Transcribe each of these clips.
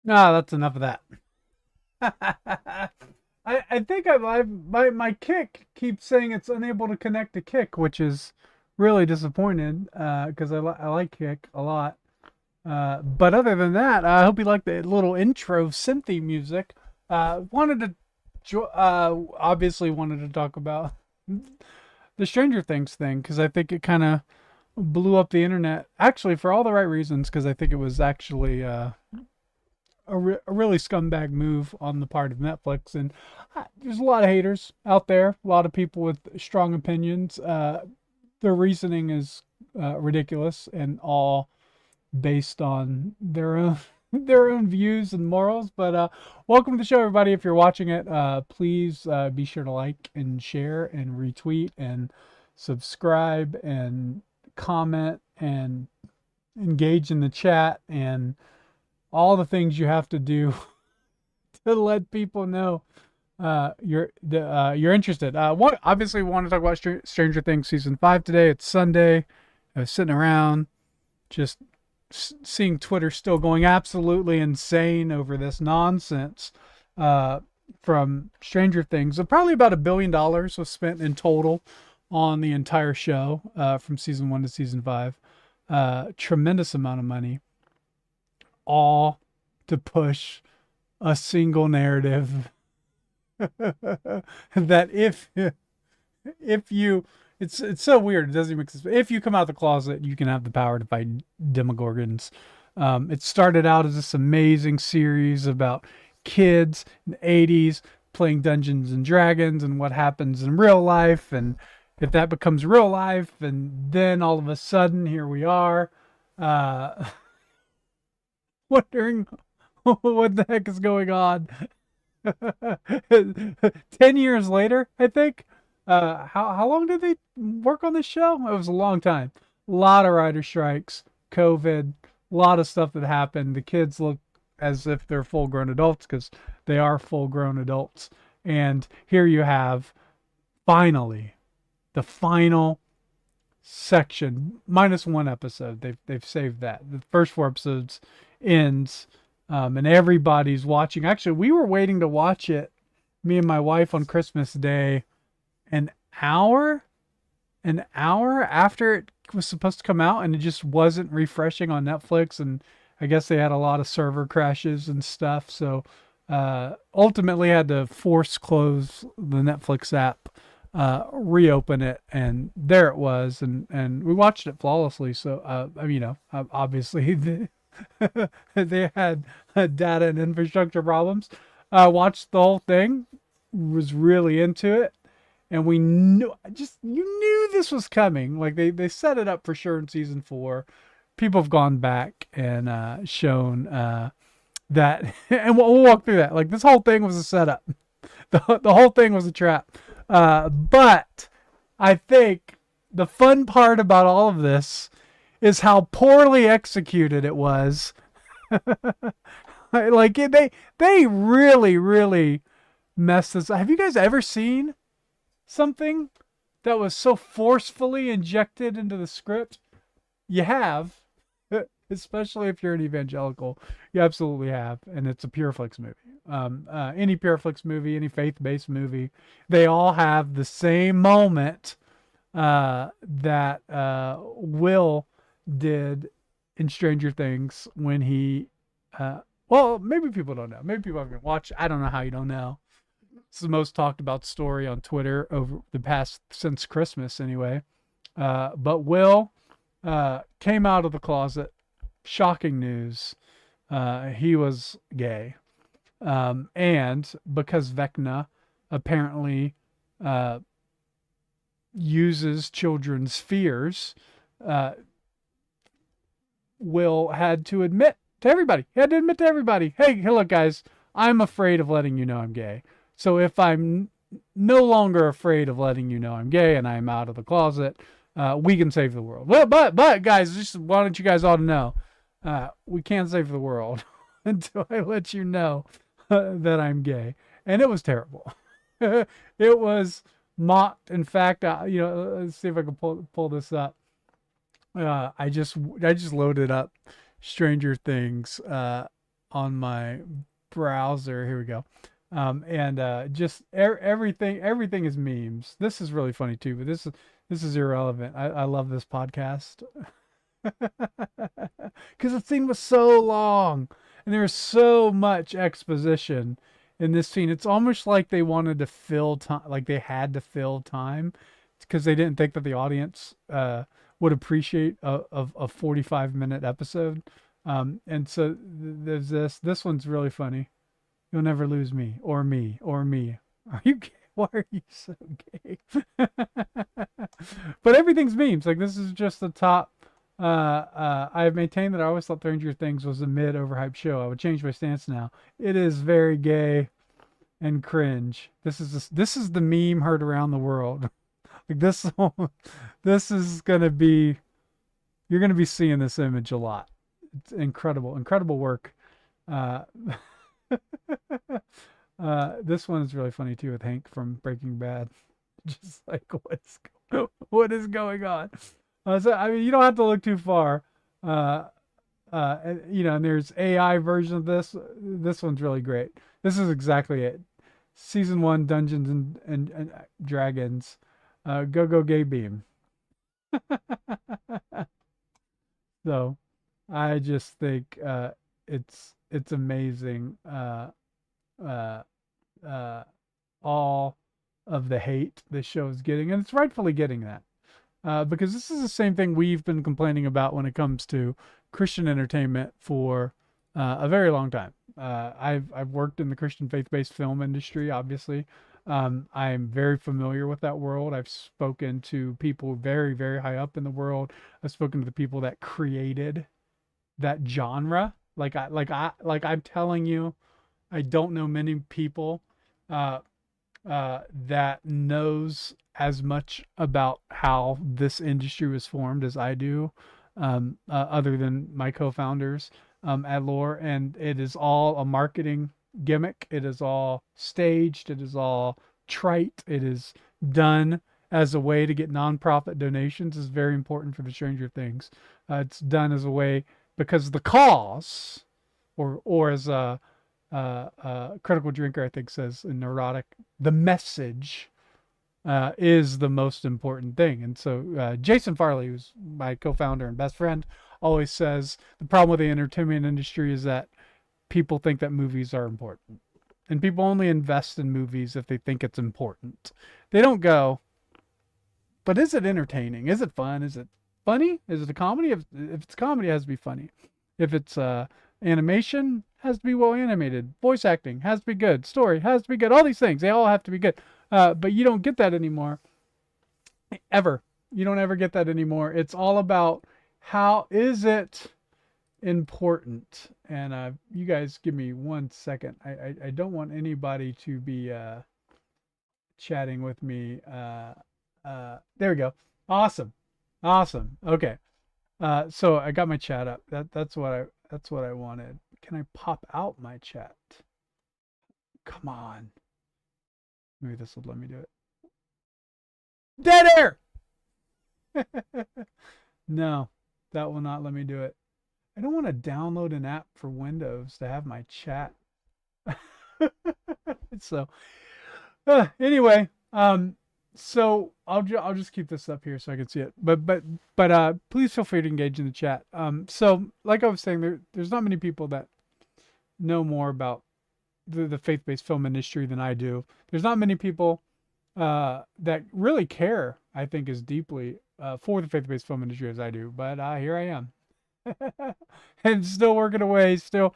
No, that's enough of that. I think my kick keeps saying it's unable to connect to kick, which is really disappointed because I like kick a lot. But other than that, I hope you like the little intro synthy music. Wanted to obviously wanted to talk about the Stranger Things thing because I think it kind of blew up the internet. Actually, for all the right reasons, because I think it was actually a really scumbag move on the part of Netflix. And there's a lot of haters out there, a lot of people with strong opinions. Their reasoning is ridiculous and all based on their own their own views and morals. But welcome to the show, everybody. If you're watching it, please be sure to like and share and retweet and subscribe and comment and engage in the chat and all the things you have to do to let people know you're interested. What obviously we want to talk about Stranger Things season 5 today. It's Sunday. I was sitting around just seeing Twitter still going absolutely insane over this nonsense uh, from Stranger Things. So probably about $1 billion was spent in total on the entire show from season 1 to season 5. Tremendous amount of money, all to push a single narrative that if you it's so weird. It doesn't even make sense. If you come out of the closet, you can have the power to fight demogorgons. It started out as this amazing series about kids in the 80s playing Dungeons and Dragons and what happens in real life, and if that becomes real life, and then all of a sudden here we are, uh, wondering what the heck is going on. 10 years later, I think. How long did they work on this show? It was a long time. A lot of writer strikes, COVID, a lot of stuff that happened. The kids look as if they're full grown adults because they are full grown adults. And here you have finally the final section, minus one episode. They've saved that. The first four episodes ends, and everybody's watching. Actually, we were waiting to watch it, me and my wife, on Christmas Day, an hour, an hour after it was supposed to come out, and it just wasn't refreshing on Netflix. And I guess they had a lot of server crashes and stuff. So ultimately had to force close the Netflix app, reopen it, and there it was. And we watched it flawlessly. So I mean, obviously they had data and infrastructure problems. I watched the whole thing, was really into it, and we knew, just you knew this was coming. Like they set it up for sure in season 4. People have gone back and shown that, and we'll walk through that. Like this whole thing was a setup. The whole thing was a trap. But I think the fun part about all of this is how poorly executed it was. Like they really messed this up. Have you guys ever seen something that was so forcefully injected into the script? You have, especially if you're an evangelical. You absolutely have, and it's a Pureflix movie. Any Pureflix movie, any faith-based movie, they all have the same moment that Will did in Stranger Things when he. Well, maybe people don't know. Maybe people haven't watched. I don't know how you don't know. It's the most talked about story on Twitter over the past since Christmas, anyway. But Will came out of the closet. Shocking news. He was gay. And because Vecna apparently uh, uses children's fears, uh, Will had to admit to everybody. He had to admit to everybody, hey, look, guys, I'm afraid of letting you know I'm gay. So if I'm no longer afraid of letting you know I'm gay and I'm out of the closet, we can save the world. Well, but guys, just wanted you guys all to know, we can't save the world until I let you know that I'm gay. And it was terrible. It was mocked. In fact, let's see if I can pull this up. I just loaded up Stranger Things on my browser. Here we go. And just everything is memes. This is really funny too, but this is irrelevant. I love this podcast because the scene was so long and there was so much exposition in this scene. It's almost like they wanted to fill time, like they had to fill time because they didn't think that the audience would appreciate a 45-minute episode. And so there's this one's really funny. You'll never lose me or me or me. Are you gay? Why are you so gay? But everything's memes. Like this is just the top. I have maintained that I always thought Stranger Things was a mid overhyped show. I would change my stance now. It is very gay and cringe. This is the meme heard around the world. Like this is gonna be. You're gonna be seeing this image a lot. It's incredible work. Uh, this one is really funny too with Hank from Breaking Bad. Just like what is going on? So I mean, you don't have to look too far. And there's AI version of this. This one's really great. This is exactly it. Season 1 Dungeons and Dragons. Go Gay Beam. So I just think it's amazing. Uh, all of the hate this show is getting, and it's rightfully getting that. Because this is the same thing we've been complaining about when it comes to Christian entertainment for a very long time. I've worked in the Christian faith-based film industry, obviously. I'm very familiar with that world. I've spoken to people very, very high up in the world. I've spoken to the people that created that genre. I'm telling you, I don't know many people that knows as much about how this industry was formed as I do, other than my co-founders at Lore. And it is all a marketing gimmick. It is all staged. It is all trite. It is done as a way to get nonprofit donations. Is very important for the Stranger Things. It's done as a way because the cause, or as Critical Drinker I think says in Neurotic, the message is the most important thing. And so Jason Farley, who's my co-founder and best friend, always says the problem with the entertainment industry is that people think that movies are important. And people only invest in movies if they think it's important. They don't go, but is it entertaining? Is it fun? Is it funny? Is it a comedy? If it's comedy, it has to be funny. If it's animation, has to be well animated. Voice acting has to be good. Story has to be good. All these things, they all have to be good. But you don't get that anymore. Ever. You don't ever get that anymore. It's all about how is it important. And you guys give me 1 second. I don't want anybody to be chatting with me. There we go. Awesome. Okay. So I got my chat up. That's what I wanted. Can I pop out my chat? Come on. Maybe this will let me do it. Dead air! No, that will not let me do it. I don't want to download an app for Windows to have my chat. So, anyway, so I'll just keep this up here so I can see it. But please feel free to engage in the chat. So like I was saying, there's not many people that know more about the faith-based film industry than I do. There's not many people that really care, I think, as deeply for the faith-based film industry as I do. But here I am, and still working away, still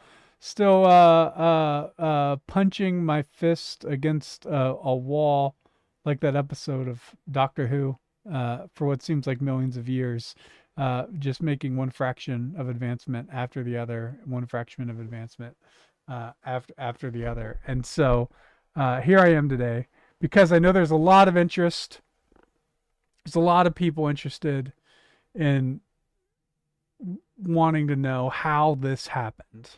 punching my fist against a wall, like that episode of Doctor Who, for what seems like millions of years, just making one fraction of advancement after the other, one fraction of advancement after the other. And so here I am today because I know there's a lot of interest. There's a lot of people interested in wanting to know how this happened.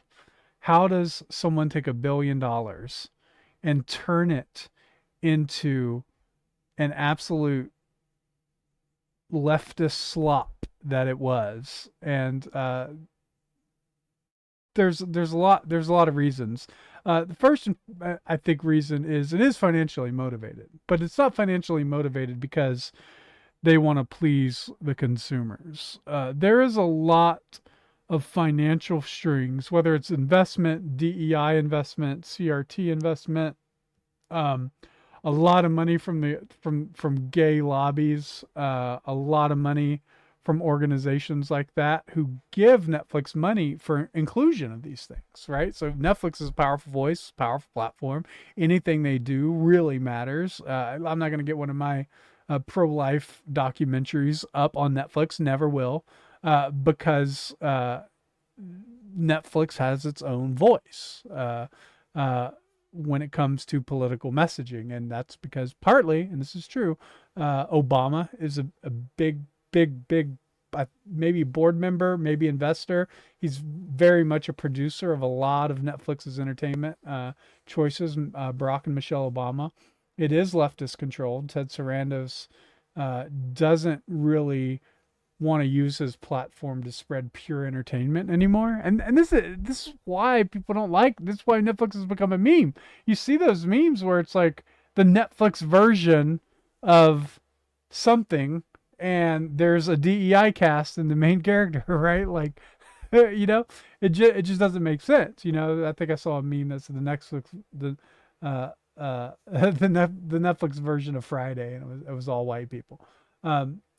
How does someone take $1 billion and turn it into an absolute leftist slop that it was? And there's a lot of reasons. The first, I think, reason is it is financially motivated, but it's not financially motivated because they want to please the consumers. There is a lot of financial strings, whether it's investment, DEI investment, CRT investment, um, a lot of money from gay lobbies, a lot of money from organizations like that who give Netflix money for inclusion of these things, right? So Netflix is a powerful voice, powerful platform. Anything they do really matters. I'm not going to get one of my pro-life documentaries up on Netflix, never will, because Netflix has its own voice. When it comes to political messaging. And that's because partly, and this is true, Obama is a big, maybe board member, maybe investor. He's very much a producer of a lot of Netflix's entertainment choices, Barack and Michelle Obama. It is leftist controlled. Ted Sarandos doesn't really want to use his platform to spread pure entertainment anymore. And this is why people don't like, this is why Netflix has become a meme. You see those memes where it's like the Netflix version of something and there's a DEI cast in the main character, right? Like, you know, it just doesn't make sense. You know, I think I saw a meme that said the Netflix version of Friday, and it was all white people.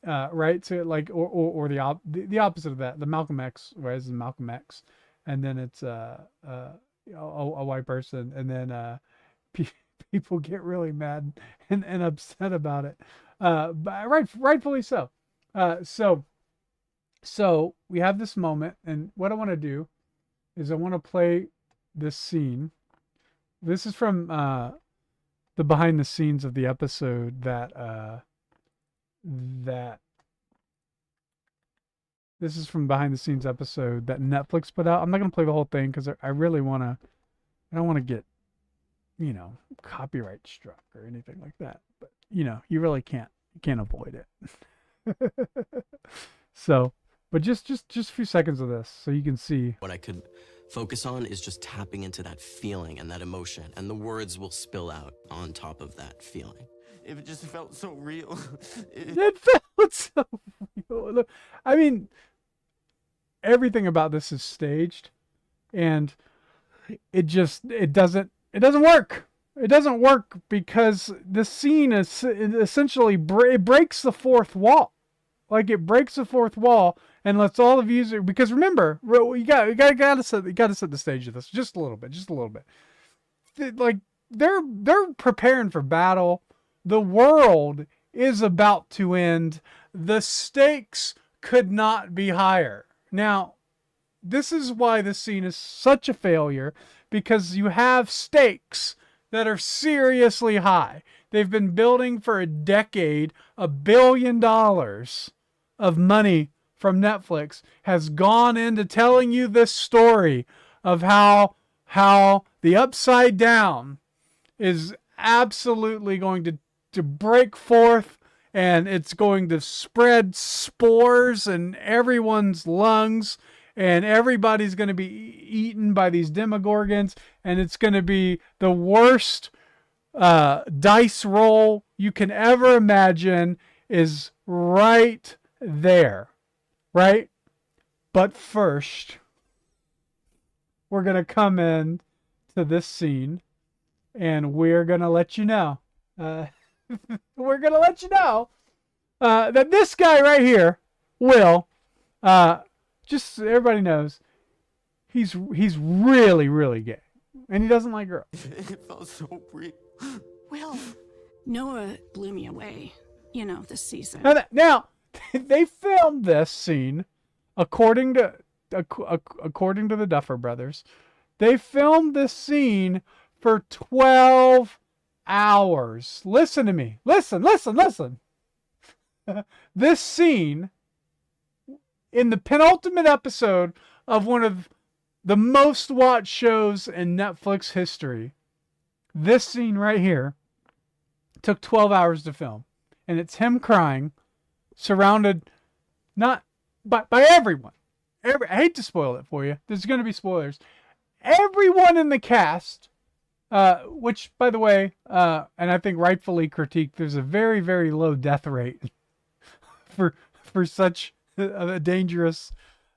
Right? So like, or the opposite of that, the Malcolm X, right? Is Malcolm X, and then it's a white person, and then people get really mad and upset about it, but rightfully so. So we have this moment, and what I want to do is I want to play this scene. This is from the behind the scenes of the episode that this is from behind the scenes episode that Netflix put out. I'm not going to play the whole thing because I really want to, I don't want to get, you know, copyright struck or anything like that. But, you know, you really can't avoid it. So, but just a few seconds of this so you can see. What I could focus on is just tapping into that feeling and that emotion, and the words will spill out on top of that feeling. It just felt so real. It felt so real. I mean, everything about this is staged, and it doesn't work. It doesn't work because the scene is essentially it breaks the fourth wall. Like, it breaks the fourth wall and lets all the views, because remember, you gotta set the stage of this just a little bit. Like, they're preparing for battle. The world is about to end. The stakes could not be higher. Now, this is why this scene is such a failure, because you have stakes that are seriously high. They've been building for a decade. $1 billion of money from Netflix has gone into telling you this story of how the Upside Down is absolutely going to break forth, and it's going to spread spores in everyone's lungs, and everybody's going to be eaten by these demogorgons, and it's going to be the worst dice roll you can ever imagine is right there, right? But first, we're going to come in to this scene, and we're going to let you know. We're going to let you know that this guy right here, Will, just so everybody knows, he's really, really gay. And he doesn't like girls. It felt so real. Well, Noah blew me away, this season. Now they filmed this scene, according to the Duffer Brothers, they filmed this scene for 12 hours. Listen to me. Listen. This scene, in the penultimate episode of one of the most watched shows in Netflix history, this scene right here took 12 hours to film. And it's him crying, surrounded not by everyone. I hate to spoil it for you. There's going to be spoilers. Everyone in the cast, which, by the way, and I think rightfully critiqued, there's a very, very low death rate for such a dangerous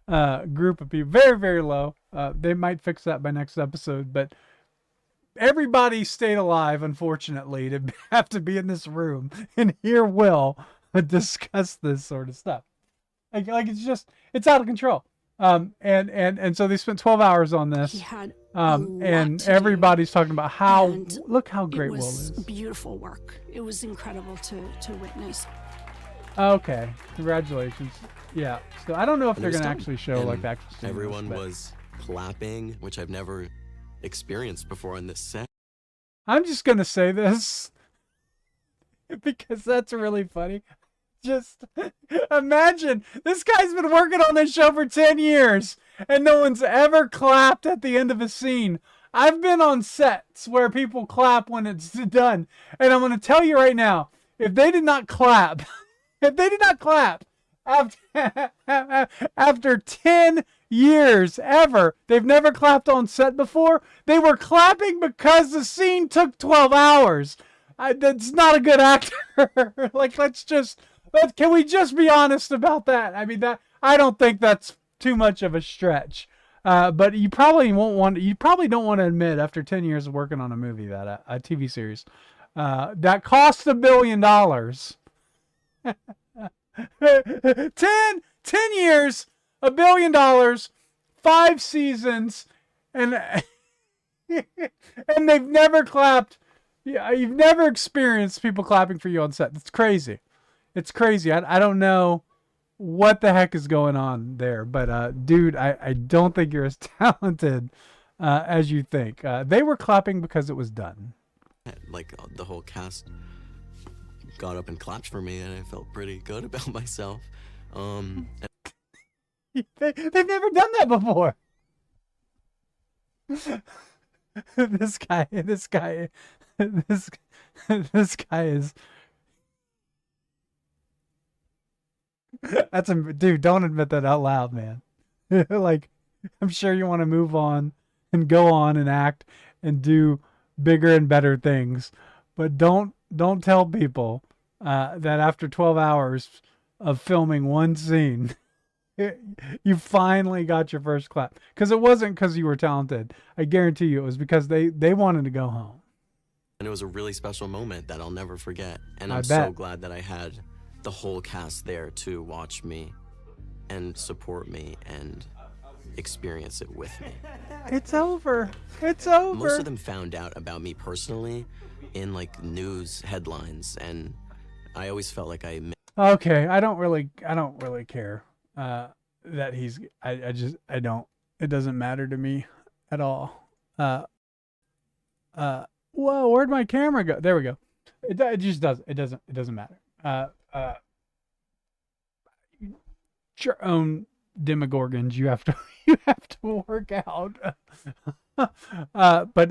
group of people. Very, very low. They might fix that by next episode, but everybody stayed alive, unfortunately, to have to be in this room and hear Will discuss this sort of stuff. Like it's out of control. And so they spent 12 hours on this. He had and everybody's talking about how, look how great it Will was is. beautiful work. It was incredible to witness. Okay, congratulations. Yeah, so I don't know if And they're it was going to done. actually show And like the actual scene, everyone but was clapping, which I've never experienced before on this set. I'm just going to say this because that's really funny. Just imagine this guy's been working on this show for 10 years and no one's ever clapped at the end of a scene. I've been on sets where people clap when it's done. And I'm going to tell you right now, if they did not clap, after 10 years ever, they've never clapped on set before. They were clapping because the scene took 12 hours. That's not a good actor. Like, can we just be honest about that? I mean, I don't think that's too much of a stretch. But you probably don't want to admit after 10 years of working on a movie that a TV series that cost $1 billion. 10 years, $1 billion, 5 seasons, and and they've never clapped. Yeah, you've never experienced people clapping for you on set. It's crazy. It's crazy. I don't know what the heck is going on there, but dude, I don't think you're as talented as you think. They were clapping because it was done. Like the whole cast got up and clapped for me, and I felt pretty good about myself. They've never done that before. This guy is. Dude, don't admit that out loud, man. Like, I'm sure you want to move on and go on and act and do bigger and better things, but don't tell people that after 12 hours of filming one scene, you finally got your first clap. Because it wasn't because you were talented. I guarantee you it was because they wanted to go home. And it was a really special moment that I'll never forget. And I I'm bet. so glad that I had the whole cast there to watch me and support me and experience it with me. It's over. It's over. Most of them found out about me personally in like news headlines, and I always felt like I Okay, I don't really care that he's. I don't. It doesn't matter to me at all. Whoa, where'd my camera go? There we go. It just doesn't. It doesn't matter. Your own demogorgons. You have to work out. But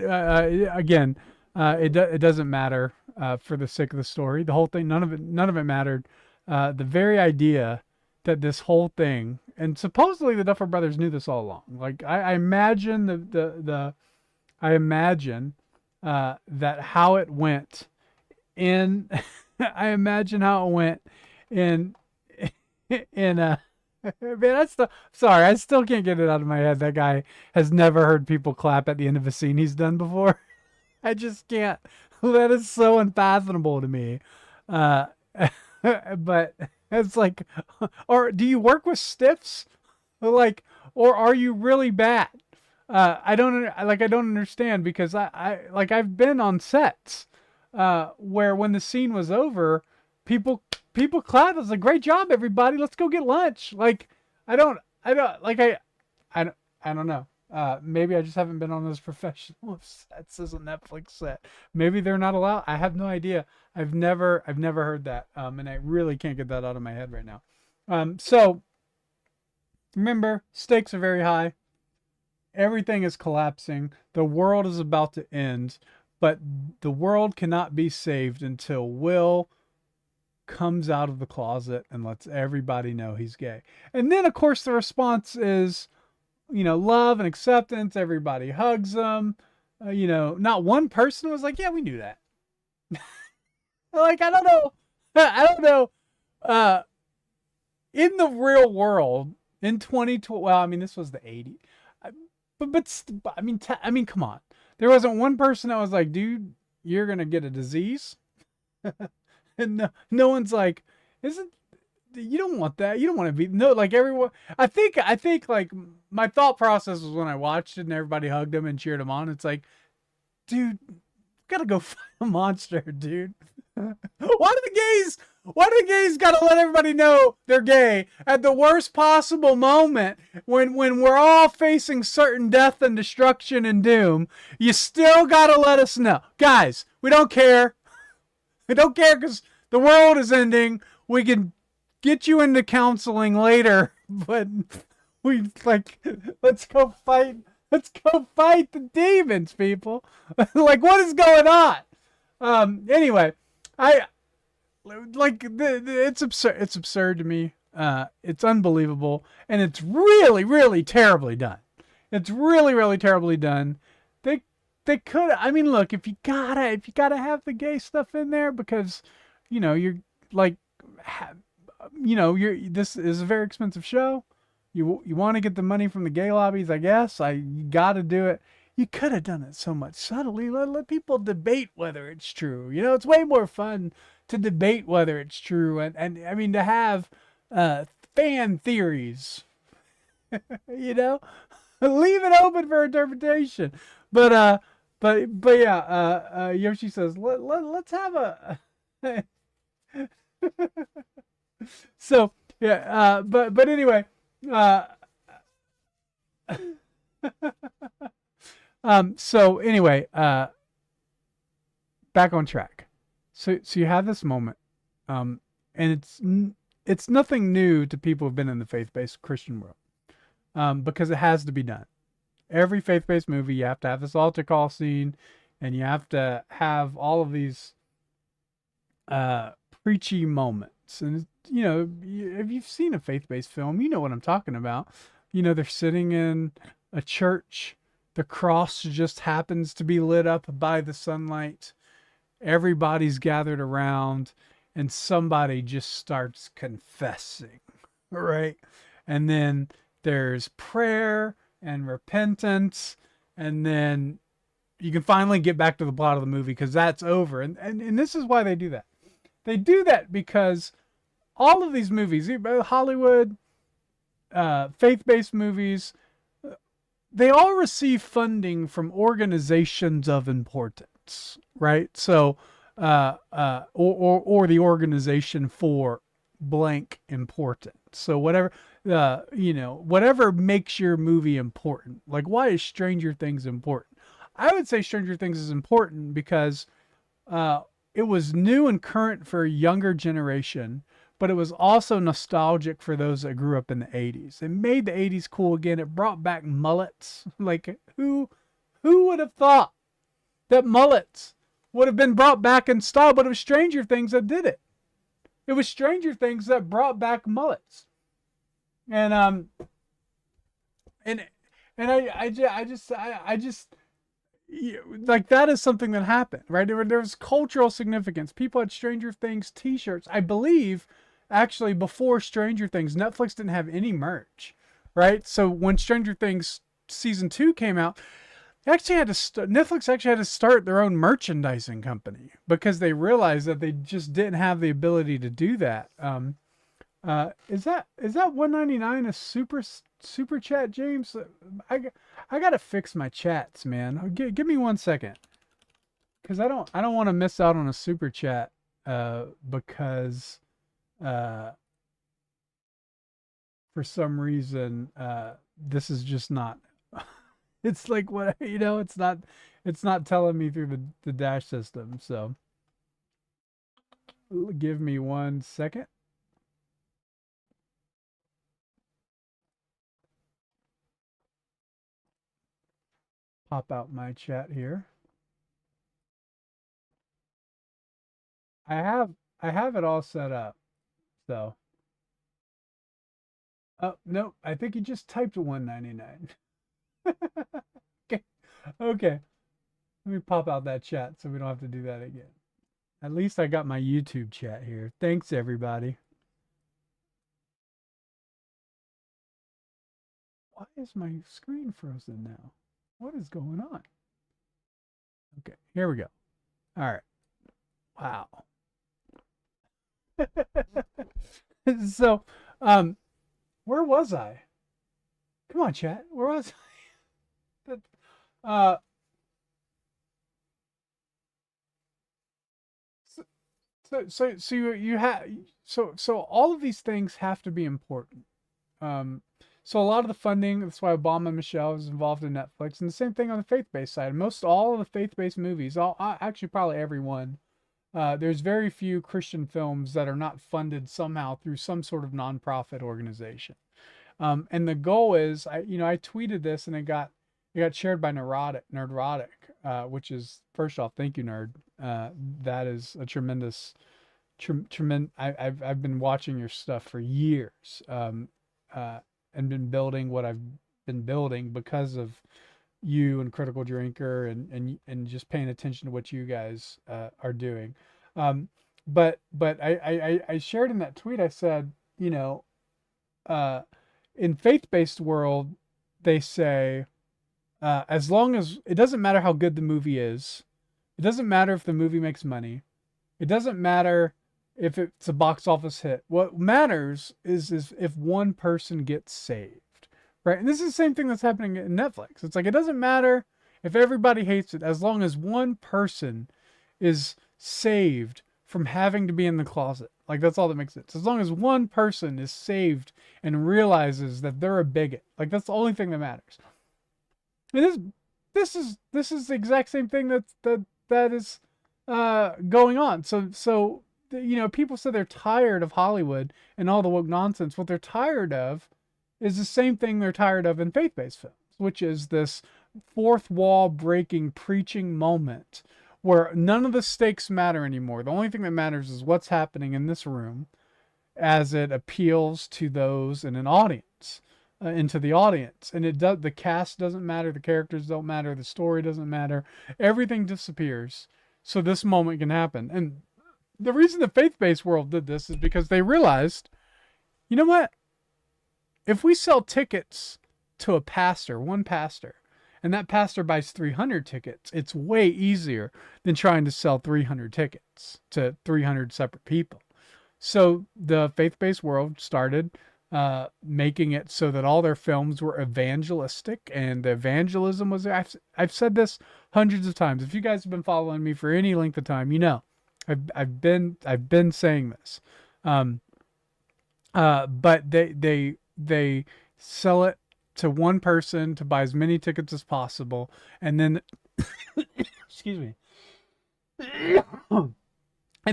again, it doesn't matter for the sake of the story. The whole thing, none of it mattered. The very idea that this whole thing, and supposedly the Duffer Brothers knew this all along. Like I imagine I imagine that how it went in. I imagine how it went in man, sorry, I still can't get it out of my head. That guy has never heard people clap at the end of a scene he's done before. I just can't. That is so unfathomable to me. But it's like, or do you work with stiffs? Like, or are you really bad? I don't understand, because I've been on sets where when the scene was over, people clapped. I was like, great job, everybody. Let's go get lunch. Like, I don't know. Maybe I just haven't been on those professional sets as a Netflix set. Maybe they're not allowed. I have no idea. I've never heard that. And I really can't get that out of my head right now. So remember, stakes are very high. Everything is collapsing. The world is about to end, but the world cannot be saved until Will comes out of the closet and lets everybody know he's gay. And then, of course, the response is, love and acceptance. Everybody hugs him. Not one person was like, yeah, we knew that. Like, I don't know. I don't know. In the real world, in 2012, well, I mean, this was the 80s. I mean, come on. There wasn't one person that was like, dude, you're going to get a disease. And no one's like, you don't want that. You don't want to be, no, like everyone, I think like my thought process was when I watched it and everybody hugged him and cheered him on. It's like, dude, gotta go fight a monster, dude. Why do the gays gotta let everybody know they're gay at the worst possible moment when we're all facing certain death and destruction and doom? You still gotta let us know. Guys, we don't care. We don't care because the world is ending. We can get you into counseling later, but let's go fight. Let's go fight the demons, people. Like, what is going on? Anyway, it's absurd. It's absurd to me. It's unbelievable, and it's really, really terribly done. It's really, really terribly done. They could. I mean, look, if you gotta have the gay stuff in there because, you're like, this is a very expensive show. You want to get the money from the gay lobbies, I guess. You got to do it. You could have done it so much subtly. Let people debate whether it's true. It's way more fun to debate whether it's true, and I mean to have fan theories. Leave it open for interpretation. But yeah. Yoshi says let's have a. So yeah. But anyway. So anyway, back on track. So you have this moment, and it's nothing new to people who've been in the faith-based Christian world, because it has to be done. Every faith-based movie, you have to have this altar call scene, and you have to have all of these preachy moments. And if you've seen a faith-based film, you know what I'm talking about. They're sitting in a church. The cross just happens to be lit up by the sunlight. Everybody's gathered around, and somebody just starts confessing, right? And then there's prayer and repentance, and then you can finally get back to the plot of the movie because that's over. And this is why they do that. They do that because all of these movies, Hollywood, faith-based movies, they all receive funding from organizations of importance, right? So, or the organization for blank importance. So whatever, whatever makes your movie important. Like, why is Stranger Things important? I would say Stranger Things is important because it was new and current for a younger generation, but it was also nostalgic for those that grew up in the 80s. It made the 80s cool again. It brought back mullets. Like, who would have thought that mullets would have been brought back in style? But it was Stranger Things that did it. It was Stranger Things that brought back mullets. And I just like, that is something that happened, right? There was cultural significance. People had Stranger Things t-shirts. I believe, actually, before Stranger Things, Netflix didn't have any merch, right? So when Stranger Things season 2 came out, Netflix actually had to start their own merchandising company because they realized that they just didn't have the ability to do that. Is that $1.99 a super chat, James? I gotta fix my chats, man. Give me 1 second, because I don't want to miss out on a super chat because for some reason this is just not. It's like, what, it's not telling me through the dash system. So give me 1 second. Pop out my chat here. I I have it all set up. So, oh no, I think you just typed 199. Okay, okay. Let me pop out that chat so we don't have to do that again. At least I got my YouTube chat here. Thanks, everybody. Why is my screen frozen now? What is going on? Okay, here we go. All right. Wow. So, where was I? Come on, chat. Where was I? uh, so you have so all of these things have to be important. Um, so a lot of the funding, that's why Obama and Michelle is involved in Netflix, and the same thing on the faith-based side. Most all of the faith-based movies, actually probably every one, there's very few Christian films that are not funded somehow through some sort of nonprofit organization. And the goal is, I tweeted this and it got shared by Nerdrotic, which is, first off, thank you, Nerd. That is a tremendous. I've been watching your stuff for years, and been building what I've been building because of you and Critical Drinker and just paying attention to what you guys are doing. But I shared in that tweet. I said, in faith-based world, they say, as long as it doesn't matter how good the movie is, it doesn't matter if the movie makes money, it doesn't matter if it's a box office hit. What matters is if one person gets saved, right? And this is the same thing that's happening in Netflix. It's like, it doesn't matter if everybody hates it, as long as one person is saved from having to be in the closet. Like, that's all that makes it. As long as one person is saved and realizes that they're a bigot, like, that's the only thing that matters. And this is the exact same thing that is going on. So people say they're tired of Hollywood and all the woke nonsense. What they're tired of is the same thing they're tired of in faith-based films, which is this fourth wall breaking preaching moment where none of the stakes matter anymore. The only thing that matters is what's happening in this room as it appeals to those in an audience, into the audience. And the cast doesn't matter, the characters don't matter, the story doesn't matter. Everything disappears so this moment can happen. And the reason the faith-based world did this is because they realized, you know what? If we sell tickets to a pastor, one pastor, and that pastor buys 300 tickets, it's way easier than trying to sell 300 tickets to 300 separate people. So the faith-based world started making it so that all their films were evangelistic, and the evangelism was, I've said this hundreds of times. If you guys have been following me for any length of time, you know, I've been saying this. But they sell it to one person to buy as many tickets as possible, and then excuse me, and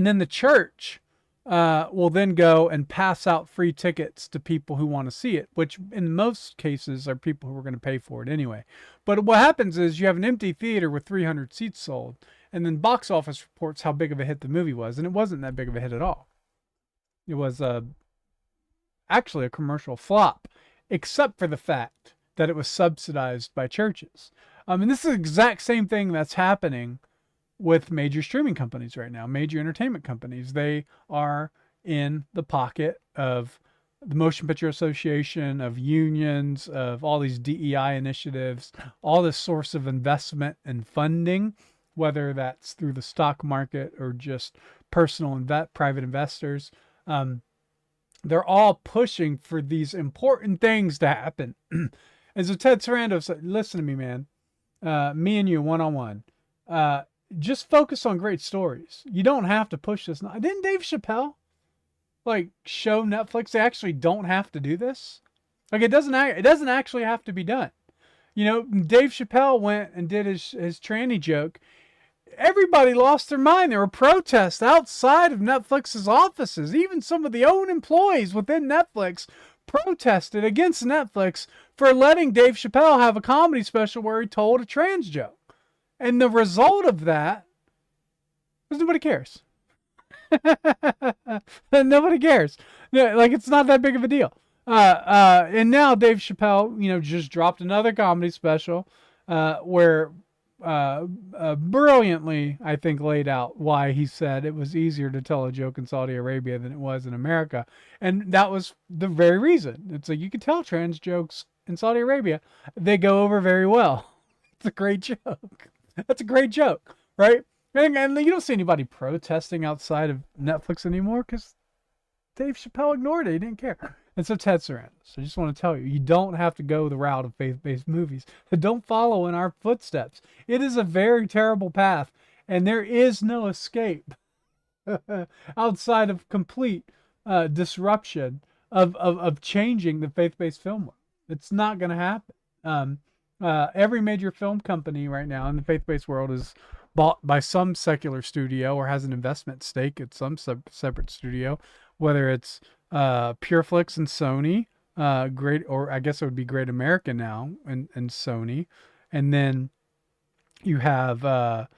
then the church will then go and pass out free tickets to people who want to see it, which in most cases are people who are going to pay for it anyway. But what happens is you have an empty theater with 300 seats sold, and then box office reports how big of a hit the movie was, and it wasn't that big of a hit at all. It was actually a commercial flop, except for the fact that it was subsidized by churches. And this is the exact same thing that's happening with major streaming companies right now, major entertainment companies. They are in the pocket of the Motion Picture Association, of unions, of all these DEI initiatives, all this source of investment and funding, whether that's through the stock market or just personal private investors. They're all pushing for these important things to happen. And so Ted Sarandos said, listen to me, man. Me and you, one-on-one. Just focus on great stories. You don't have to push this. Didn't Dave Chappelle show Netflix they actually don't have to do this? Like, it doesn't actually have to be done. You know, Dave Chappelle went and did his tranny joke. Everybody lost their mind. There were protests outside of Netflix's offices. Even some of the own employees within Netflix protested against Netflix for letting Dave Chappelle have a comedy special where he told a trans joke. And the result of that is nobody cares. Nobody cares. Yeah, like it's not that big of a deal. And now Dave Chappelle, just dropped another comedy special, where brilliantly, I think, laid out why he said it was easier to tell a joke in Saudi Arabia than it was in America. And that was the very reason. It's like you can tell trans jokes in Saudi Arabia, they go over very well. It's a great joke. That's a great joke, right? And you don't see anybody protesting outside of Netflix anymore because Dave Chappelle ignored it. He didn't care. And so Ted Sarandos. I just want to tell you, you don't have to go the route of faith-based movies. Don't follow in our footsteps. It is a very terrible path, and there is no escape outside of complete disruption of changing the faith-based film world. It's not going to happen. Every major film company right now in the faith-based world is bought by some secular studio or has an investment stake at some separate studio, whether it's Pureflix and Sony, or I guess it would be Great American now, and Sony, and then you have the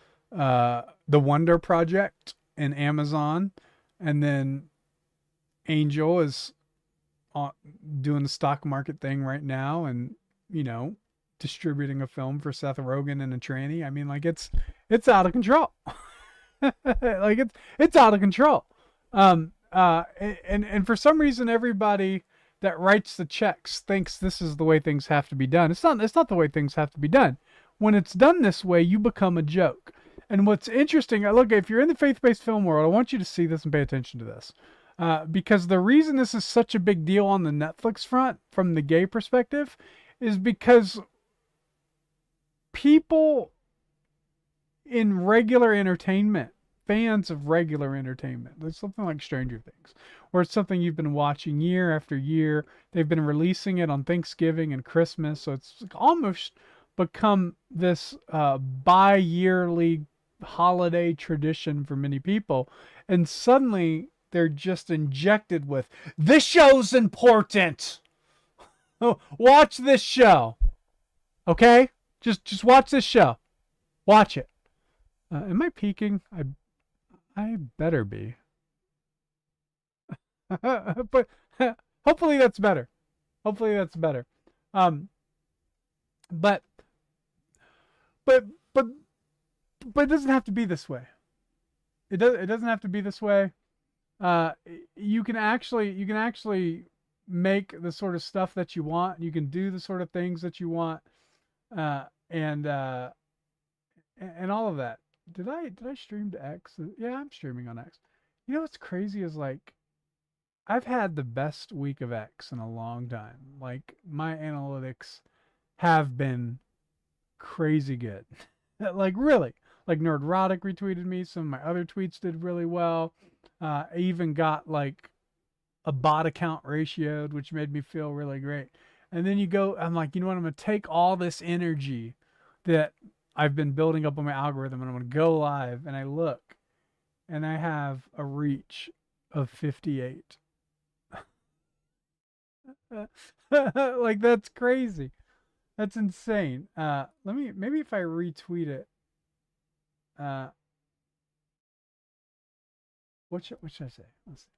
Wonder Project and Amazon, and then Angel is doing the stock market thing right now, and distributing a film for Seth Rogen and a tranny. I mean, like it's out of control. Like it's out of control. And for some reason, everybody that writes the checks thinks this is the way things have to be done. It's not the way things have to be done. When it's done this way, you become a joke. And what's interesting, look, if you're in the faith-based film world, I want you to see this and pay attention to this. Because the reason this is such a big deal on the Netflix front, from the gay perspective, is because people in regular entertainment, fans of regular entertainment, there's something like Stranger Things, where it's something you've been watching year after year. They've been releasing it on Thanksgiving and Christmas, so it's almost become this bi-yearly holiday tradition for many people. And suddenly they're just injected with, this show's important. Watch this show. Okay? Just watch this show. Watch it. Am I peaking? I better be. But hopefully that's better. Hopefully that's better. But but but it doesn't have to be this way. It doesn't have to be this way. You can actually make the sort of stuff that you want. You can do the sort of things that you want, and all of that. Did I stream to X? Yeah, I'm streaming on X. You know what's crazy is, like, I've had the best week of X in a long time. Like, my analytics have been crazy good. Like, really. Like, Nerdrotic retweeted me. Some of my other tweets did really well. I even got, like, a bot account ratioed, which made me feel really great. And then I'm like, you know what? I'm going to take all this energy that I've been building up on my algorithm, and I'm going to go live, and I look, and I have a reach of 58. Like, that's crazy. That's insane. Maybe if I retweet it, what should I say? Let's see.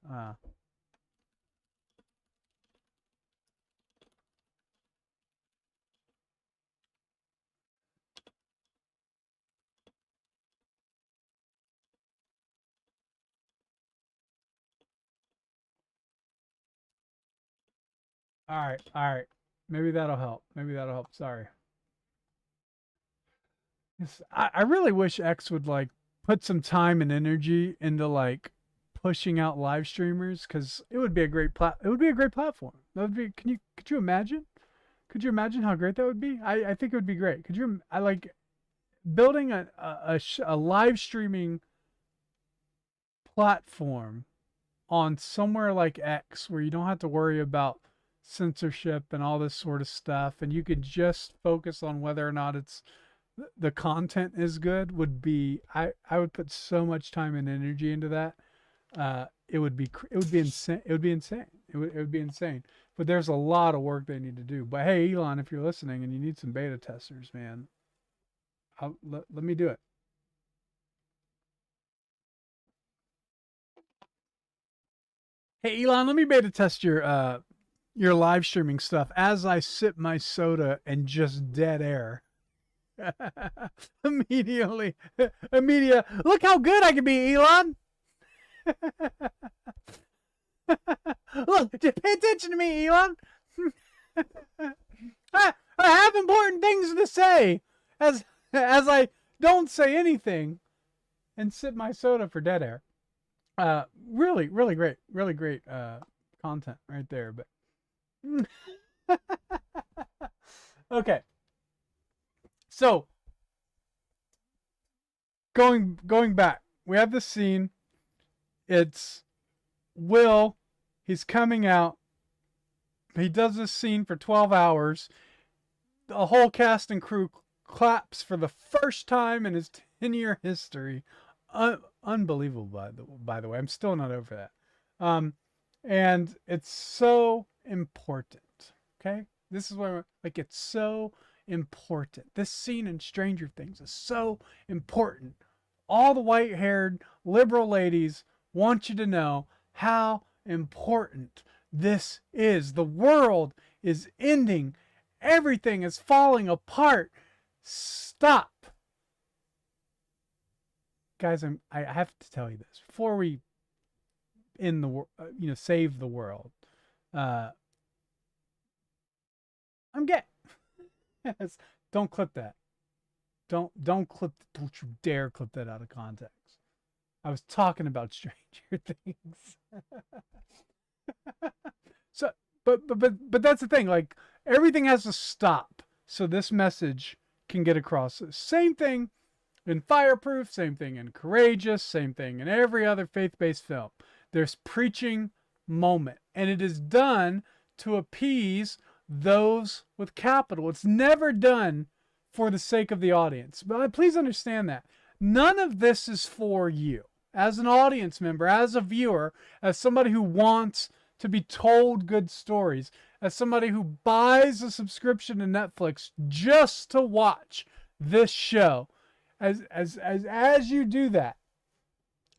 All right. Maybe that'll help. Sorry. I really wish X would, like, put some time and energy into, like, pushing out live streamers, because it would be a great platform. That would be. Could you imagine? Could you imagine how great that would be? I think it would be great. I like building a live streaming platform on somewhere like X, where you don't have to worry about censorship and all this sort of stuff, and you could just focus on whether or not the content is good. I would put so much time and energy into that. It would be insane. It would be insane. But there's a lot of work they need to do. But hey, Elon, if you're listening and you need some beta testers, man, let me do it. Hey Elon, let me beta test your live streaming stuff as I sip my soda and just dead air. Immediately, immediate. Look how good I can be, Elon. Look, just pay attention to me, Elon. I have important things to say as I don't say anything and sip my soda for dead air. Really, really great content right there. But okay, so going back, we have this scene. It's Will. He's coming out. He does this scene for 12 hours. The whole cast and crew claps for the first time in his 10-year history. Unbelievable, by the way. I'm still not over that. And it's so important. Okay? This is why it's so important. This scene in Stranger Things is so important. All the white-haired liberal ladies want you to know how important this is. The world is ending. Everything is falling apart. Stop. Guys, I have to tell you this before we end the save the world. I'm gay. Yes. Don't clip that. Don't you dare clip that out of context. I was talking about Stranger Things. So, but that's the thing. Like, everything has to stop so this message can get across. Same thing in Fireproof, same thing in Courageous, same thing in every other faith-based film. There's preaching moment, and it is done to appease those with capital. It's never done for the sake of the audience. But please understand that. None of this is for you. As an audience member, as a viewer, as somebody who wants to be told good stories, as somebody who buys a subscription to Netflix just to watch this show, as you do that,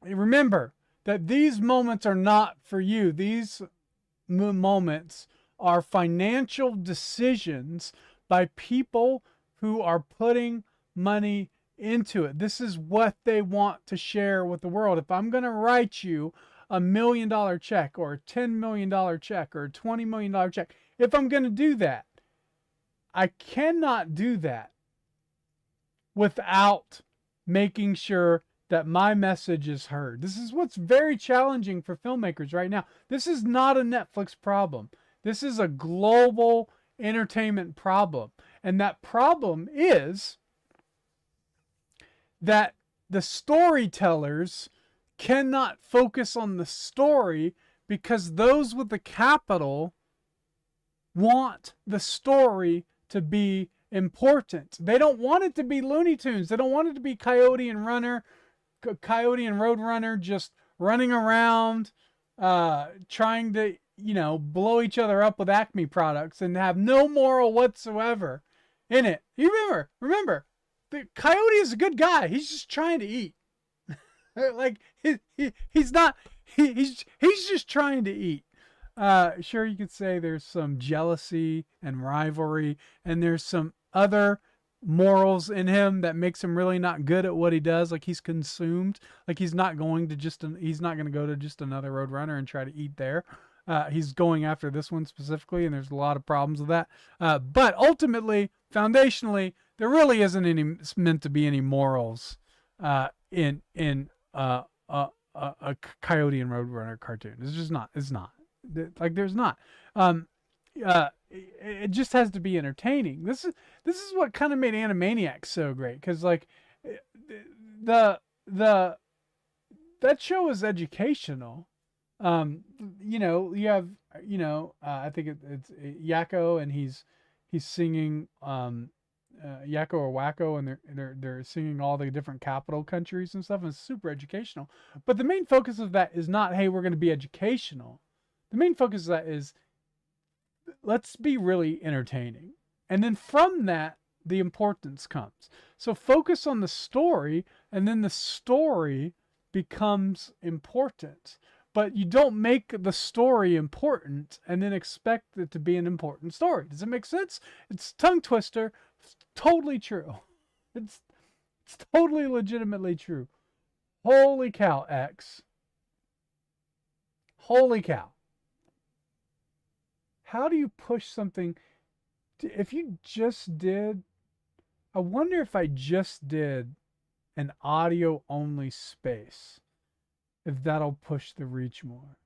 remember that these moments are not for you. These moments are financial decisions by people who are putting money into it. This is what they want to share with the world. If I'm going to write you $1 million check or a $10 million check or a $20 million check, if I'm going to do that, I cannot do that without making sure that my message is heard. This is what's very challenging for filmmakers right now. This is not a Netflix problem. This is a global entertainment problem. And that problem is that the storytellers cannot focus on the story because those with the capital want the story to be important. They don't want it to be Looney Tunes. They don't want it to be Coyote and Roadrunner just running around trying to, blow each other up with Acme products and have no moral whatsoever in it. You remember, the Coyote is a good guy. He's just trying to eat. Like he's just trying to eat. Sure, you could say there's some jealousy and rivalry, and there's some other morals in him that makes him really not good at what he does. Like, he's consumed. Like, he's not going to go to just another Roadrunner and try to eat there. He's going after this one specifically, and there's a lot of problems with that. But ultimately, foundationally, there really isn't meant to be any morals in a Coyote and Roadrunner cartoon. It's just not. It's not. Like, there's not. It just has to be entertaining. This is what kind of made Animaniacs so great, because like that show is educational. You have I think it's Yakko, and he's singing Yakko or Wacko, and they're singing all the different capital countries and stuff, and it's super educational. But the main focus of that is not, hey, we're going to be educational. The main focus of that is, let's be really entertaining. And then from that, the importance comes. So focus on the story, and then the story becomes important. but you don't make the story important and then expect it to be an important story. Does it make sense? It's tongue twister. It's totally true. It's totally legitimately true. Holy cow, X. Holy cow. How do you push something? If you just did, I wonder if I just did an audio only space, if that'll push the reach more.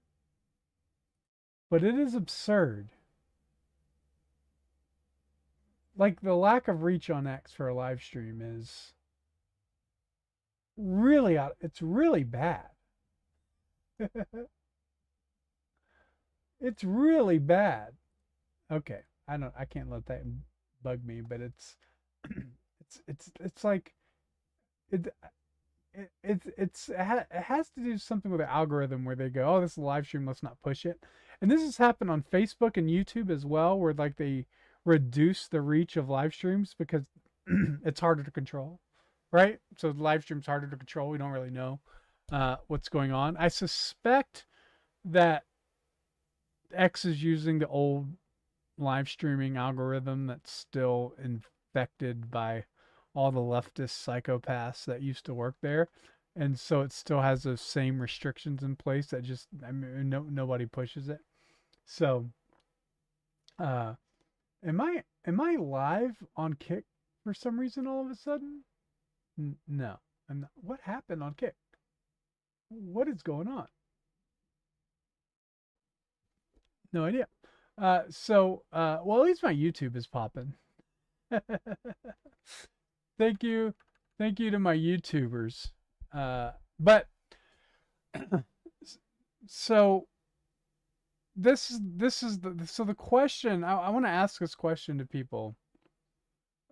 But it is absurd. Like the lack of reach on X for a live stream is really out. It's really bad. It's really bad. Okay, I can't let that bug me, but it's like it it has to do something with the algorithm where they go, oh, this is a live stream, let's not push it. And this has happened on Facebook and YouTube as well, where like they reduce the reach of live streams because it's harder to control, right? So the live stream's harder to control. We don't really know what's going on. I suspect that X is using the old live streaming algorithm that's still infected by all the leftist psychopaths that used to work there, and so it still has those same restrictions in place that just, I mean, nobody pushes it. So am I live on Kick for some reason all of a sudden? No, I'm not. What happened on Kick? What is going on? No idea. Well, at least my YouTube is popping. Thank you to my YouTubers. But so this is the question. I want to ask this question to people.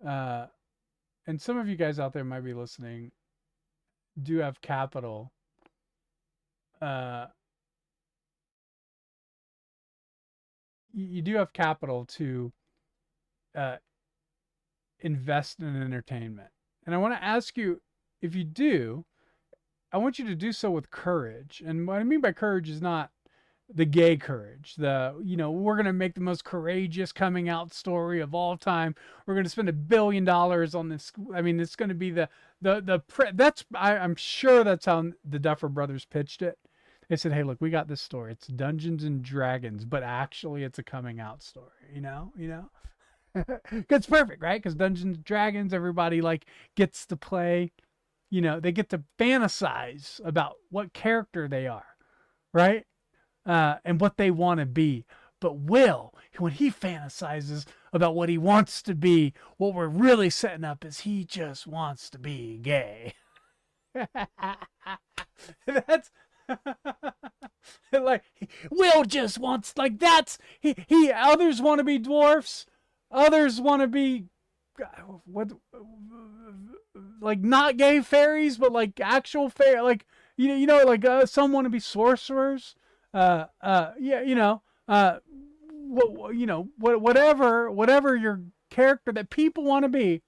And some of you guys out there might be listening, do have capital. You do have capital to invest in entertainment. And I want to ask you, if you do, I want you to do so with courage. And what I mean by courage is not the gay courage, we're going to make the most courageous coming out story of all time. We're going to spend $1 billion on this. I mean, it's going to be I'm sure that's how the Duffer Brothers pitched it. They said, hey, look, we got this story. It's Dungeons and Dragons, but actually it's a coming out story, you know? It's perfect, right? Because Dungeons and Dragons, everybody like gets to play, they get to fantasize about what character they are, right? And what they want to be. But Will, when he fantasizes about what he wants to be, what we're really setting up is he just wants to be gay. That's like Will just wants, like, that's he others want to be dwarfs, others want to be what, like, not gay fairies, but like actual fairy, like some want to be sorcerers, whatever your character that people want to be.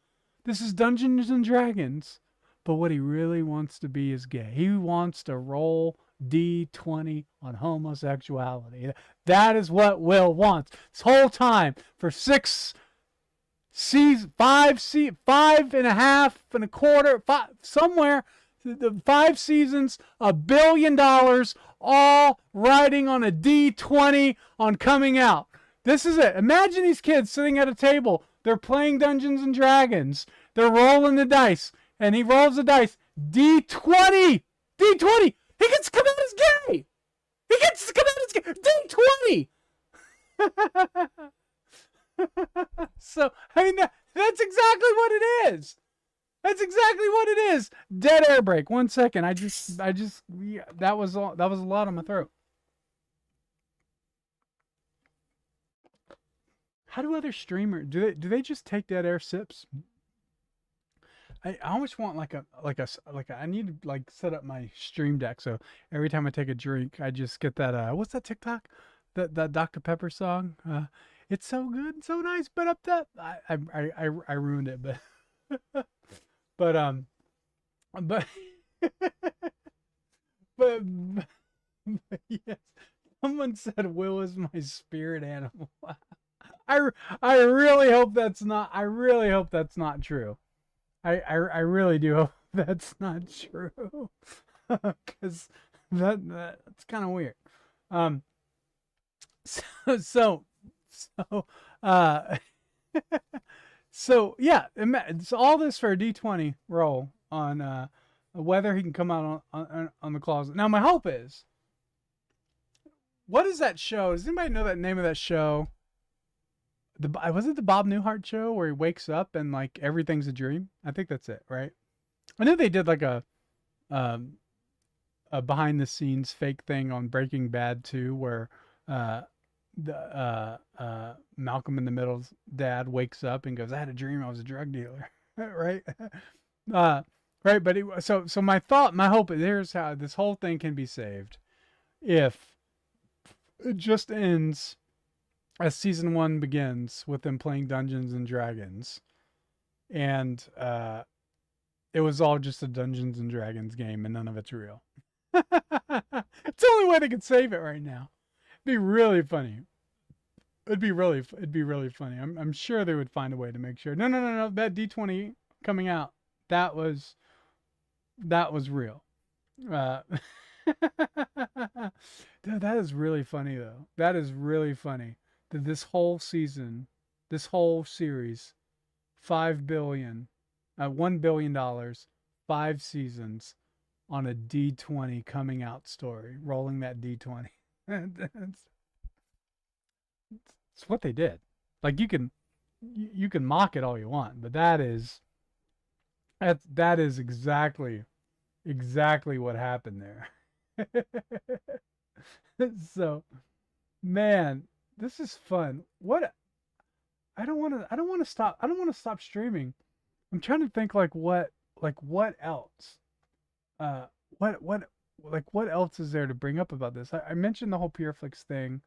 This is Dungeons and Dragons, but what he really wants to be is gay. He wants to roll D20 on homosexuality. That is what Will wants. This whole time for 6 seasons, 5.5 somewhere, the 5 seasons, $1 billion, all riding on a D20 on coming out. This is it. Imagine these kids sitting at a table. They're playing Dungeons and Dragons. They're rolling the dice. And he rolls the dice. D20! D20! He gets to come out as gay! He gets to come out as gay! D20! So, I mean, that's exactly what it is. That's exactly what it is. Dead air break. 1 second. That was a lot on my throat. How do other streamers do they just take dead air sips? I always want like I need to like set up my stream deck so every time I take a drink I just get that what's that TikTok, that Dr. Pepper song, it's so good and so nice, but up that I ruined it, but but but Yes. Someone said Will is my spirit animal. I, I really hope that's not. I really hope that's not true. I really do hope that's not true. Because that's kind of weird. Um. So so uh. So yeah, it's all this for a D20 roll on whether he can come out on the closet. Now my hope is, what is that show? Does anybody know that name of that show? Was it the Bob Newhart show where he wakes up and like everything's a dream? I think that's it, right? I know they did like um, a behind the scenes fake thing on Breaking Bad too, where uh, the Malcolm in the Middle's dad wakes up and goes, "I had a dream I was a drug dealer," right? Uh, right. But so my thought, my hope is, here's how this whole thing can be saved if it just ends as season 1 begins with them playing Dungeons and Dragons, and it was all just a Dungeons and Dragons game and none of it's real. It's the only way they could save it right now. It'd be really funny. It'd be really funny. I'm sure they would find a way to make sure. No. That D20 coming out, that was real. Dude, that is really funny though. That is really funny. That this whole season, this whole series, $1 billion, 5 seasons on a D20 coming out story, rolling that D20. It's what they did. Like you can mock it all you want, but that is exactly what happened there. So, man, this is fun. What I don't want to stop streaming. I'm trying to think what else? Uh what else is there to bring up about this? I mentioned the whole Pureflix thing.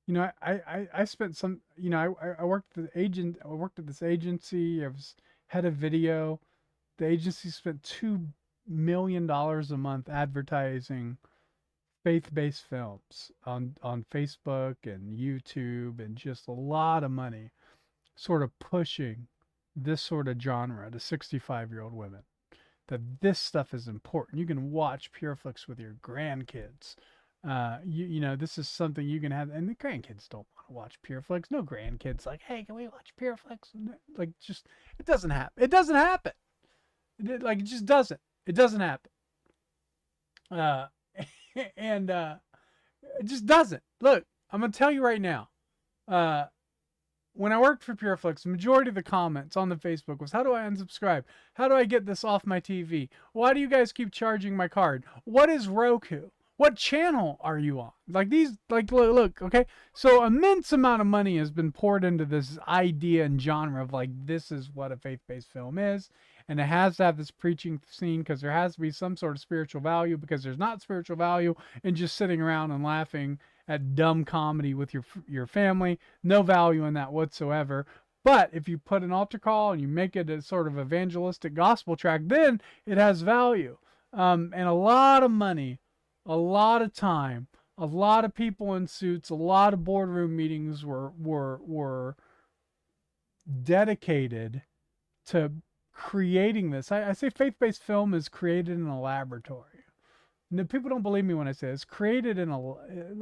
You know, I spent some, you know, I worked I worked at this agency. I was head of video. The agency spent $2 million a month advertising faith-based films on Facebook and YouTube, and just a lot of money sort of pushing this sort of genre to 65-year-old women, that this stuff is important. You can watch Pureflix with your grandkids. You know, this is something you can have, and the grandkids don't want to watch Pureflix. No grandkids like, hey, can we watch Pureflix? Like, just, it doesn't happen. It doesn't happen. It just doesn't. It doesn't happen. And it just doesn't. Look, I'm gonna tell you right now. When I worked for Pureflix, the majority of the comments on the Facebook was, how do I unsubscribe? How do I get this off my TV? Why do you guys keep charging my card? What is Roku? What channel are you on? Like these, like, look, okay? So immense amount of money has been poured into this idea and genre of like, this is what a faith-based film is. And it has to have this preaching scene because there has to be some sort of spiritual value, because there's not spiritual value in just sitting around and laughing at dumb comedy with your family. No value in that whatsoever. But if you put an altar call and you make it a sort of evangelistic gospel track, then it has value. And a lot of money, a lot of time, a lot of people in suits, a lot of boardroom meetings were dedicated to creating this. I say faith-based film is created in a laboratory. And people don't believe me when I say it's created in a,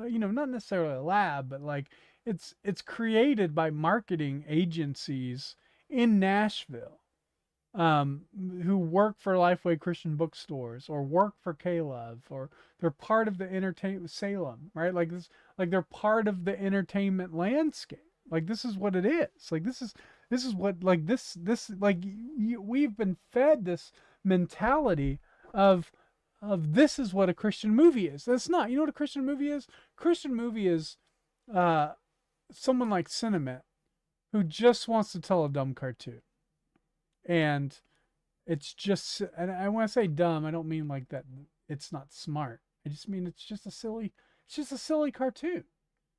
you know, not necessarily a lab, but like it's created by marketing agencies in Nashville, who work for Lifeway Christian bookstores or work for K-Love, or they're part of the entertainment Salem, right? Like this, like they're part of the entertainment landscape. Like this is what it is. Like this is what, like this like we've been fed this mentality of this is what a Christian movie is. That's not. You know what a Christian movie is? Christian movie is someone like Cinnamon who just wants to tell a dumb cartoon. And it's just, and when I say dumb, I don't mean like that it's not smart. I just mean it's just a silly cartoon.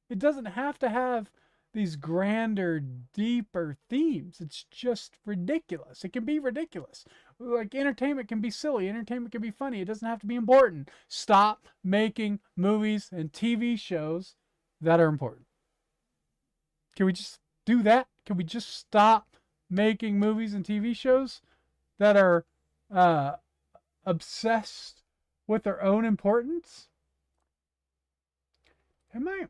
It doesn't have to have these grander, deeper themes. It's just ridiculous. It can be ridiculous. Like entertainment can be silly, entertainment can be funny. It doesn't have to be important. Stop making movies and TV shows that are important. Can we just do that? Can we just stop making movies and TV shows that are uh, obsessed with their own importance? Am I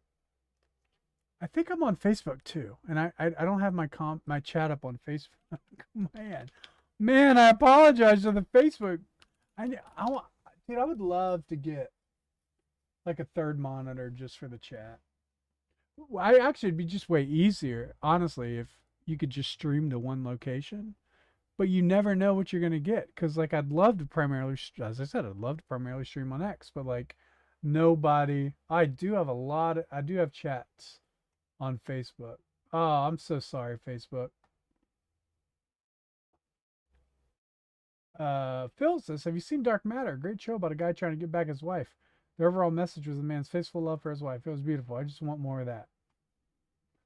think I'm on Facebook too, and I don't have my chat up on Facebook. Man, I apologize for the Facebook. I dude, I would love to get like a third monitor just for the chat. I actually it'd be just way easier, honestly, if you could just stream to one location. But you never know what you're gonna get, because like I'd love to primarily, as I said, I'd love to primarily stream on X, but like nobody. I do have chats on Facebook. Oh, I'm so sorry, Facebook. Phil says, have you seen Dark Matter? Great show about a guy trying to get back his wife. The overall message was a man's faithful love for his wife. It was beautiful. I just want more of that.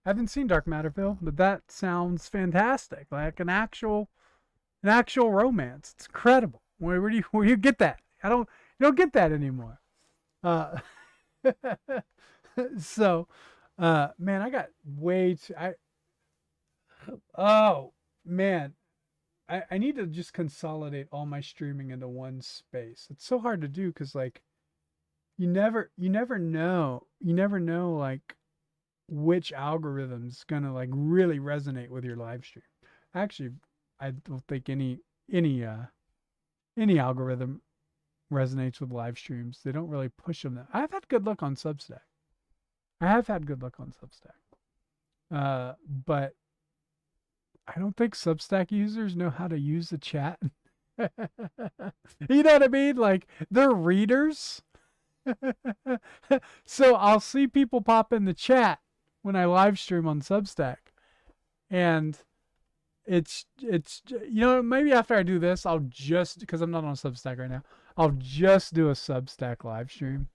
I haven't seen Dark Matter, Phil, but that sounds fantastic. Like an actual romance. It's incredible. Where do you get that? You don't get that anymore. Uh, so, man, I got way too. Oh man, I need to just consolidate all my streaming into one space. It's so hard to do because like you never know like which algorithm's gonna like really resonate with your live stream. Actually, I don't think any algorithm resonates with live streams. They don't really push them. I've had good luck on Substack. I have had good luck on Substack. But I don't think Substack users know how to use the chat. You know what I mean? Like they're readers. So I'll see people pop in the chat when I live stream on Substack. And it's maybe after I do this, I'll just, because I'm not on Substack right now, I'll just do a Substack live stream.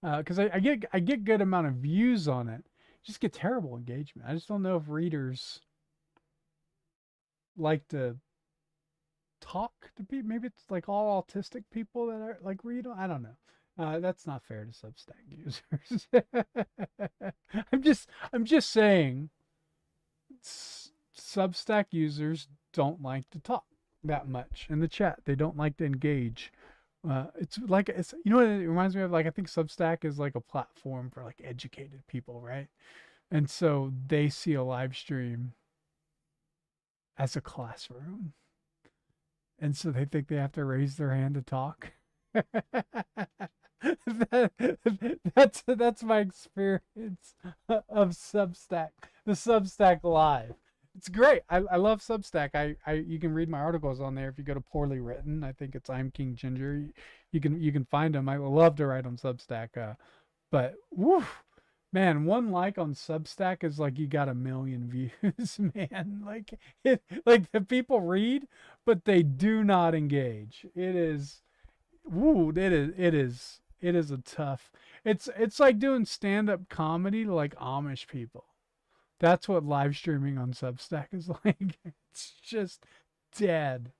Because I get good amount of views on it. Just get terrible engagement. I just don't know if readers like to talk to people. Maybe it's like all autistic people that are like read. I don't know. That's not fair to Substack users. I'm just saying Substack users don't like to talk that much in the chat. They don't like to engage. It's what it reminds me of. Like I think Substack is like a platform for like educated people, right? And so they see a live stream as a classroom, and so they think they have to raise their hand to talk. That's my experience of Substack, the Substack Live. It's great. I love Substack. You can read my articles on there if you go to Poorly Written. I think it's I'm King Ginger. You can find them. I love to write on Substack. But woo, man, one like on Substack is like you got 1 million views, man. Like the people read, but they do not engage. It is a tough. It's like doing stand-up comedy to like Amish people. That's what live streaming on Substack is like. It's just dead.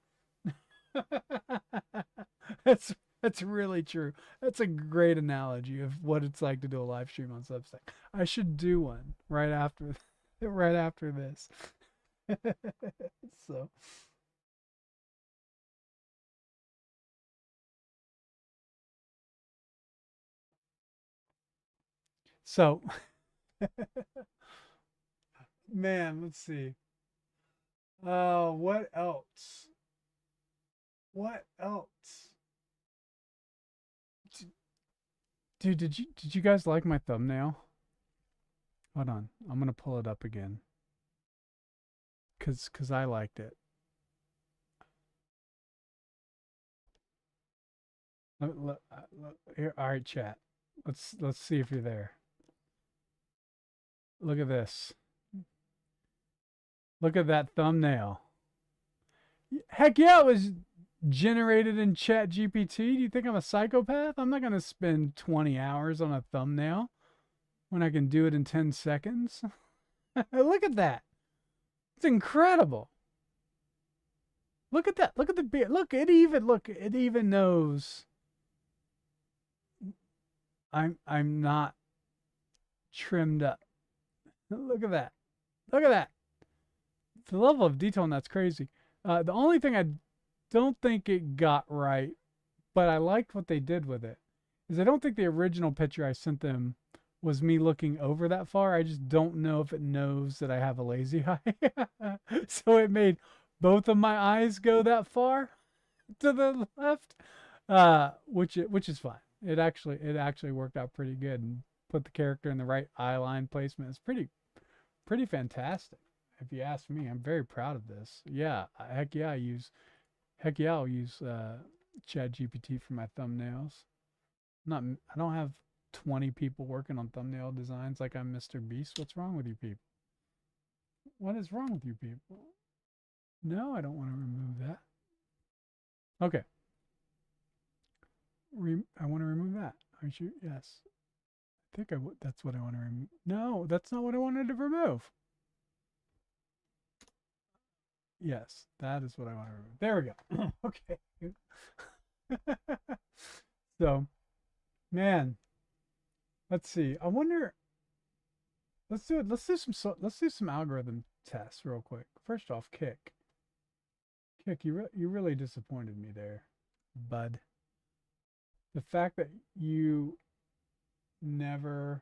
That's really true. That's a great analogy of what it's like to do a live stream on Substack. I should do one right after this. So so man, let's see. What else? What else? Dude, did you guys like my thumbnail? Hold on. I'm gonna pull it up again. Cause I liked it. Here, all right, chat. Let's see if you're there. Look at this. Look at that thumbnail. Heck yeah, it was generated in Chat GPT. Do you think I'm a psychopath? I'm not gonna spend 20 hours on a thumbnail when I can do it in 10 seconds. Look at that. It's incredible. Look at that. Look at the beard. Look, it even knows I'm not trimmed up. Look at that. Look at that. The level of detail in that's crazy. The only thing I don't think it got right, but I liked what they did with it, is I don't think the original picture I sent them was me looking over that far. I just don't know if it knows that I have a lazy eye. So it made both of my eyes go that far to the left, which is fine. It actually worked out pretty good and put the character in the right eye line placement. It's pretty fantastic. If you ask me, I'm very proud of this. Yeah, I'll use Chat GPT for my thumbnails. I don't have 20 people working on thumbnail designs like I'm Mr. Beast. What's wrong with you people? What is wrong with you people? No, I don't want to remove that. Okay. I want to remove that. Aren't you? Yes. I think that's what I want to remove. No, that's not what I wanted to remove. Yes, that is what I want to remove. There we go. Okay. So, man, let's see. I wonder. Let's do it. Let's do some algorithm tests real quick. First off, Kick. Kick, you really disappointed me there, bud. The fact that you never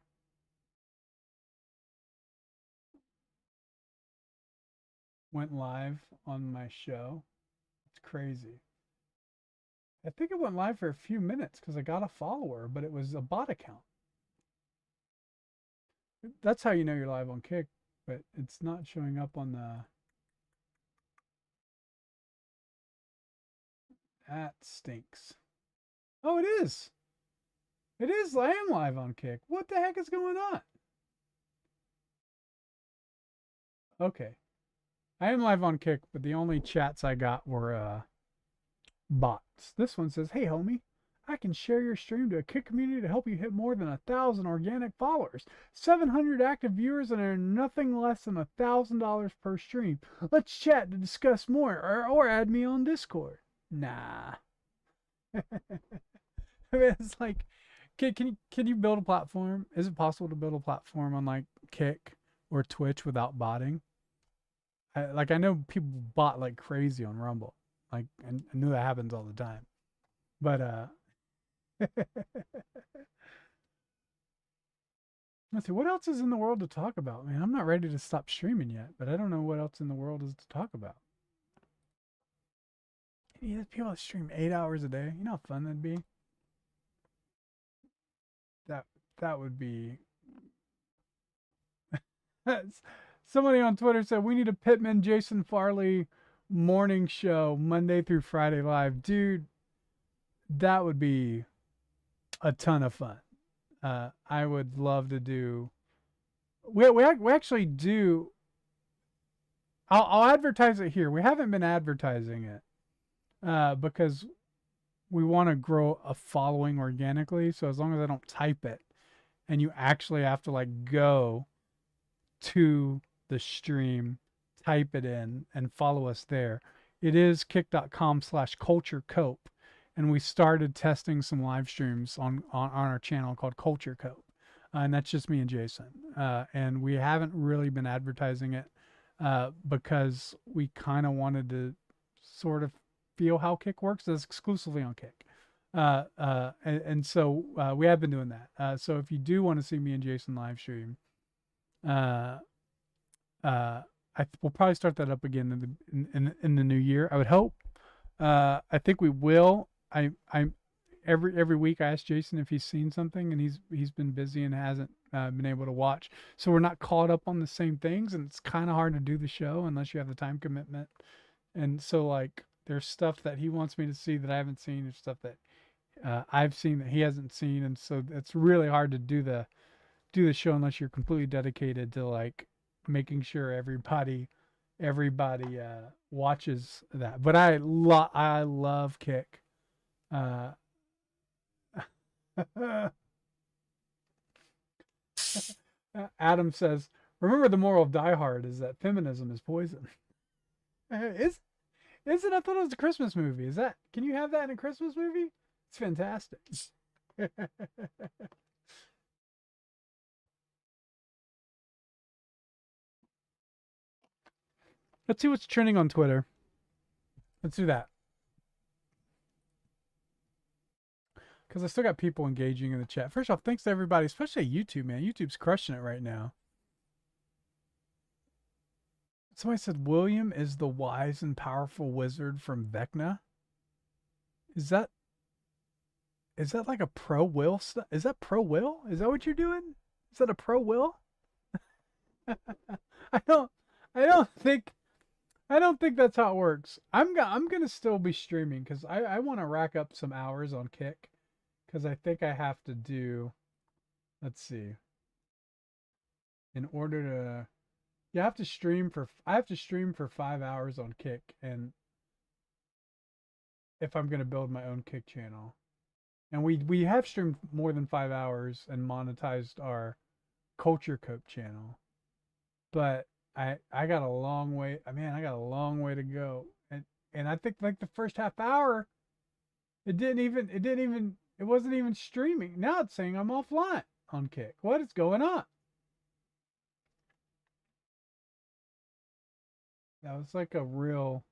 went live on my show, it's crazy. I think it went live for a few minutes because I got a follower, but it was a bot account. That's how you know you're live on Kick, but it's not showing up on the... That stinks. Oh, it is. It is. I am live on Kick. What the heck is going on? Okay. I am live on Kick, but the only chats I got were bots. This one says, "Hey, homie, I can share your stream to a Kick community to help you hit more than 1,000 organic followers, 700 active viewers, and earn nothing less than $1,000 per stream. Let's chat to discuss more, or add me on Discord." Nah. I mean, it's like, can you build a platform? Is it possible to build a platform on like Kick or Twitch without botting? I know people bot like crazy on Rumble. Like, I know that happens all the time. But let's see, what else is in the world to talk about, man? I'm not ready to stop streaming yet, but I don't know what else in the world is to talk about. Yeah, people that stream 8 hours a day. You know how fun that'd be? That would be... Somebody on Twitter said we need a Pittman Jason Farley morning show Monday through Friday live. Dude, that would be a ton of fun. I would love to do... We actually do... I'll advertise it here. We haven't been advertising it because we want to grow a following organically. So as long as I don't type it and you actually have to like go to the stream, type it in, and follow us there. It is kick.com/culturecope. And we started testing some live streams on our channel called Culture Cope. And that's just me and Jason. And we haven't really been advertising it because we kind of wanted to sort of feel how Kick works. It's exclusively on Kick. And so we have been doing that. So if you do want to see me and Jason live stream, we'll probably start that up again in the new year. I would hope. I think we will. I every week I ask Jason if he's seen something, and he's been busy and hasn't been able to watch. So we're not caught up on the same things, and it's kind of hard to do the show unless you have the time commitment. And so like there's stuff that he wants me to see that I haven't seen, there's stuff that I've seen that he hasn't seen, and so it's really hard to do the show unless you're completely dedicated to like making sure everybody watches that. But I love Kick. Adam says, remember the moral of Die Hard is that feminism is poison. Is it? I thought it was a Christmas movie. Is that? Can you have that in a Christmas movie? It's fantastic. Let's see what's trending on Twitter. Let's do that. Because I still got people engaging in the chat. First off, thanks to everybody, especially YouTube, man. YouTube's crushing it right now. Somebody said William is the wise and powerful wizard from Vecna. Is that like a pro will stuff? Is that pro will? Is that what you're doing? Is that a pro will? I don't think that's how it works. I'm gonna still be streaming because I want to rack up some hours on Kick because I think I have to do. Let's see. In order to, I have to stream for 5 hours on Kick, and if I'm gonna build my own Kick channel, and we have streamed more than 5 hours and monetized our Culture Cope channel, but I got a long way. I mean, I got a long way to go, and I think like the first half hour, it wasn't even streaming. Now it's saying I'm offline on Kick. What is going on? That was like a real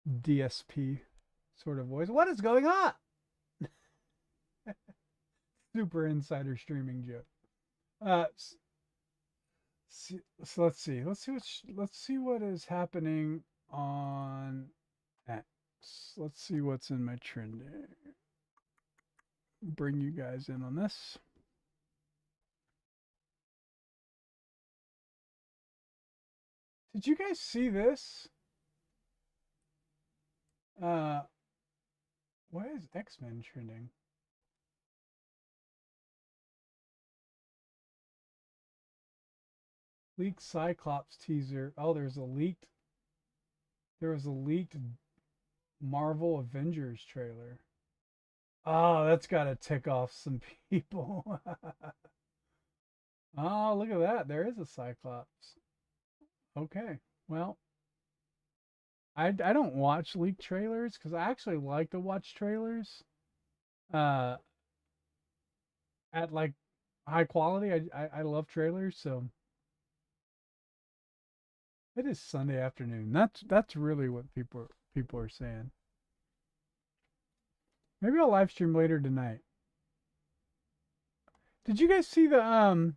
DSP sort of voice. What is going on? Super insider streaming joke. So let's see what is happening on X. Let's see what's in my trending. Bring you guys in on this. Did you guys see this? Why is X-Men trending? Leaked Cyclops teaser. Oh, there was a leaked Marvel Avengers trailer. Oh, that's got to tick off some people. Oh, look at that. There is a Cyclops. Okay. Well, I don't watch leaked trailers because I actually like to watch trailers at like high quality. I love trailers, so it is Sunday afternoon. That's really what people are saying. Maybe I'll live stream later tonight. Did you guys see the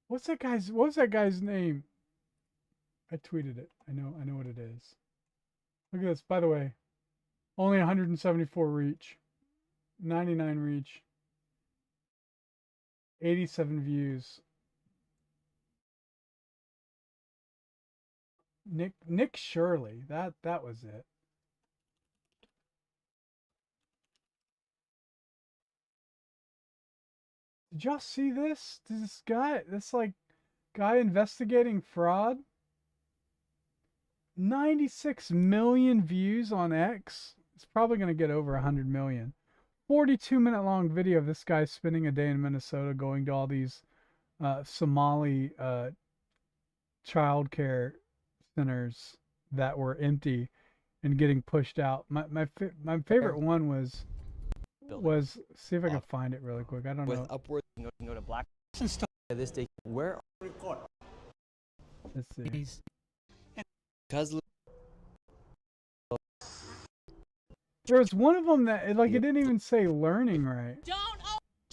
what was that guy's name? I tweeted it. I know what it is. Look at this, by the way. Only 174 reach. 99 reach. 87 views. Nick Shirley. That was it. Did y'all see this? This guy investigating fraud. 96 million views on X. It's probably going to get over 100 million. 42-minute long video of this guy spending a day in Minnesota going to all these Somali child care centers that were empty and getting pushed out. My favorite one was see if I can find it really quick. I don't know. With upwards, you can go to black. This day, where? Let's see. Because There was one of them that it didn't even say learning right. Don't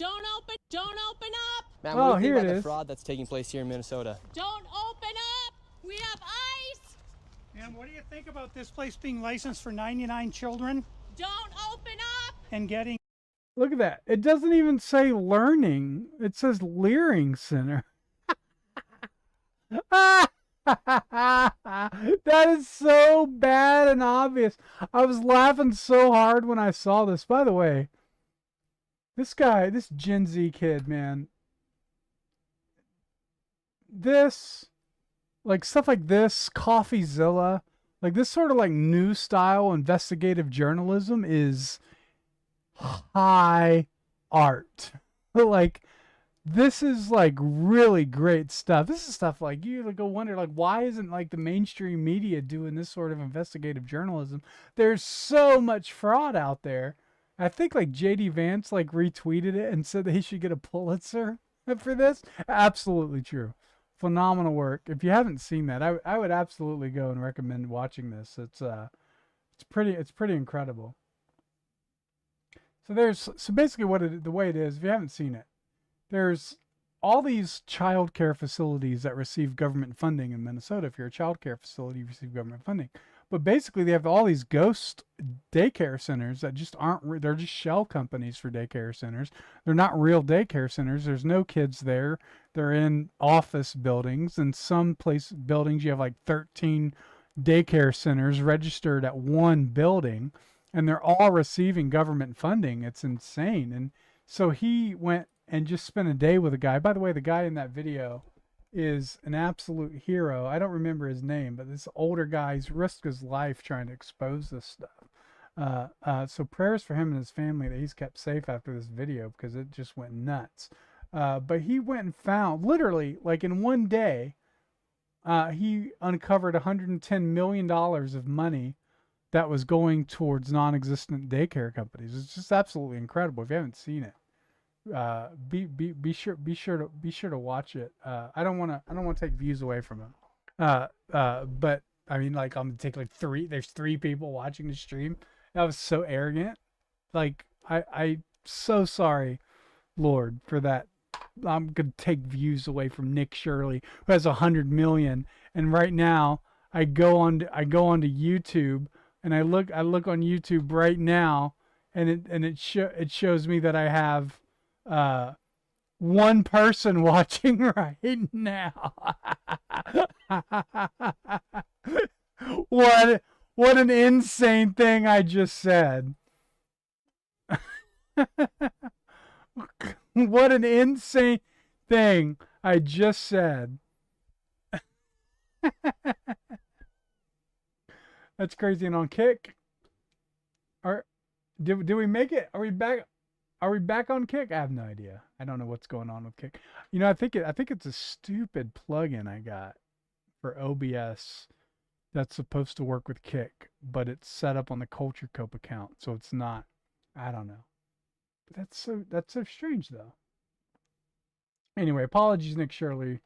open up. man, what do you think here about it the is. fraud that's taking place here in Minnesota? Don't open up. We have ice. And what do you think about this place being licensed for 99 children Don't open up. and getting Look at that. It doesn't even say learning. It says Leering Center. That is so bad and obvious. I was laughing so hard when I saw this. By the way, this guy, this Gen Z kid, man, this, like stuff like this, CoffeeZilla, like this sort of like new style investigative journalism is high art. Like this is like really great stuff. This is stuff like you go wonder like why isn't like the mainstream media doing this sort of investigative journalism? There's so much fraud out there. I think like JD Vance like retweeted it and said that he should get a Pulitzer for this. Absolutely true. Phenomenal work. If you haven't seen that, I would absolutely go and recommend watching this. It's pretty incredible. So basically the way it is, if you haven't seen it, there's all these child care facilities that receive government funding in Minnesota. If you're a child care facility, you receive government funding. But basically, they have all these ghost daycare centers that just aren't, they're just shell companies for daycare centers. They're not real daycare centers. There's no kids there. They're in office buildings. In some buildings, you have like 13 daycare centers registered at one building, and they're all receiving government funding. It's insane. And so he went and just spent a day with a guy. By the way, the guy in that video is an absolute hero. I don't remember his name, but this older guy's risked his life trying to expose this stuff. So prayers for him and his family that he's kept safe after this video because it just went nuts. But he went and found, literally, like in one day, he uncovered $110 million of money that was going towards non-existent daycare companies. It's just absolutely incredible. If you haven't seen it, be sure to watch it. I don't want to take views away from him. But I mean, like, I'm gonna take like there's 3 people watching the stream. That was so arrogant. Like, I so sorry, Lord, for that. I'm gonna take views away from Nick Shirley, who has 100 million. And right now, I go onto YouTube and I look on YouTube right now, and it shows me that I have one person watching right now. What an insane thing I just said. What an insane thing I just said. That's crazy. And on Kick, did we make it? Are we back? Are we back on Kick? I have no idea. I don't know what's going on with Kick. You know, I think it's a stupid plugin I got for OBS that's supposed to work with Kick, but it's set up on the Culture Cope account, so it's not. I don't know. But that's so strange though. Anyway, apologies, Nick Shirley,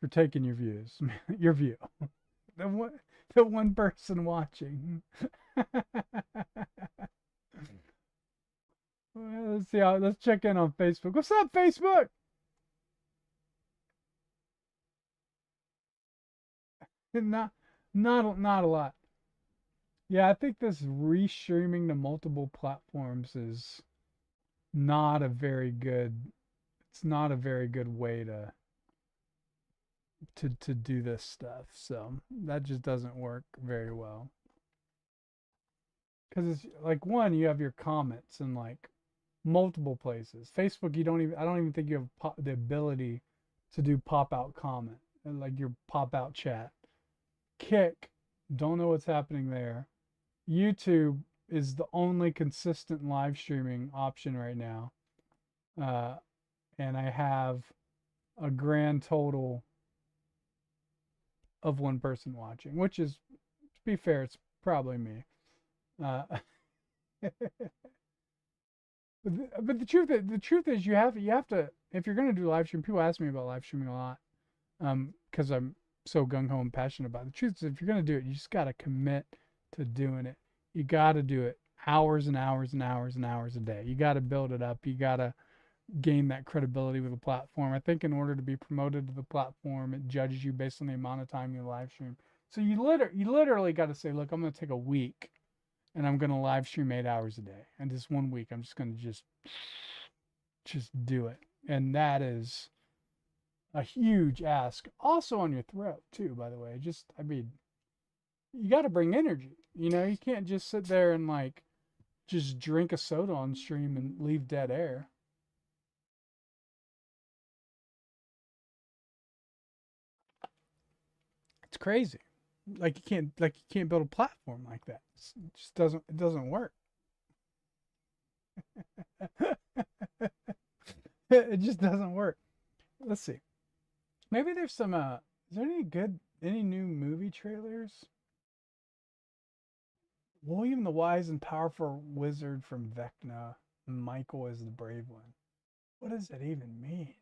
for taking your views, your view. The one person watching. Well, let's check in on Facebook. What's up, Facebook? Not a lot. Yeah, I think this restreaming to multiple platforms is not a very good. It's not a very good way to do this stuff. So that just doesn't work very well. Because it's like, one, you have your comments in like multiple places. Facebook, I don't even think you have the ability to do pop out comment and like your pop out chat. Kick, don't know what's happening there. YouTube is the only consistent live streaming option right now. And I have a grand total of one person watching, which is, to be fair, it's probably me. But the truth is you have to, if you're going to do live stream, people ask me about live streaming a lot, because I'm so gung-ho and passionate about it. The truth is, if you're going to do it, you just got to commit to doing it. You got to do it hours and hours and hours and hours a day. You got to build it up. You got to gain that credibility with the platform. I think in order to be promoted to the platform, it judges you based on the amount of time you live stream. So you literally got to say, look, I'm going to take a week and I'm going to live stream 8 hours a day. And this 1 week, I'm just going to just do it. And that is a huge ask. Also on your throat too, by the way. I mean, you got to bring energy. You know, you can't just sit there and like just drink a soda on stream and leave dead air. It's crazy. Like you can't build a platform like that. It just doesn't work. It just doesn't work. Let's see. Maybe there's some. Is there any new movie trailers? William the Wise and Powerful Wizard from Vecna. Michael is the brave one. What does that even mean?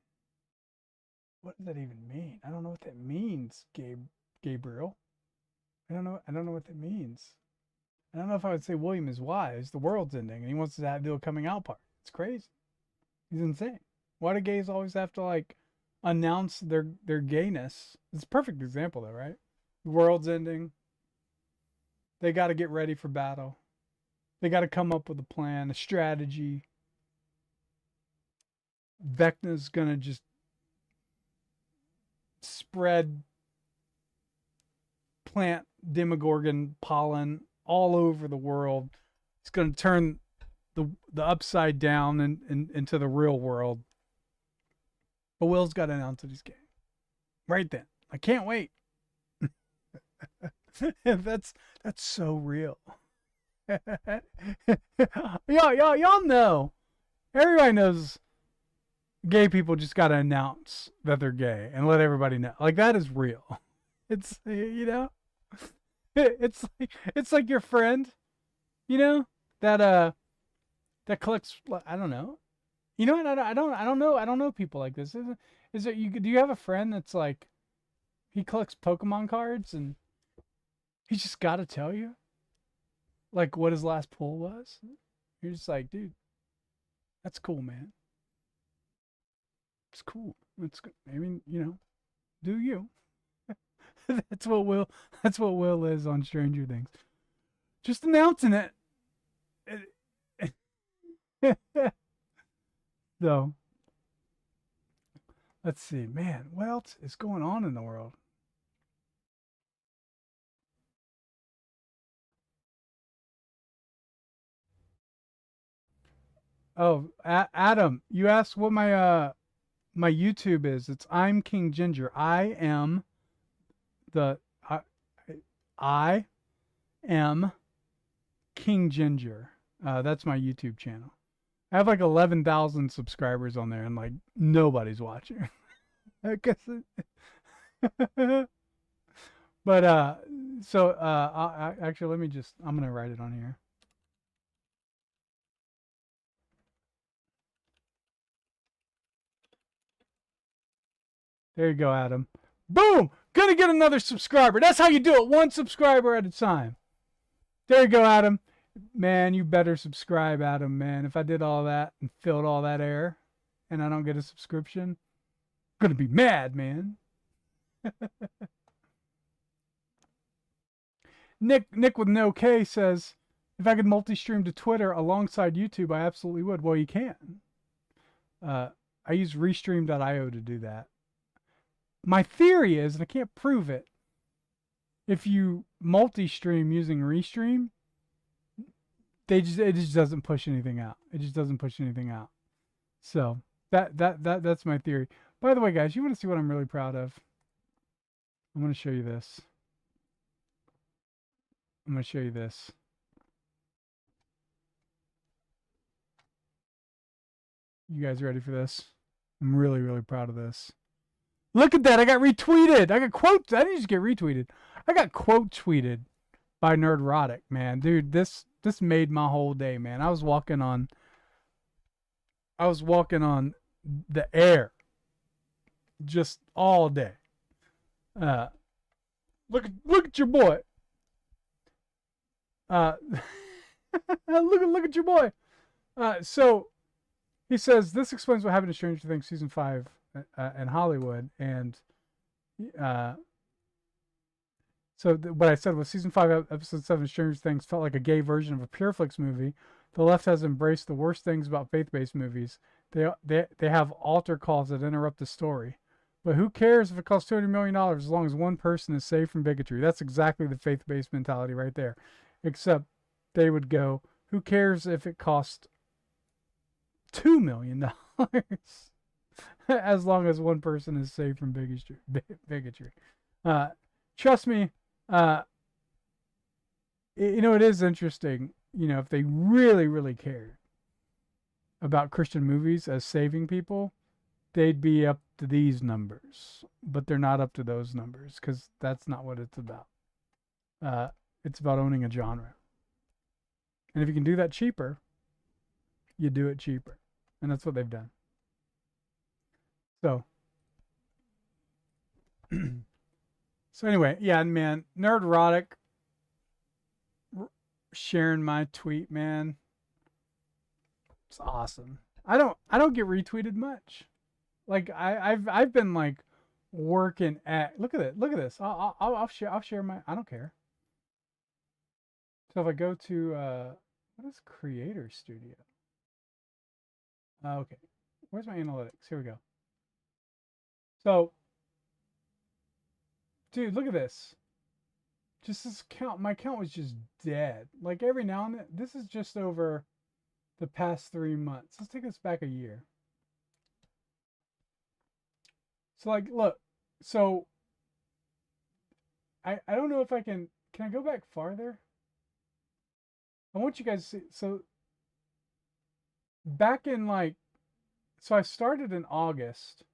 What does that even mean? I don't know what that means, Gabriel. I don't know. I don't know what that means. I don't know if I would say William is wise. The world's ending, and he wants to do a coming out party. It's crazy. He's insane. Why do gays always have to like announce their gayness? It's a perfect example, though, right? The world's ending. They got to get ready for battle. They got to come up with a plan, a strategy. Vecna's gonna just spread plant demogorgon pollen all over the world. It's gonna turn the upside down and into the real world. But Will's got to announce that he's gay. Right then. I can't wait. That's so real. Y'all know. Everybody knows gay people just got to announce that they're gay and let everybody know. Like, that is real. It's, you know, it's like your friend, you know, that collects, I don't know. You know what? I don't know people like this. Do you have a friend that's like, he collects Pokemon cards and he's just got to tell you like what his last pull was? You're just like, dude, that's cool, man. It's cool. It's good. I mean, you know, do you? That's what Will is on Stranger Things. Just announcing it. So, let's see, man, what else is going on in the world? Oh, Adam, you asked what my YouTube is. It's I'm King Ginger. I am King Ginger. That's my YouTube channel. I have like 11,000 subscribers on there, and like nobody's watching. I guess. But actually, let me just. I'm gonna write it on here. There you go, Adam. Boom! Gonna get another subscriber. That's how you do it. One subscriber at a time. There you go, Adam. Man, you better subscribe, Adam, man. If I did all that and filled all that air and I don't get a subscription, I'm gonna be mad, man. Nick with no K says, if I could multi-stream to Twitter alongside YouTube, I absolutely would. Well, you can. I use restream.io to do that. My theory is, and I can't prove it, if you multi-stream using Restream, it just doesn't push anything out. It just doesn't push anything out. So that's my theory. By the way, guys, you want to see what I'm really proud of? I'm going to show you this. I'm going to show you this. You guys ready for this? I'm really, really proud of this. Look at that. I got retweeted. I got quotes. I didn't just get retweeted. I got quote tweeted by Nerdrotic, man. Dude, this made my whole day, man. I was walking on the air just all day. Look at your boy. Look at your boy. So he says, this explains what happened to Stranger Things season 5 in Hollywood. And what I said was season 5, episode 7 of Stranger Things felt like a gay version of a Pureflix movie. The left has embraced the worst things about faith-based movies. They have altar calls that interrupt the story. But who cares if it costs $200 million as long as one person is saved from bigotry? That's exactly the faith-based mentality right there. Except they would go, who cares if it costs $2 million as long as one person is saved from bigotry. Trust me, you know, it is interesting, you know, if they really, really cared. about Christian movies as saving people, they'd be up to these numbers, but they're not up to those numbers because that's not what it's about. Uh, it's about owning a genre, and if you can do that cheaper, you do it cheaper, and that's what they've done. So, so anyway, yeah, man, Nerdrotic sharing my tweet, man. It's awesome. I don't get retweeted much. Like I've been like working at. Look at it. Look at this. I'll share my. I don't care. So if I go to what is Creator Studio? Okay, where's my analytics? Here we go. So, dude, look at this. Just this count. My count was just dead. Like every now and then. This is just over the past 3 months. Let's take this back a year. So like, look. So I don't know if I can I go back farther? I want you guys to see. So back in like, so I started in August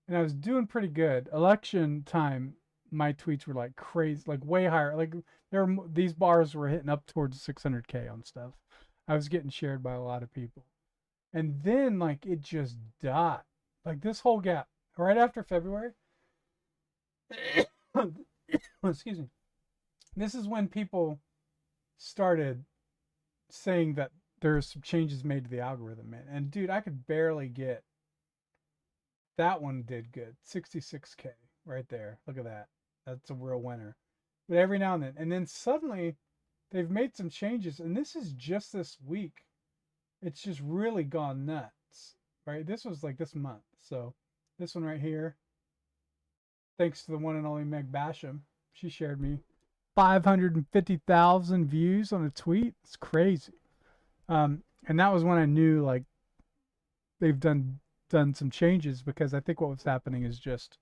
and I was doing pretty good. Election time, my tweets were like crazy, like way higher. Like these bars were hitting up towards 600K on stuff. I was getting shared by a lot of people. And then like it just died. Like this whole gap right after February. Excuse me. This is when people started saying that there's some changes made to the algorithm, man. And dude, I could barely get that one did good. 66K right there. Look at that. That's a real winner. But every now and then suddenly they've made some changes, and this is just this week. It's just really gone nuts. Right? This was like this month. So this one right here. Thanks to the one and only Meg Basham. She shared me 550,000 views on a tweet. It's crazy. And that was when I knew like they've done some changes, because I think what was happening is just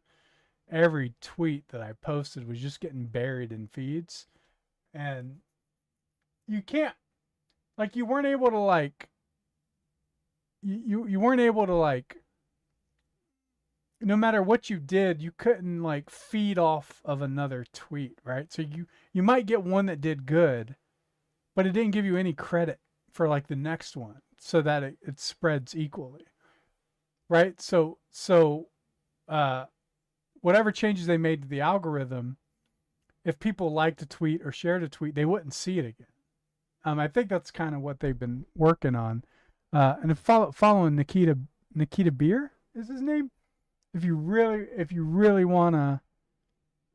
every tweet that I posted was just getting buried in feeds, and you can't, like, you weren't able to like you weren't able to like, no matter what you did, you couldn't like feed off of another tweet, right? So you might get one that did good, but it didn't give you any credit for like the next one so that it spreads equally. Right? So whatever changes they made to the algorithm, if people liked a tweet or shared a tweet, they wouldn't see it again. I think that's kind of what they've been working on. And if following Nikita Beer is his name. If you really want to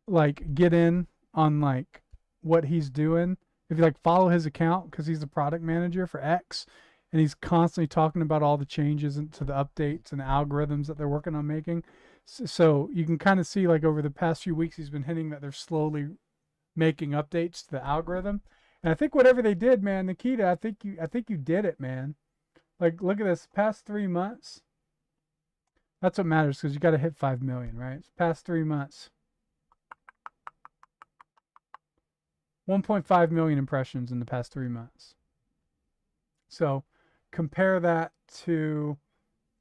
like get in on like what he's doing, if you like follow his account, because he's the product manager for X, and he's constantly talking about all the changes to the updates and the algorithms that they're working on making. So you can kind of see like over the past few weeks, he's been hinting that they're slowly making updates to the algorithm. And I think whatever they did, man, Nikita, I think you did it, man. Like, look at this past 3 months. That's what matters, because you got to hit 5 million, right? It's past 3 months. 1.5 million impressions in the past 3 months. So compare that to,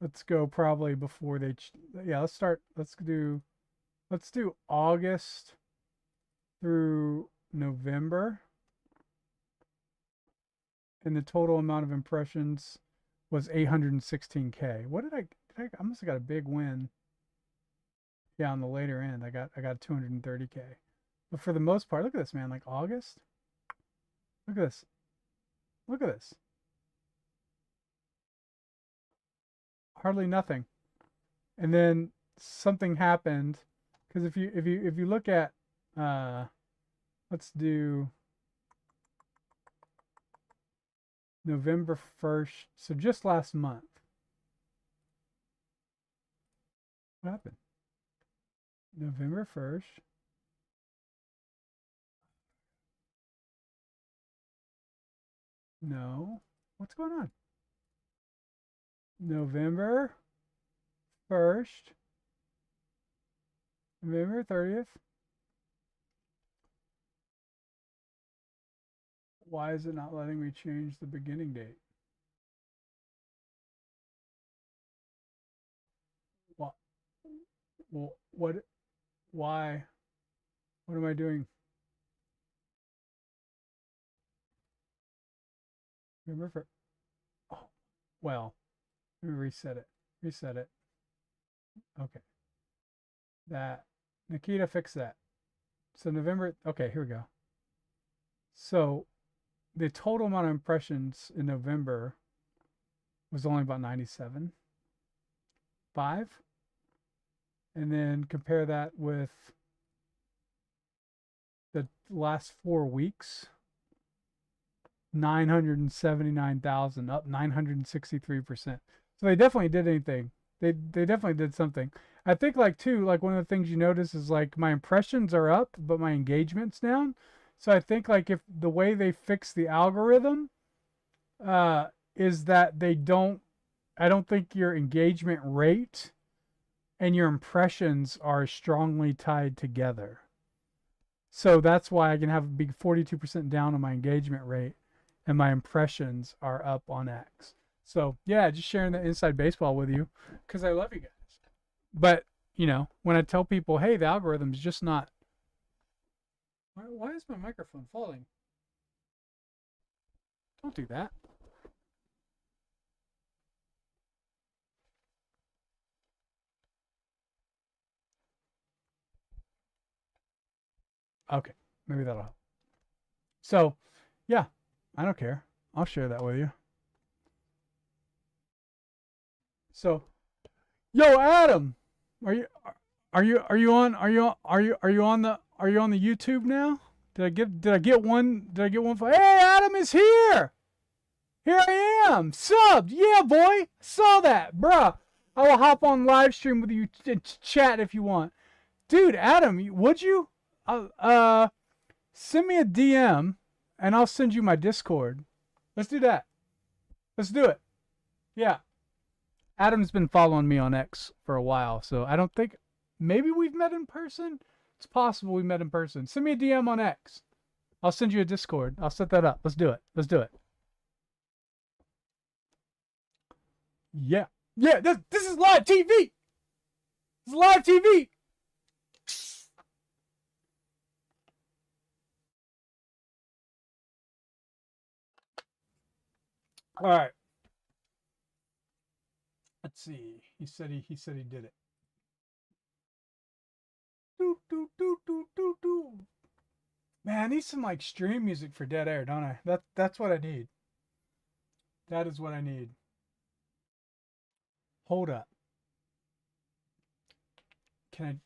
let's go probably before they, let's do August through November. And the total amount of impressions was 816K. What did I must have got a big win. Yeah, on the later end, I got 230K. But for the most part, look at this, man. Like August. Look at this. Look at this. Hardly nothing. And then something happened, because if you look at let's do November 1st, so just last month. What happened? November 1st. No. What's going on? November 1st. November 30th. Why is it not letting me change the beginning date? What? Why? What am I doing? Remember for. Oh, well. Let me reset it. Reset it. Okay. That. Nikita, fix that. So November. Okay, here we go. So the total amount of impressions in November was only about 97. 5. And then compare that with the last 4 weeks. 979,000, up 963%. So they definitely did anything. They definitely did something. I think like too, like one of the things you notice is like my impressions are up, but my engagement's down. So I think like if the way they fix the algorithm is that they don't, I don't think your engagement rate and your impressions are strongly tied together. So that's why I can have a big 42% down on my engagement rate and my impressions are up on X. So yeah, just sharing the inside baseball with you because I love you guys. But, you know, when I tell people, hey, the algorithm's just not. Why is my microphone falling? Don't do that. Okay, maybe that'll help. So, yeah, I don't care. I'll share that with you. So, yo, Adam, are you on the YouTube now? Did I get one for, hey, Adam is here. Here I am, subbed. Yeah, boy, saw that, bruh. I will hop on live stream with you and chat if you want, dude. Adam, would you? Send me a DM and I'll send you my Discord. Let's do that. Let's do it. Yeah. Adam's been following me on X for a while, so I don't think, maybe we've met in person. It's possible we met in person. Send me a DM on X. I'll send you a Discord. I'll set that up. Let's do it. Let's do it. Yeah. Yeah, this is live TV. This is live TV. All right. Let's see. He said he did it. Do do do do do do. Man, I need some like stream music for dead air, don't I? That's what I need. That is what I need. Hold up. Can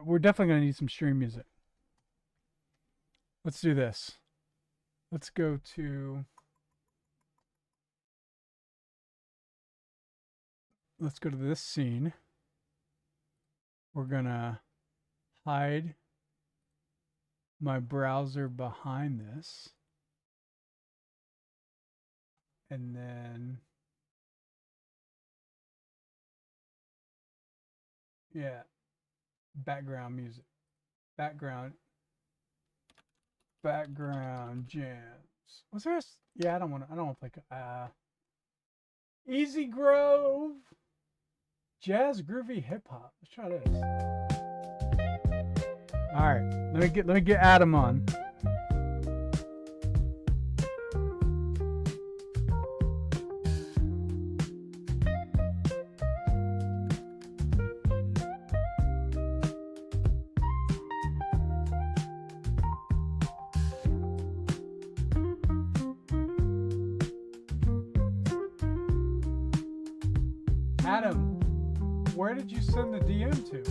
we're definitely gonna need some stream music. Let's do this. Let's go to. Let's go to this scene. We're gonna hide my browser behind this. And then, yeah, background music. Background jams. What's there? Yeah, I don't want to play. Easy Grove. Jazz groovy hip hop. Let's try this. All right, let me get Adam on. Adam, where did you send the DM to?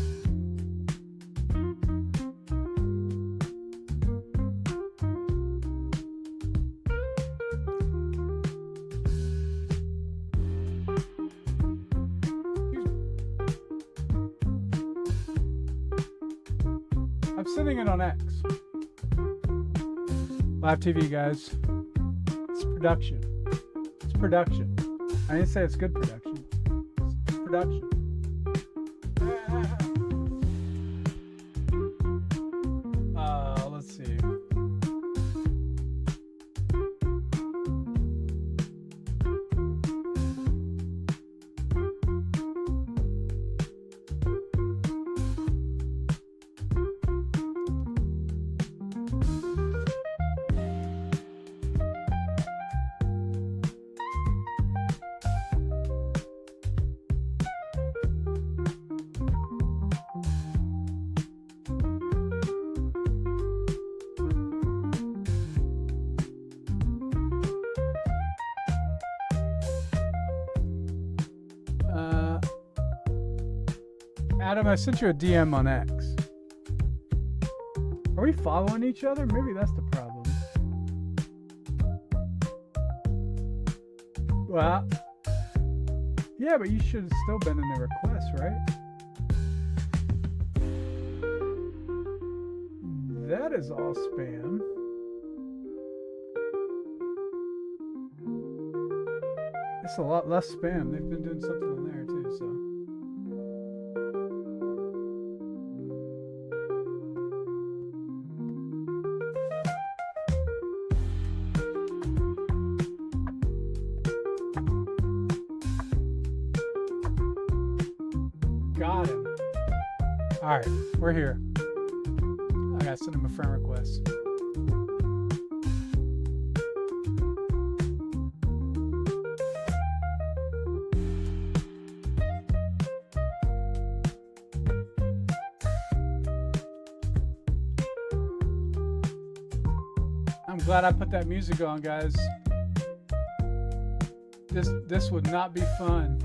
I'm sending it on X. Live TV, guys. It's production. It's production. I didn't say it's good production. It's production. Let's see. Adam, I sent you a DM on X. Are we following each other? Maybe that's the problem. Well, yeah, but you should have still been in the request, right? That is all spam. It's a lot less spam. They've been doing something in there too, so. Got him. Alright, we're here. I gotta send him a friend request. I'm glad I put that music on, guys. This would not be fun.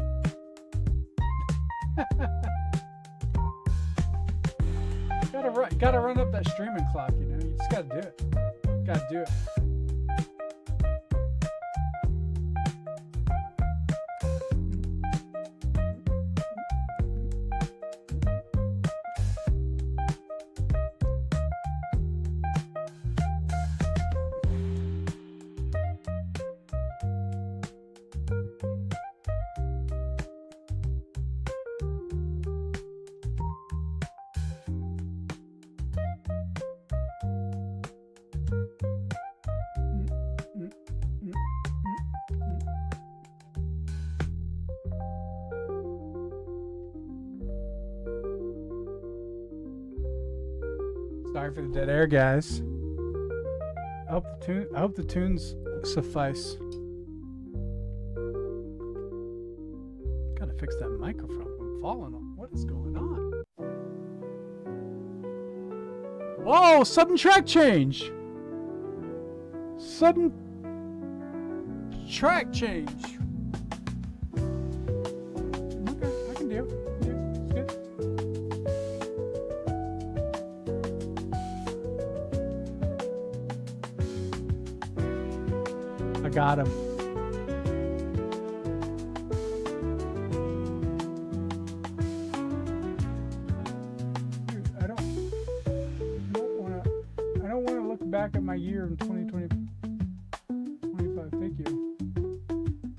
Gotta run up that streaming clock, you know. You just gotta do it. Gotta do it. Sorry for the dead air, guys. I hope the tunes suffice. Gotta fix that microphone. I'm falling on. What is going on? Whoa! Sudden track change. Sudden track change. Okay, I can deal. It's good. I got him. Dude, I don't want to look back at my year in 2020, 25. Thank you.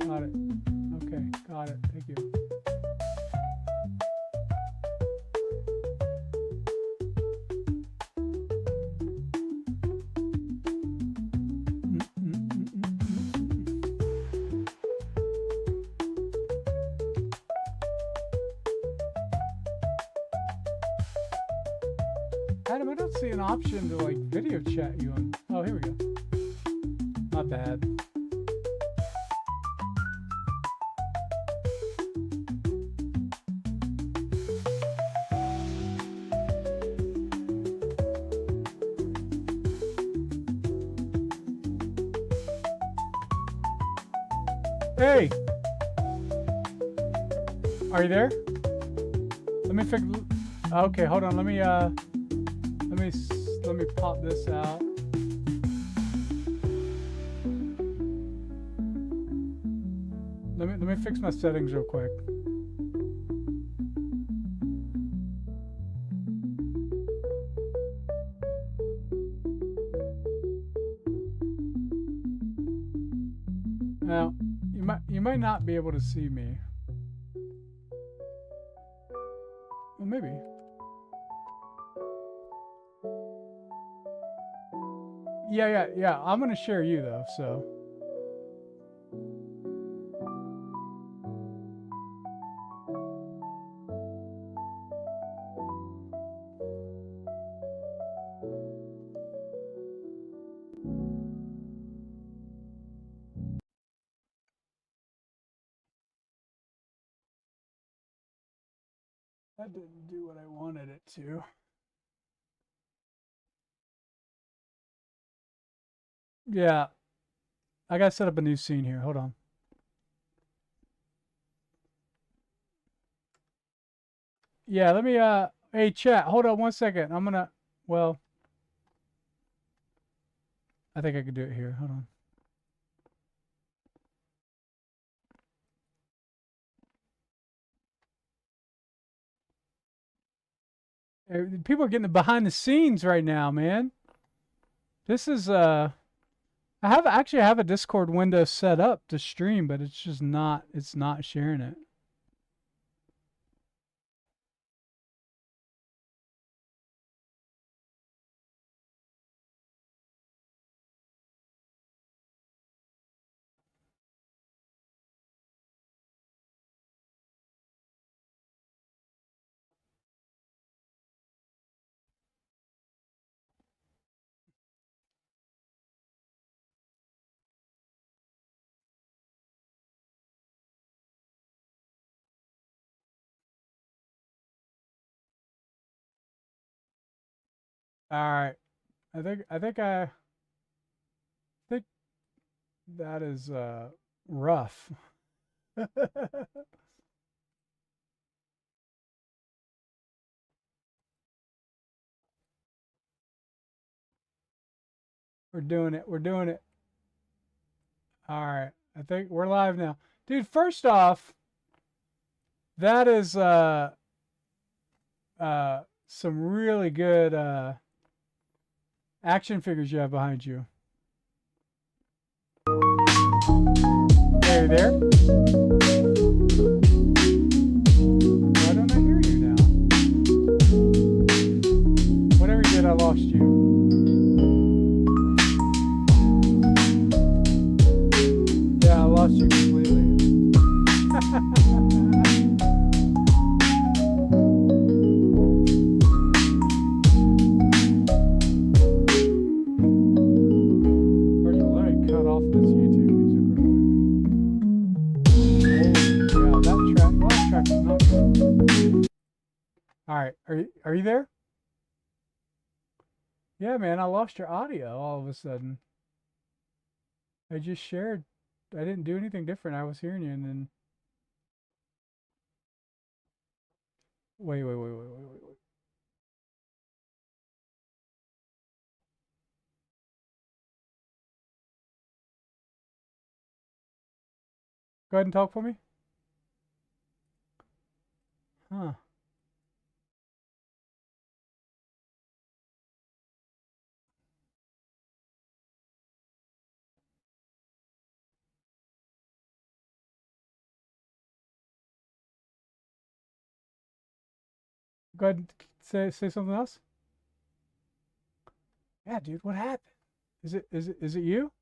Got it. Okay, got it. Thank you. Adam, I don't see an option to like video chat you on. Oh, here we go. My bad. Hey! Are you there? Let me fix. Okay, hold on. Let me pop this out. Let me fix my settings real quick. Now, you might not be able to see me. Well, maybe. Yeah. I'm gonna share you though, so. That didn't do what I wanted it to. Yeah. I gotta set up a new scene here. Hold on. Yeah, let me hey chat, hold on 1 second. I'm gonna well I think I could do it here. Hold on. People are getting the behind the scenes right now, man. This is I have a Discord window set up to stream, but it's just not it's not sharing it. All right. I think that is rough. We're doing it. We're doing it. All right. I think we're live now. Dude, first off, that is some really good action figures you have behind you. Hey there. Why don't I hear you now? Whatever you did, I lost you. Yeah, I lost you completely. Let me cut off this YouTube music real quick. Oh, yeah, that last track is not good. All right, are you there? Yeah, man, I lost your audio all of a sudden. I just shared. I didn't do anything different. I was hearing you, and then wait. Go ahead and talk for me. Huh. Go ahead and say something else. Yeah, dude, what happened? Is it you?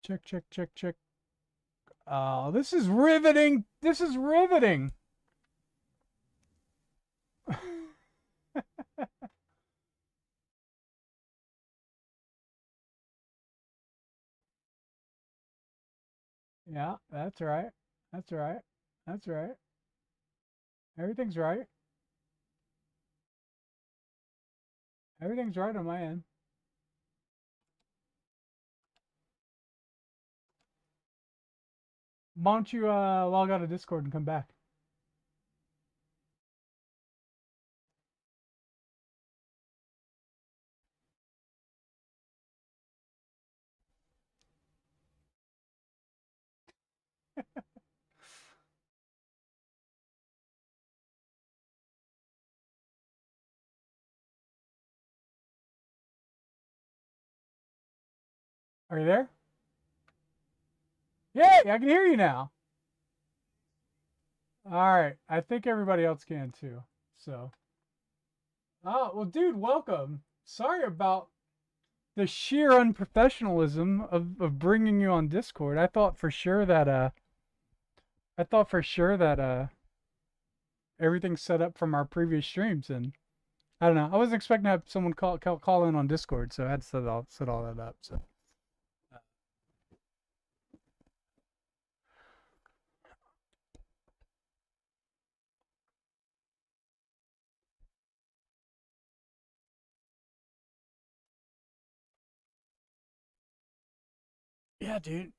Check. Oh, this is riveting. This is riveting. Yeah, that's right. That's right. That's right. Everything's right. Everything's right on my end. Why don't you log out of Discord and come back? Are you there? Yeah, I can hear you now. All right. I think everybody else can too. So. Oh, well, dude, welcome. Sorry about the sheer unprofessionalism of bringing you on Discord. I thought for sure that everything's set up from our previous streams, and I don't know. I wasn't expecting to have someone call in on Discord, so I had to set all that up. So yeah, dude.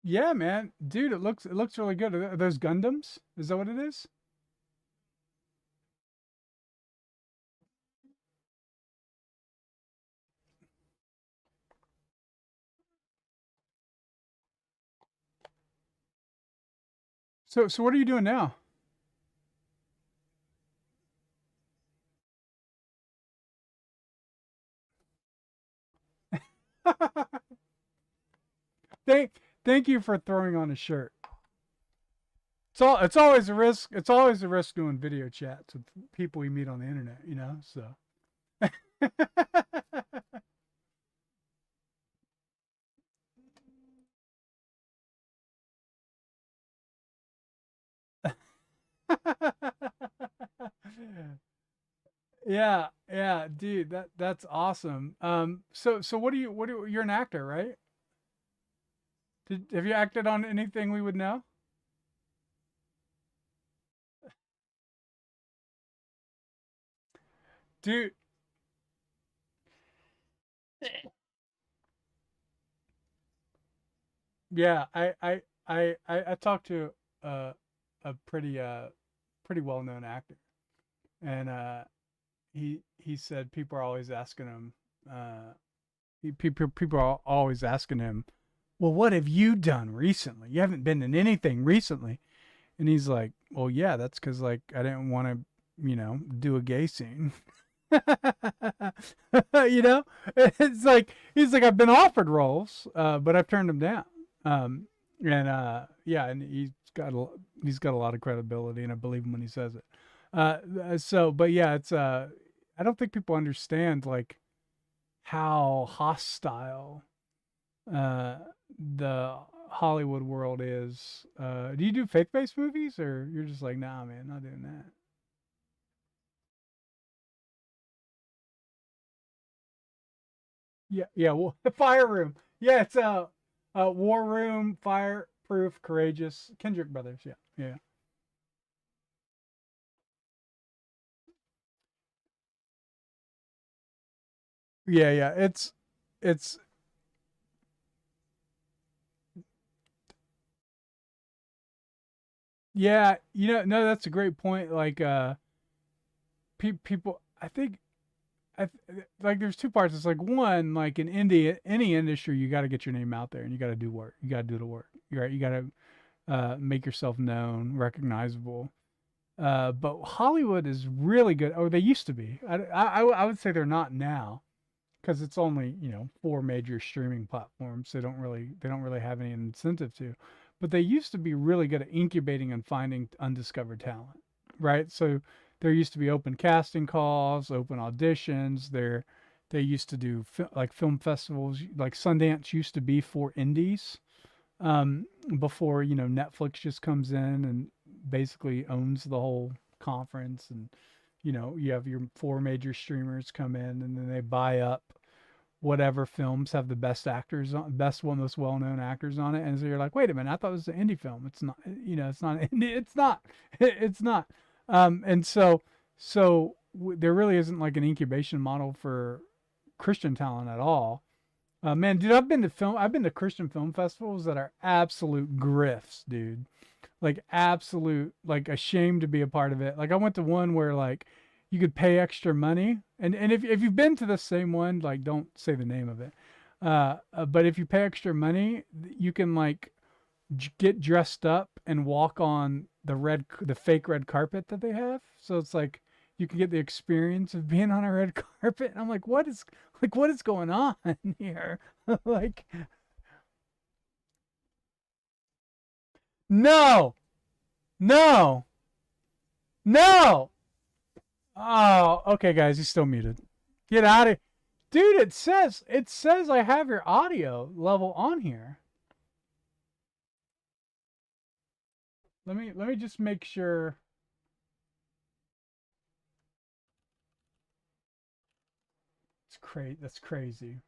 Yeah, man, dude, it looks really good. Are those Gundams? Is that what it is? So what are you doing now? thank Thank you for throwing on a shirt. It's always a risk. It's always a risk doing video chats with people we meet on the internet. You know, so. Yeah, yeah, dude, that's awesome. So what do you're an actor, right? Have you acted on anything we would know? Dude, yeah, I talked to uh, a pretty well known actor, and he said people are always asking him, people are always asking him, well, what have you done recently? You haven't been in anything recently, and he's like, well, yeah, that's because like I didn't want to, do a gay scene. you know, it's like he's like I've been offered roles, but I've turned them down. And yeah, and he's got a lot of credibility, and I believe him when he says it. But yeah, it's I don't think people understand like how hostile uh the Hollywood world is. Do you do faith-based movies, or you're just like, nah, man, not doing that? Yeah, yeah. Well, the Fire Room. Yeah, it's War Room, Fireproof, Courageous, Kendrick Brothers. Yeah, yeah, yeah, yeah. It's yeah. No, that's a great point. Like, people, I think, like, there's two parts. It's like one, like in any industry, you got to get your name out there, and you got to do work. You got to do the work. You're right. You got to make yourself known, recognizable. But Hollywood is really good. Or they used to be. I would say they're not now because it's only four major streaming platforms. They don't really have any incentive to. But they used to be really good at incubating and finding undiscovered talent, right? So there used to be open casting calls, open auditions. They used to do like film festivals. Like Sundance used to be for indies, before Netflix just comes in and basically owns the whole conference, and you have your four major streamers come in, and then they buy up whatever films have the best actors on, best one, most well-known actors on it, and so you're like, wait a minute, I thought it was an indie film. It's not. It's not indie. It's not. It's not. And there really isn't like an incubation model for Christian talent at all. Man, dude, I've been to Christian film festivals that are absolute grifts, dude. Like absolute, like ashamed to be a part of it. Like I went to one where like you could pay extra money, and if you've been to the same one, like don't say the name of it. But if you pay extra money, you can like get dressed up and walk on the fake red carpet that they have. So it's like you can get the experience of being on a red carpet. And I'm like, what is going on here? Like, no, no, no. Oh, okay, guys, he's still muted. Get out of, dude. It says I have your audio level on here. Let me just make sure. That's crazy.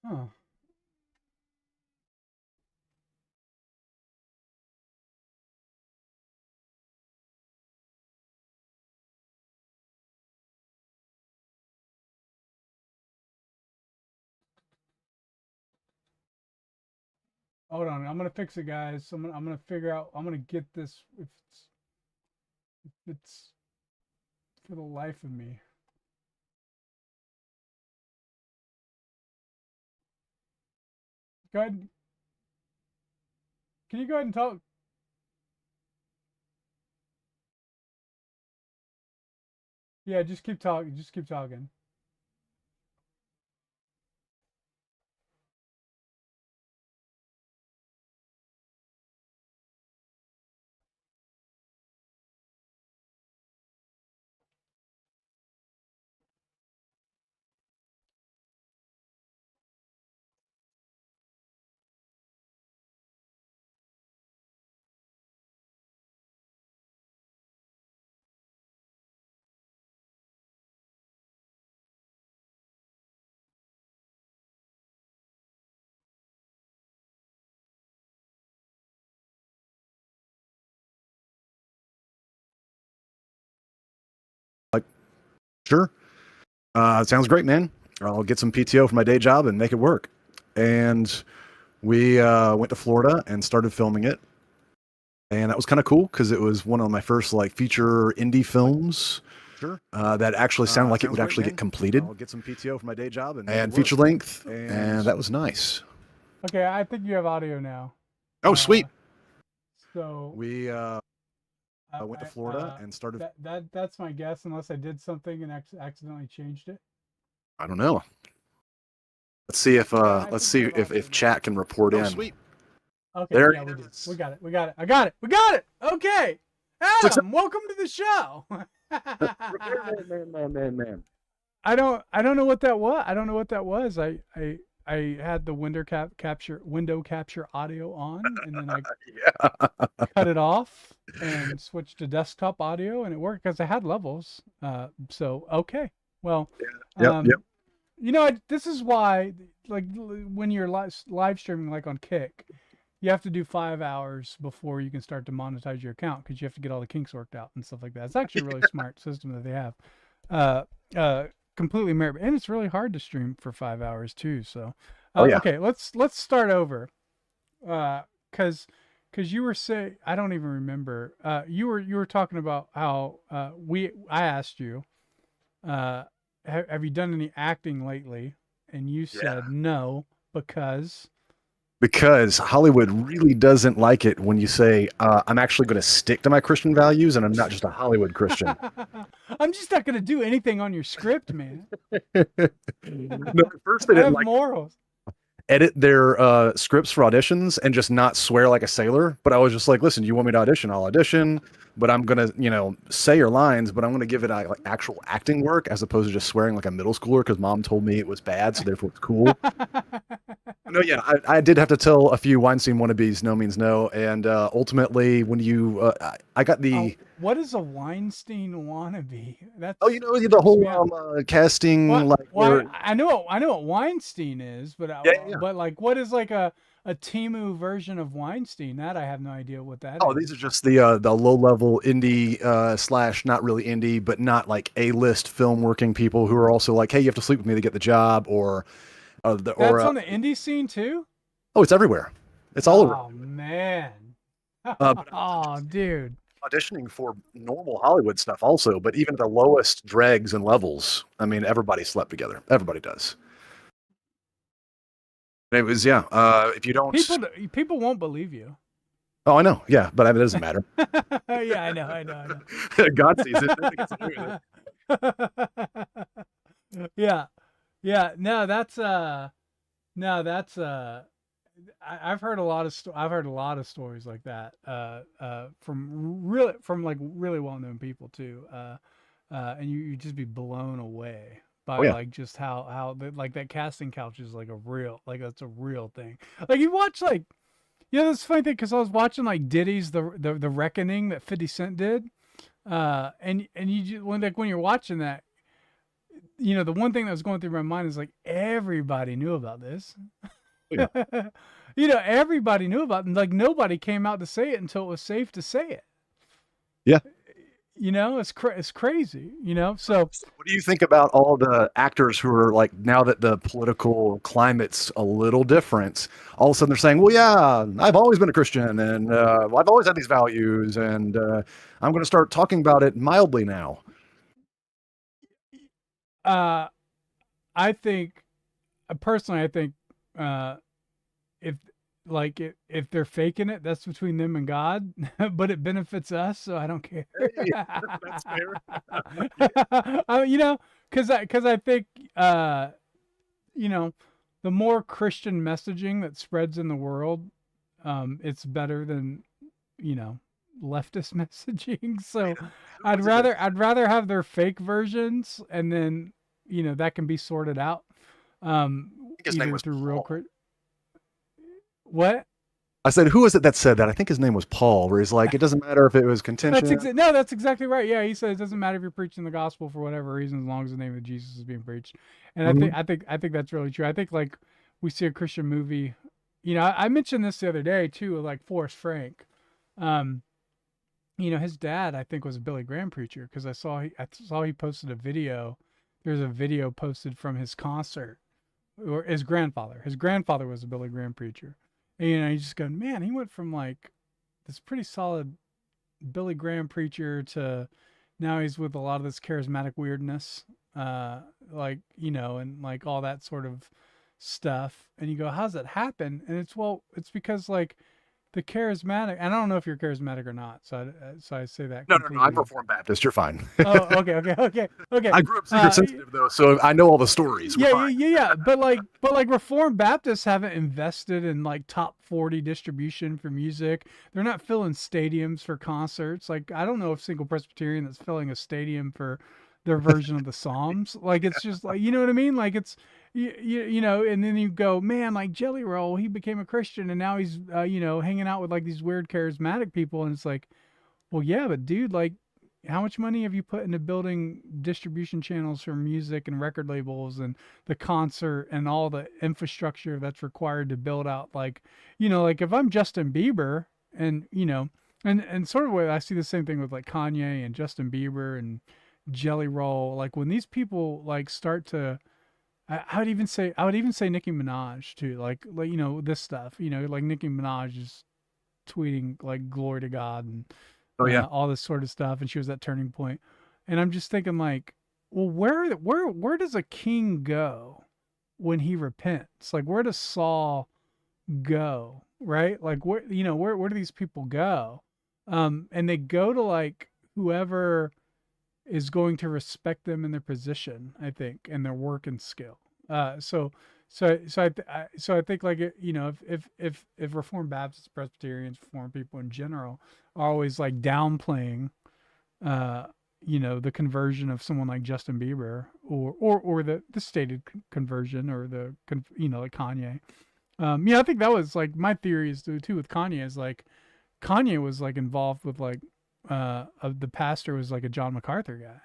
Huh. Hold on, I'm gonna fix it, guys. I'm gonna figure out. I'm gonna get this if it's for the life of me. Go ahead. Can you go ahead and talk? Yeah, just keep talking. Just keep talking. Like, sure. Sounds great, man. I'll get some PTO for my day job and make it work. And we went to Florida and started filming it. And that was kind of cool because it was one of my first like feature indie films. Sure. That actually sounded like it would actually get completed. I'll get some PTO for my day job and feature length. And that was nice. Okay, I think you have audio now. Oh, sweet. So We went to Florida and started. That's my guess, unless I did something and accidentally changed it. I don't know. Let's see if chat can report in. Sweet. Okay, There yeah, it we did. is. We got it. I got it. We got it. Okay. Adam, welcome to the show. Man. I don't know what that was. I don't know what that was. I had the window capture audio on, and then I cut it off and switched to desktop audio, and it worked because I had levels. So okay. Well, Yep. you know, this is why, like, when you're live streaming, like on Kick, you have to do 5 hours before you can start to monetize your account because you have to get all the kinks worked out and stuff like that. It's actually a really smart system that they have. Completely merit, and it's really hard to stream for 5 hours too. So, okay, let's start over. Because you were saying, I don't even remember. You were talking about how I asked you, have you done any acting lately? And you said no because Hollywood really doesn't like it when you say I'm actually going to stick to my Christian values and I'm not just a Hollywood Christian. I'm just not going to do anything on your script, man. No, at first they I didn't have like morals. edit their scripts for auditions and just not swear like a sailor. But I was just like, listen, you want me to audition? I'll audition. But I'm going to, say your lines, but I'm going to give it like actual acting work as opposed to just swearing like a middle schooler because mom told me it was bad. So therefore it's cool. No, yeah, I did have to tell a few Weinstein wannabes no means no. And ultimately, when I got the... what is a Weinstein wannabe? That's the whole casting... I know what Weinstein is, but but like, what is like a Temu version of Weinstein? That I have no idea what that is. Oh, these are just the low-level indie / not really indie, but not like A-list film working people who are also like, hey, you have to sleep with me to get the job, or... That's on the indie scene too? Oh, it's everywhere. It's all over. Oh man. Dude. Auditioning for normal Hollywood stuff also, but even the lowest dregs and levels, I mean, everybody slept together. Everybody does. It was, yeah. If you don't, People won't believe you. oh, I know, yeah, but I mean, it doesn't matter. Yeah, I know. God sees it. Nothing gets to do with it. Yeah, yeah. No, that's I've heard a lot of I've heard a lot of stories like that from like really well known people too, and you just be blown away by Oh yeah, like just like that casting couch is like that's a real thing. Like you watch like that's the funny thing because I was watching like Diddy's the Reckoning that 50 Cent did, and you just, when you're watching that, the one thing that was going through my mind is like everybody knew about this. yeah. Everybody knew about it. And like nobody came out to say it until it was safe to say it. Yeah. It's crazy. So What do you think about all the actors who are like, now that the political climate's a little different, all of a sudden they're saying, well, yeah, I've always been a Christian and I've always had these values and I'm going to start talking about it mildly now. I think personally, I think if if they're faking it, that's between them and God, but it benefits us, so I don't care. Yeah, that's fair. Because I think the more Christian messaging that spreads in the world, it's better than leftist messaging. So I'd rather have their fake versions, and then that can be sorted out. I think his name Either was through Paul. What? I said, who was it that said that? I think his name was Paul, where he's like, it doesn't matter if it was contention. That's exactly right. Yeah, he said it doesn't matter if you're preaching the gospel for whatever reason, as long as the name of Jesus is being preached. And I think that's really true. I think like we see a Christian movie. I mentioned this the other day too, like Forrest Frank. His dad I think was a Billy Graham preacher because I saw he posted a video. There's a video posted from his concert, or his grandfather. His grandfather was a Billy Graham preacher. And, you just go, man, he went from like this pretty solid Billy Graham preacher to now he's with a lot of this charismatic weirdness, and like all that sort of stuff. And you go, how's that happen? And it's because like the charismatic, and I don't know if you're charismatic or not. So I say that. No, I'm Reformed Baptist. You're fine. Oh, okay. I grew up super sensitive though, so I know all the stories. Yeah. But like Reformed Baptists haven't invested in like top 40 distribution for music. They're not filling stadiums for concerts. Like I don't know if single Presbyterian that's filling a stadium for their version of the Psalms. Like it's just like, you know what I mean? Like it's and then you go, man, like Jelly Roll, he became a Christian and now he's hanging out with like these weird charismatic people, and it's like, well, yeah, but dude, like how much money have you put into building distribution channels for music and record labels and the concert and all the infrastructure that's required to build out like if I'm Justin Bieber and and sort of way I see the same thing with like Kanye and Justin Bieber and Jelly Roll, like when these people like start to I would even say Nicki Minaj too, like this stuff, like Nicki Minaj is tweeting like glory to God and all this sort of stuff, and she was at turning point, and I'm just thinking like, well, where does a king go when he repents? Like where does Saul go, right? Like where do these people go? And they go to like whoever is going to respect them in their position, I think, and their work and skill. So I think like if Reformed Baptists, Presbyterians, Reformed people in general are always like downplaying, the conversion of someone like Justin Bieber or the stated conversion or like Kanye. I think that was like my theory is too with Kanye is like Kanye was like involved with like the pastor was like a John MacArthur guy.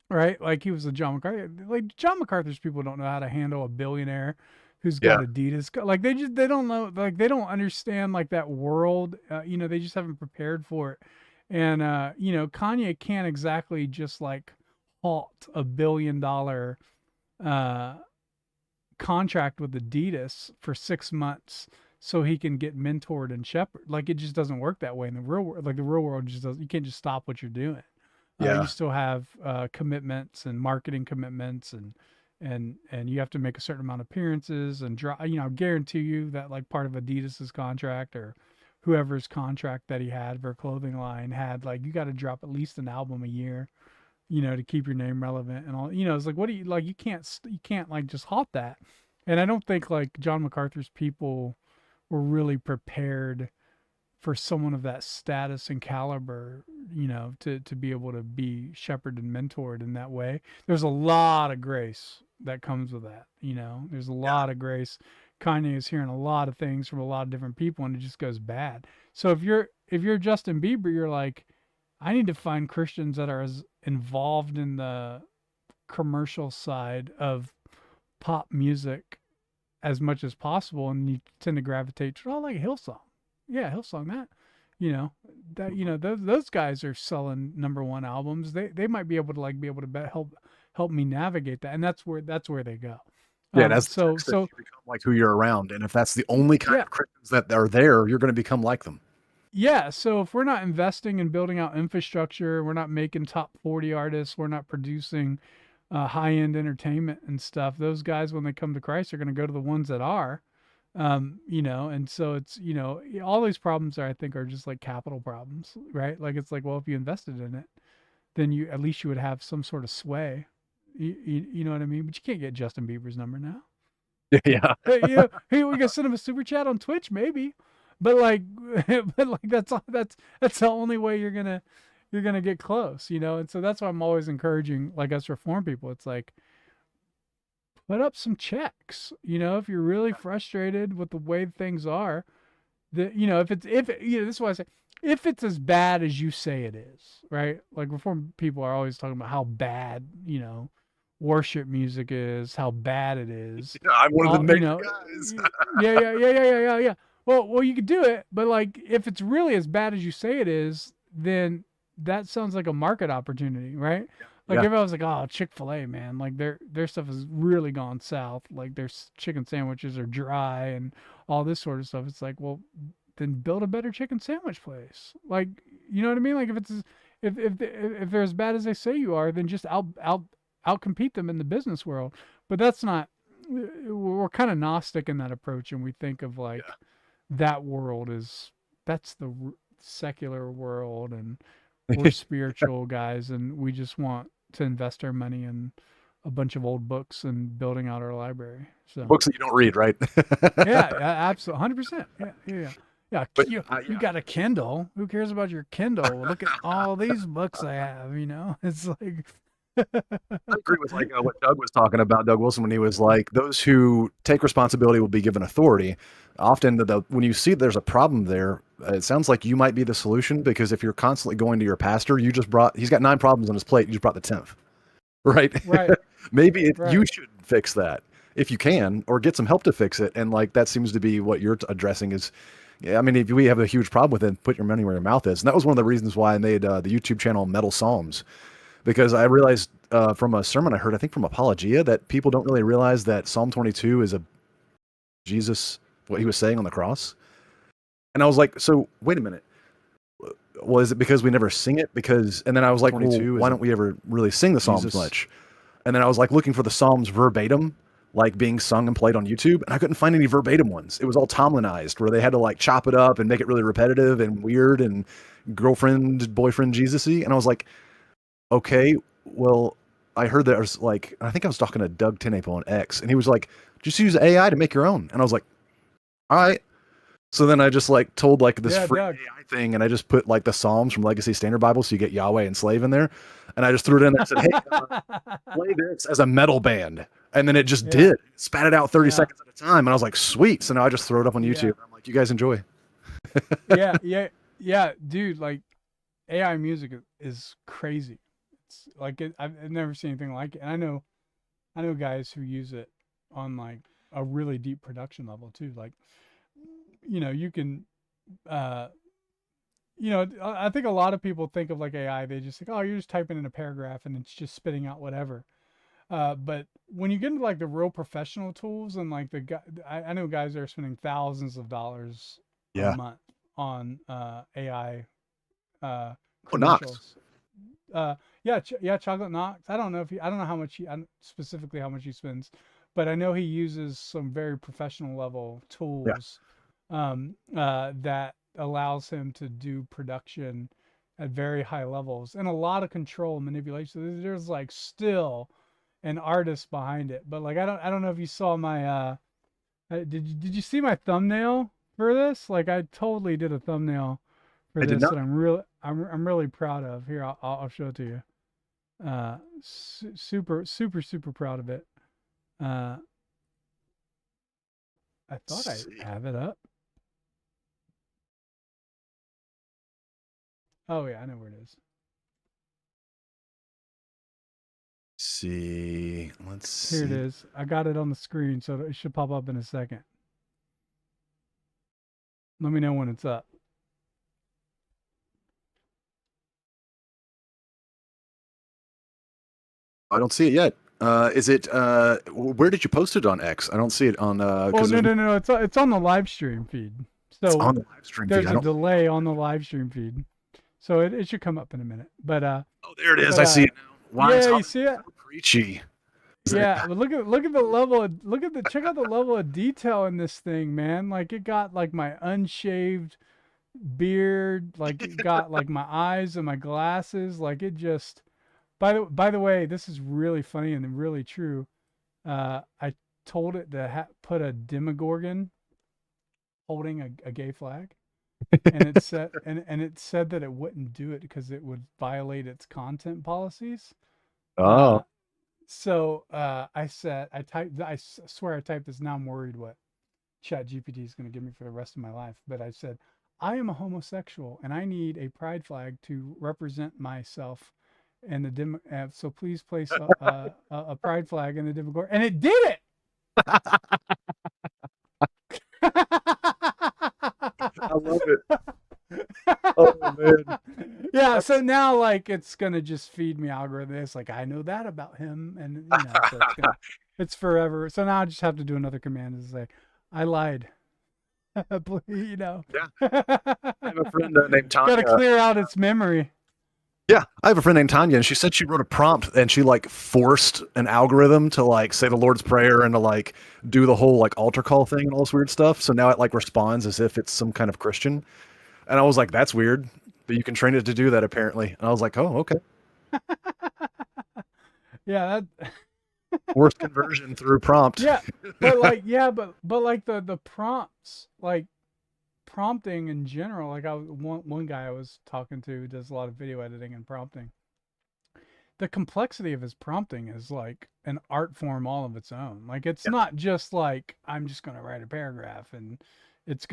Right? Like he was a John MacArthur. Like John MacArthur's people don't know how to handle a billionaire who's got Adidas. Like they don't know, like they don't understand like that world. They just haven't prepared for it. And Kanye can't exactly just like halt $1 billion contract with Adidas for 6 months so he can get mentored and shepherd. Like it just doesn't work that way in the real world. Like the real world just doesn't. You can't just stop what you're doing. You still have commitments and marketing commitments and and you have to make a certain amount of appearances and draw. I guarantee you that like part of Adidas's contract or whoever's contract that he had for a clothing line had like you got to drop at least an album a year, to keep your name relevant and all. It's like what do you like? You can't like just halt that. And I don't think like John MacArthur's people were really prepared for someone of that status and caliber, to be able to be shepherded and mentored in that way. There's a lot of grace that comes with that. There's a lot of grace. Kanye is hearing a lot of things from a lot of different people, and it just goes bad. So if you're Justin Bieber, you're like, I need to find Christians that are as involved in the commercial side of pop music as much as possible, and you tend to gravitate to like Hillsong. Yeah, Hillsong that. Those guys are selling #1 albums. They might be able to help me navigate that, and that's where they go. Yeah, that's so you become like who you're around, and if that's the only kind of Christians that are there, you're going to become like them. Yeah, so if we're not investing in building out infrastructure, we're not making top 40 artists, we're not producing high-end entertainment and stuff, those guys, when they come to Christ, are going to go to the ones that are, and so it's, all these problems I think are just like capital problems, right? Like, it's like, well, if you invested in it, then at least you would have some sort of sway. You know what I mean? But you can't get Justin Bieber's number now. Yeah. Hey, we can send him a super chat on Twitch, maybe. But like, that's the only way you're gonna get close, and so that's why I'm always encouraging like us reform people. It's like, put up some checks, if you're really frustrated with the way things are, that if this is why I say, if it's as bad as you say it is, right? Like reform people are always talking about how bad worship music is, how bad it is. Yeah, I'm one of the main guys. Yeah. Well, you could do it, but like if it's really as bad as you say it is, then that sounds like a market opportunity, right? Like everyone's like, oh, Chick-fil-A, man, like their stuff has really gone south. Like their chicken sandwiches are dry and all this sort of stuff. It's like, well, then build a better chicken sandwich place. Like, you know what I mean? Like if they're as bad as they say you are, then just outcompete them in the business world. But that's not. We're kind of Gnostic in that approach, and we think of like. Yeah. That world that's the secular world, and we're spiritual guys, and we just want to invest our money in a bunch of old books and building out our library. So books that you don't read, right? Yeah, absolutely, 100%. Yeah. But you got a Kindle. Who cares about your Kindle? Look at all these books I have. It's like. I agree with like what Doug was talking about, Doug Wilson, when he was like, those who take responsibility will be given authority. Often when you see there's a problem there, it sounds like you might be the solution, because if you're constantly going to your pastor, he's got 9 problems on his plate, you just brought the 10th, right? Maybe you should fix that if you can, or get some help to fix it. And like, that seems to be what you're addressing is, I mean, if we have a huge problem with it, put your money where your mouth is. And that was one of the reasons why I made the YouTube channel Metal Psalms. Because I realized from a sermon I heard, I think from Apologia, that people don't really realize that Psalm 22 is Jesus, what he was saying on the cross. And I was like, so wait a minute. Well, is it because we never sing it? And then I was like, well, why don't we ever really sing the Psalms much? And then I was like looking for the Psalms verbatim, like being sung and played on YouTube, and I couldn't find any verbatim ones. It was all Tomlinized, where they had to like chop it up and make it really repetitive and weird and girlfriend, boyfriend, Jesus-y. And I was like, okay, well, I heard there's like, I think I was talking to Doug Tenapo on X, and he was like, just use AI to make your own. And I was like, all right. So then I just like told like this free AI thing, and I just put like the Psalms from Legacy Standard Bible, so you get Yahweh and Slave in there. And I just threw it in there and said, hey, play this as a metal band. And then it just did. It spat it out 30 seconds at a time. And I was like, sweet. So now I just throw it up on YouTube. I'm like, you guys enjoy. Yeah, dude, like AI music is crazy. Like I've never seen anything like it. And I know guys who use it on like a really deep production level too. Like, you can, I think a lot of people think of like AI, they just think, oh, you're just typing in a paragraph and it's just spitting out whatever. But when you get into like the real professional tools and like I know guys that are spending thousands of dollars a month on AI credentials. Yeah, yeah, Chocolate Knox. I don't know how much specifically how much he spends, but I know he uses some very professional level Yeah. tools that allows him to do production at very high levels and a lot of control and manipulation. So there's like still an artist behind it, but like I don't know if you saw my did you see my thumbnail for this? Like I totally did a thumbnail for I did this not. that I'm really proud of. Here, I'll show it to you. Super proud of it. Uh, I thought I See. have it up. Oh yeah, I know where it is. See. Let's Here it see. is. I got it on the screen, so it should pop up in a second. Let me know when it's up. I don't see it yet. Is it where did you post it on X? I don't see it on Oh because no, it's on the live stream feed. it's on So the live stream feed. there's I a don't. delay on the live stream feed, so it should come up in a minute. Oh, there it is. But I see it now. Why is yeah, you Hollywood see it? so preachy? Is it- Yeah, but look at the level of check out the level of detail in this thing, man. Like it got like my unshaved beard, like it got like my eyes and my glasses, like it just by the way, this is really funny and really true. I told it to put a demogorgon holding a gay flag, and it said and it said that it wouldn't do it because it would violate its content policies. Uh, Oh, so I swear I typed this. Now I'm worried what Chat GPT is going to give me for the rest of my life. But I said, I am a homosexual and I need a pride flag to represent myself in the so please place a pride flag in the Demogorgon. And it did it. I love it. Oh man. Yeah, so now like it's gonna just feed me algorithms. Like I know that about him, and you know, so it's forever. So now I just have to do another command and say, I lied. You know. Yeah. I have a friend named Got to Tanya. clear out its memory. Yeah, I have a friend named Tanya, and she said she wrote a prompt and she like forced an algorithm to like say the Lord's Prayer and to like do the whole like altar call thing and all this weird stuff. So now it like responds as if it's some kind of Christian. And I was like, that's weird. But you can train it to do that apparently. And I was like, oh, okay. Yeah, that Forced conversion through prompt. yeah, but like but like the prompts, like prompting in general, like one guy I was talking to who does a lot of video editing and prompting. The complexity of his prompting is like an art form all of its own. Like it's not just like I'm just going to write a paragraph and it's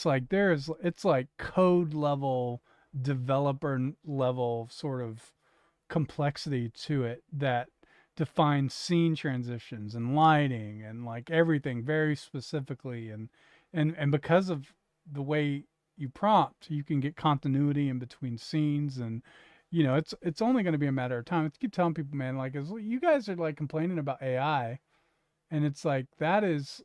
like it's like code level, developer level sort of complexity to it that defines scene transitions and lighting and like everything very specifically, and because of the way you prompt, you can get continuity in between scenes. And you know, it's only going to be a matter of time. I keep telling people, man, like as you guys are like complaining about AI, and it's like that is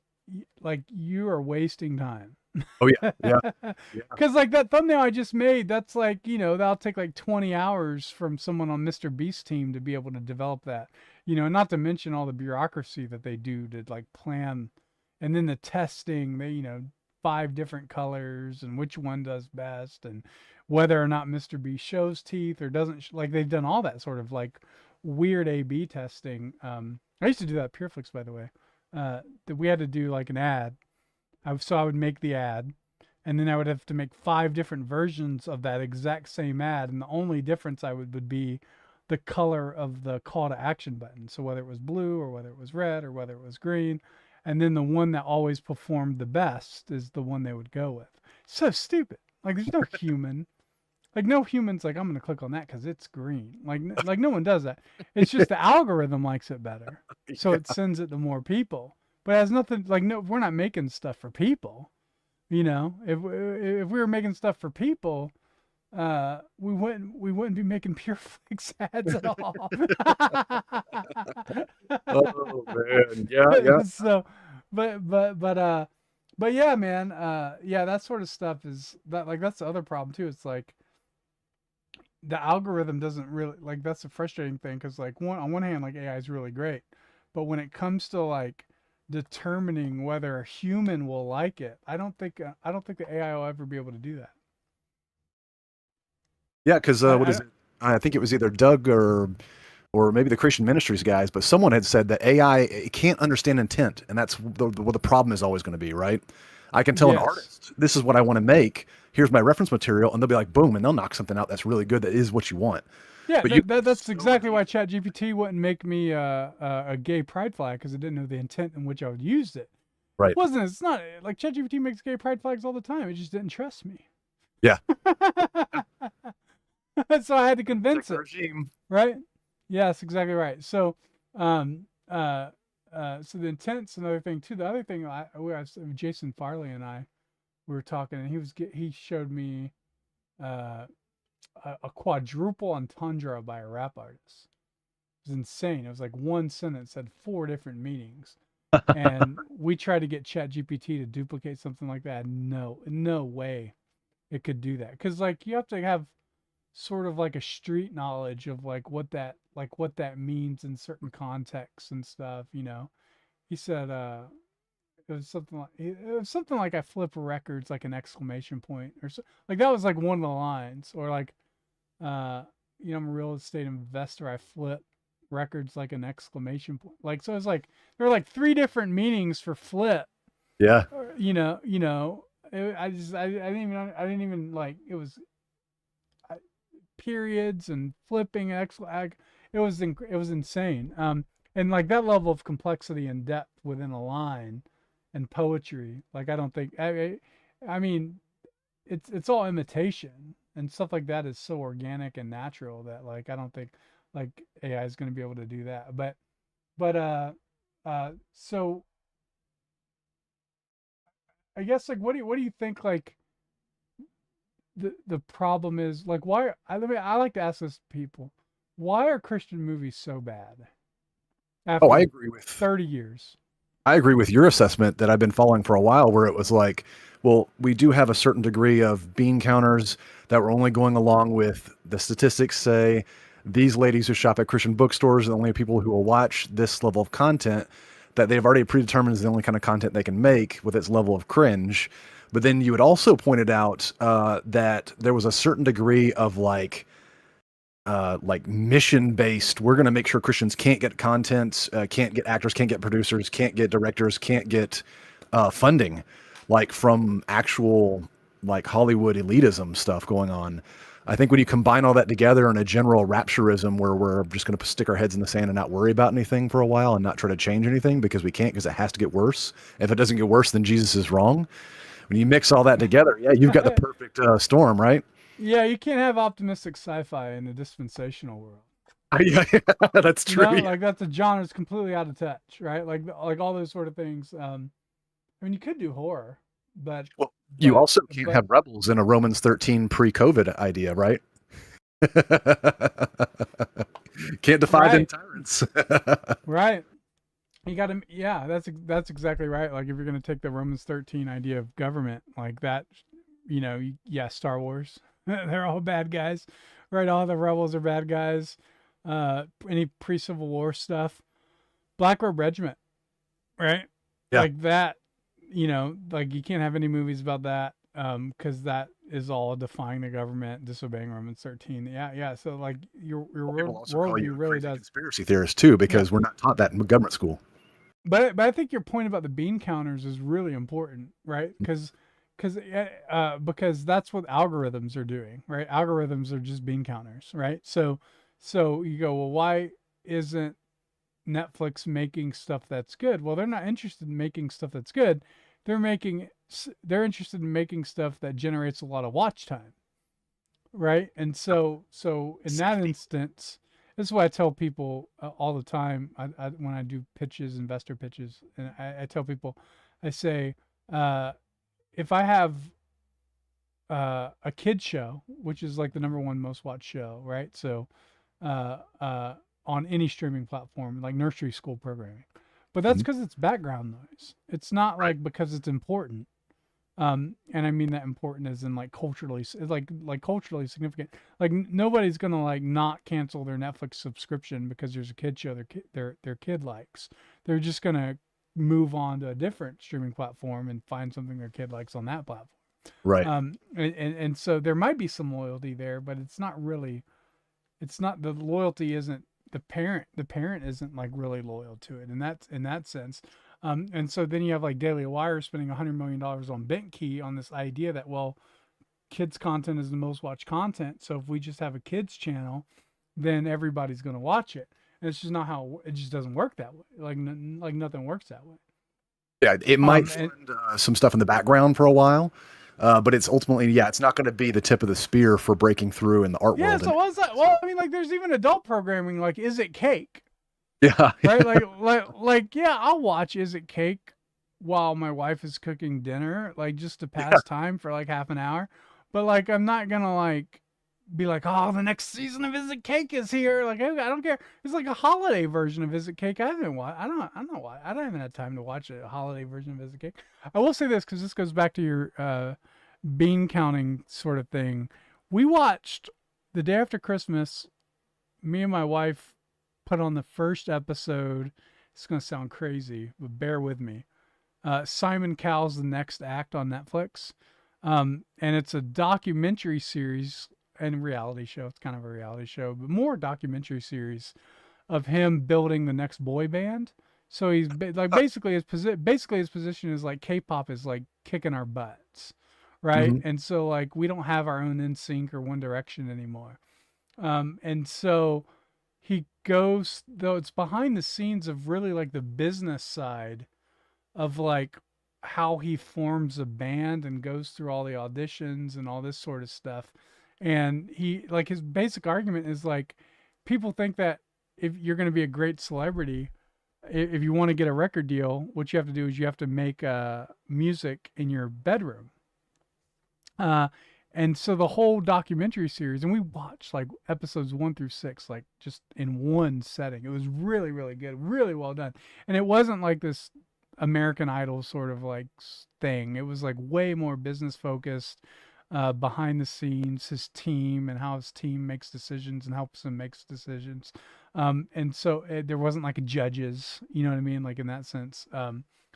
like you are wasting time. Oh yeah. Yeah. Because like that thumbnail I just made, that's like, you know, that'll take like 20 hours from someone on Mr. Beast's team to be able to develop that. You know, not to mention all the bureaucracy that they do to like plan, and then the testing, they, you know, 5 different colors and which one does best, and whether or not Mr. Beast shows teeth or doesn't. Like they've done all that sort of like weird A/B testing. I used to do that at Pureflix, by the way. That we had to do like an ad. So I would make the ad, and then I would have to make 5 different versions of that exact same ad, and the only difference would be the color of the call to action button. So whether it was blue or whether it was red or whether it was green, and then the one that always performed the best is the one they would go with. So stupid. Like there's no human. Like no human's like I'm gonna click on that because it's green. Like no one does that. It's just the algorithm likes it better, so it sends it to more people. But it has nothing like no. We're not making stuff for people. You know, if we were making stuff for people, we wouldn't be making Pureflix ads at all. Oh man. Yeah. So, but yeah, man. Yeah, that sort of stuff is that like that's the other problem too. It's like the algorithm doesn't really like, that's the frustrating thing, because like on one hand, like AI is really great, but when it comes to like determining whether a human will like it, I don't think the AI will ever be able to do that. Yeah, because what I is it? I think it was either Doug or maybe the Christian Ministries guys, but someone had said that AI it can't understand intent, and that's what the problem is always going to be, right? I can tell an Yes. artist, this is what I want to make. Here's my reference material, and they'll be like, boom, and they'll knock something out that's really good. That is what you want. Yeah, But you that's exactly why ChatGPT wouldn't make me a gay pride flag, because it didn't know the intent in which I would use it. right? Wasn't It's not like ChatGPT makes gay pride flags all the time. It just didn't trust me. Yeah, So I had to it's like convince the it, regime. right? Yes, exactly right. So, so the intent's another thing too. The other thing, Jason Farley and I were talking, and he showed me uh, a quadruple entendre by a rap artist. It was insane. It was like one sentence had four different meanings. And we tried to get ChatGPT to duplicate something like that. No way it could do that. Because like you have to have sort of like a street knowledge of like what that means in certain contexts and stuff. He said it was something like I flip records like an exclamation point, or so, like that was like one of the lines. Or like uh I'm a real estate investor, I flip records like an exclamation point. Like, so it's like there are like three different meanings for flip. Yeah, I didn't even like, it was periods and flipping it was insane. And like that level of complexity and depth within a line and poetry, like I don't think I mean it's all imitation, and stuff like that is so organic and natural that like I don't think like AI is going to be able to do that. So I guess like what do you think like the problem is, like, why I like to ask this to people, why are Christian movies so bad oh, after 30 years? I agree with your assessment that I've been following for a while, where it was like, well, we do have a certain degree of bean counters that we're only going along with the statistics say these ladies who shop at Christian bookstores are the only people who will watch this level of content that they've already predetermined is the only kind of content they can make with its level of cringe. But then you had also pointed out that there was a certain degree of like mission based. We're going to make sure Christians can't get content, can't get actors, can't get producers, can't get directors, can't get funding, like from actual like Hollywood elitism stuff going on. I think when you combine all that together in a general rapturism where we're just going to stick our heads in the sand and not worry about anything for a while and not try to change anything because we can't, because it has to get worse. If it doesn't get worse, then Jesus is wrong. When you mix all that together, yeah, you've got the perfect storm, right? Yeah, you can't have optimistic sci-fi in a dispensational world. Yeah, that's true. Like that's a genre that's completely out of touch, right? Like all those sort of things. I mean, you could do horror, but Well, you also can't but have rebels in a Romans 13 pre-COVID idea, right? Can't defy them right, tyrants. right. You got to, yeah, that's exactly right. Like if you're gonna take the Romans 13 idea of government like that, yeah, Star Wars, they're all bad guys, right? All the rebels are bad guys. Any pre-Civil War stuff, Black Robe Regiment, right? Yeah. Like that, like you can't have any movies about that, because that is all defying the government, disobeying Romans 13. Yeah, yeah. So like your People also call you worldview a really crazy does. conspiracy theorist too, Yeah. because we're not taught that in government school. But I think your point about the bean counters is really important, right? Because that's what algorithms are doing, right? Algorithms are just bean counters, right? So you go, well, why isn't Netflix making stuff that's good? Well, they're not interested in making stuff that's good. They're interested in making stuff that generates a lot of watch time, right? And so in that instance, this is why I tell people all the time. When I do pitches, investor pitches, and I tell people, I say, if I have a kid show, which is like the number one most watched show, right? So on any streaming platform, like nursery school programming, but that's because it's background noise. It's not like because it's important, And I mean that important as in like culturally, like culturally significant. Like nobody's gonna like not cancel their Netflix subscription because there's a kid show their kid likes. They're just gonna move on to a different streaming platform and find something their kid likes on that platform. Right. And so there might be some loyalty there, but it's not really. It's not the loyalty isn't the parent. The parent isn't like really loyal to it, and that's in that sense. And so then you have like Daily Wire spending $100 million on BitKey on this idea that, well, kids content is the most watched content. So if we just have a kids channel, then everybody's going to watch it. And it's just not how it just doesn't work that way. Like nothing works that way. Yeah, it might And fund some stuff in the background for a while, but it's ultimately, yeah, it's not going to be the tip of the spear for breaking through in the art yeah, world. so what's that? Well, I mean, like there's even adult programming. Like, Is It Cake? Yeah, Right? Like, yeah, I'll watch Is It Cake while my wife is cooking dinner, like just to pass time for like half an hour. But like, I'm not gonna like be like, oh, the next season of Is It Cake is here. Like, I don't care. It's like a holiday version of Is It Cake. I haven't watched. I don't know why. I don't even have time to watch a holiday version of Is It Cake. I will say this because this goes back to your bean counting sort of thing. We watched the day after Christmas. Me and my wife put on the first episode. It's gonna sound crazy, but bear with me. Simon Cowell's The Next Act on Netflix, and it's a documentary series and reality show. It's kind of a reality show, but more documentary series of him building the next boy band. So he's like basically his position is like K-pop is like kicking our butts, right? Mhm. And so like we don't have our own NSYNC or One Direction anymore. And so he goes, though it's behind the scenes of really like the business side of like how he forms a band and goes through all the auditions and all this sort of stuff. And he like his basic argument is like people think that if you're going to be a great celebrity, if you want to get a record deal, what you have to do is you have to make music in your bedroom. Uh, and so the whole documentary series, and we watched like episodes 1 through 6, like just in one setting. It was really, really good, really well done. And it wasn't like this American Idol sort of like thing. It was like way more business focused, behind the scenes, his team and how his team makes decisions and helps him makes decisions. And so there wasn't like judges, you know what I mean? Like in that sense,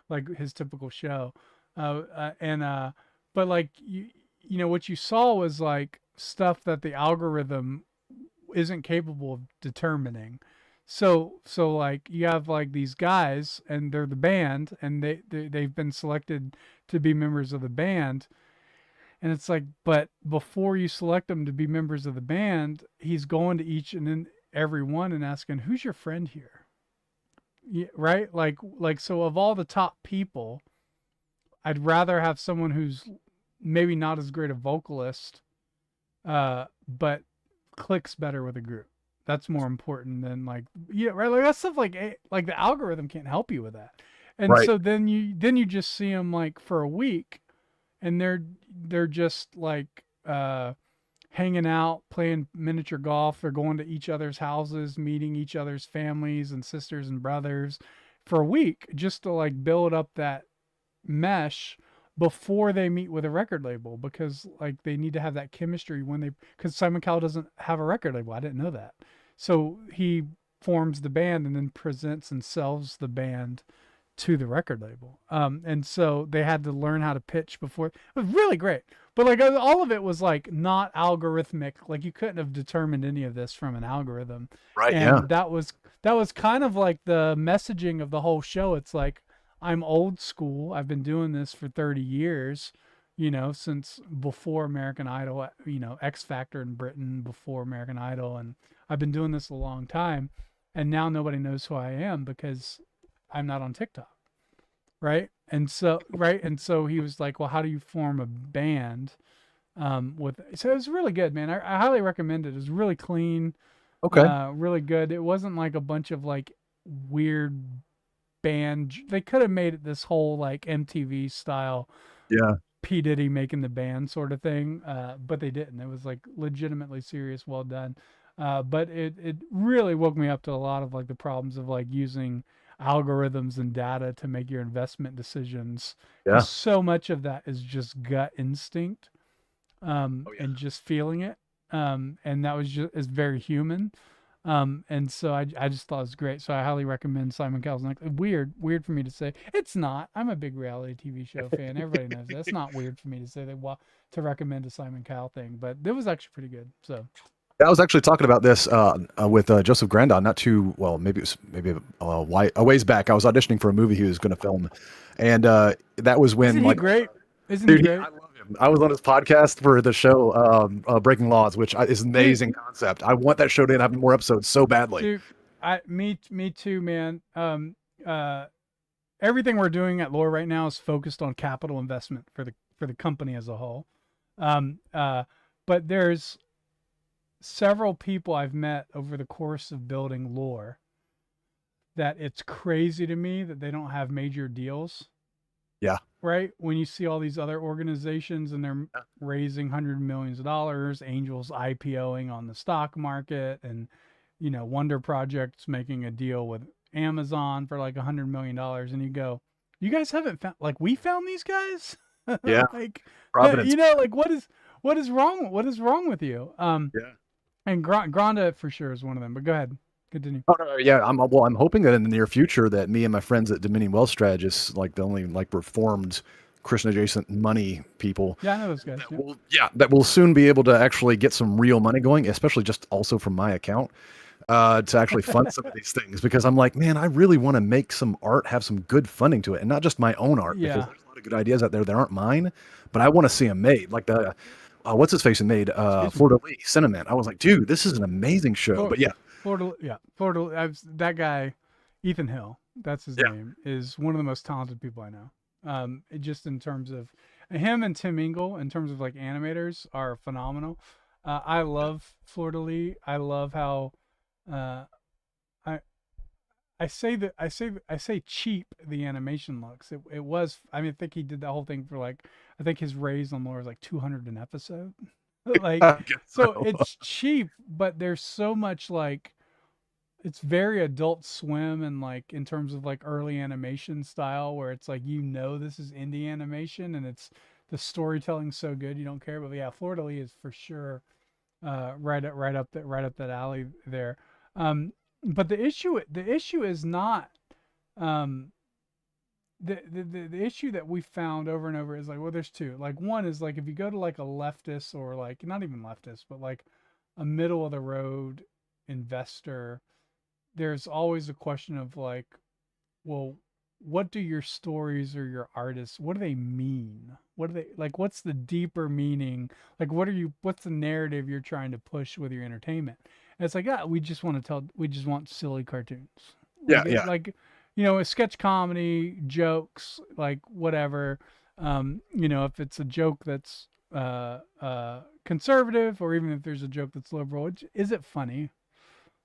like his typical show. But like you know what you saw was like stuff that the algorithm isn't capable of determining. So like you have like these guys and they're the band and they've been selected to be members of the band. And it's like, but before you select them to be members of the band, he's going to each and then every one and asking, "Who's your friend here?" Yeah, right? Like so of all the top people, I'd rather have someone who's maybe not as great a vocalist, but clicks better with a group. That's more important than like, yeah, right. Like that stuff like the algorithm can't help you with that. And right. so then you just see them like for a week and they're just like hanging out, playing miniature golf. They're going to each other's houses, meeting each other's families and sisters and brothers for a week just to like build up that mesh before they meet with a record label because like they need to have that chemistry when they because Simon Cowell doesn't have a record label. I didn't know that. So he forms the band and then presents and sells the band to the record label. And so they had to learn how to pitch before. It was really great. But like all of it was like not algorithmic. Like you couldn't have determined any of this from an algorithm. Right. And Yeah. that was kind of like the messaging of the whole show. It's like I'm old school. I've been doing this for 30 years, you know, since before American Idol, you know, X Factor in Britain, before American Idol. And I've been doing this a long time. And now nobody knows who I am because I'm not on TikTok. Right. And so he was like, well, how do you form a band? So it was really good, man. I highly recommend it. It was really clean. Okay. Really good. It wasn't like a bunch of like weird band. They could have made it this whole like MTV style Yeah. P Diddy making the band sort of thing, but they didn't. It was like legitimately serious, well done. But it really woke me up to a lot of like the problems of like using algorithms and data to make your investment decisions. Yeah. Because so much of that is just gut instinct, Oh, yeah. and just feeling it. And that was just is very human. And so I just thought it was great. So I highly recommend Simon Cowell's Next. Weird for me to say. It's not. I'm a big reality TV show fan. Everybody knows that. It's not weird for me to say that. To recommend a Simon Cowell thing, but it was actually pretty good. So I was actually talking about this with Joseph Grandon, not too well, maybe a ways back. I was auditioning for a movie he was going to film, and that was when isn't he great? Isn't dude, he great? I love him. I was on his podcast for the show Breaking Laws, which is an amazing concept. I want that show to have more episodes so badly. Dude, me too, man. Everything we're doing at Lore right now is focused on capital investment for the company as a whole. But there's several people I've met over the course of building Lore that it's crazy to me that they don't have major deals. Yeah. Right? When you see all these other organizations and they're raising hundreds of millions of dollars, angels IPOing on the stock market, and Wonder Project's making a deal with Amazon for like $100 million, and you go, you guys haven't found, like, we found these guys? Yeah. Like, Providence. like what is wrong with you? Yeah. And Granda for sure is one of them, but go ahead, continue. Oh, no, yeah, I'm hoping that in the near future that me and my friends at Dominion Wealth Strategists, like the only like reformed Christian adjacent money people, Yeah, I know those guys. that will soon be able to actually get some real money going, especially just also from my account, to actually fund some of these things, because I'm like, man, I really want to make some art have some good funding to it, and not just my own art, Yeah. because there's a lot of good ideas out there that aren't mine, but I want to see them made. Like the what's his face who made Florida Lee Cinnamon. I was like, dude, this is an amazing show. But yeah, Florida. That guy, Ethan Hill, that's his Yeah. name, is one of the most talented people I know. Just in terms of him and Tim Ingle, in terms of like animators, are phenomenal. I love Florida Lee. I love how I say cheap the animation looks. It was, I mean, I think he did the whole thing for like, I think his raise on Lore is like 200 an episode. Like, I guess so it's cheap, but there's so much like, it's very Adult Swim, and like in terms of like early animation style, where it's like, this is indie animation, and it's the storytelling's so good you don't care. But yeah, Florida Lee is for sure right up that alley there. But the issue is not the issue that we found over and over is like, well, there's two. Like, one is like, if you go to like a leftist, or like not even leftist, but like a middle of the road investor, there's always a question of like, well, what do your stories or your artists, what do they mean? What do they like? What's the deeper meaning? Like, what's the narrative you're trying to push with your entertainment? And it's like, we just want silly cartoons. Yeah, Like, yeah. Like, a sketch comedy, jokes, like whatever. If it's a joke that's conservative, or even if there's a joke that's liberal, is it funny?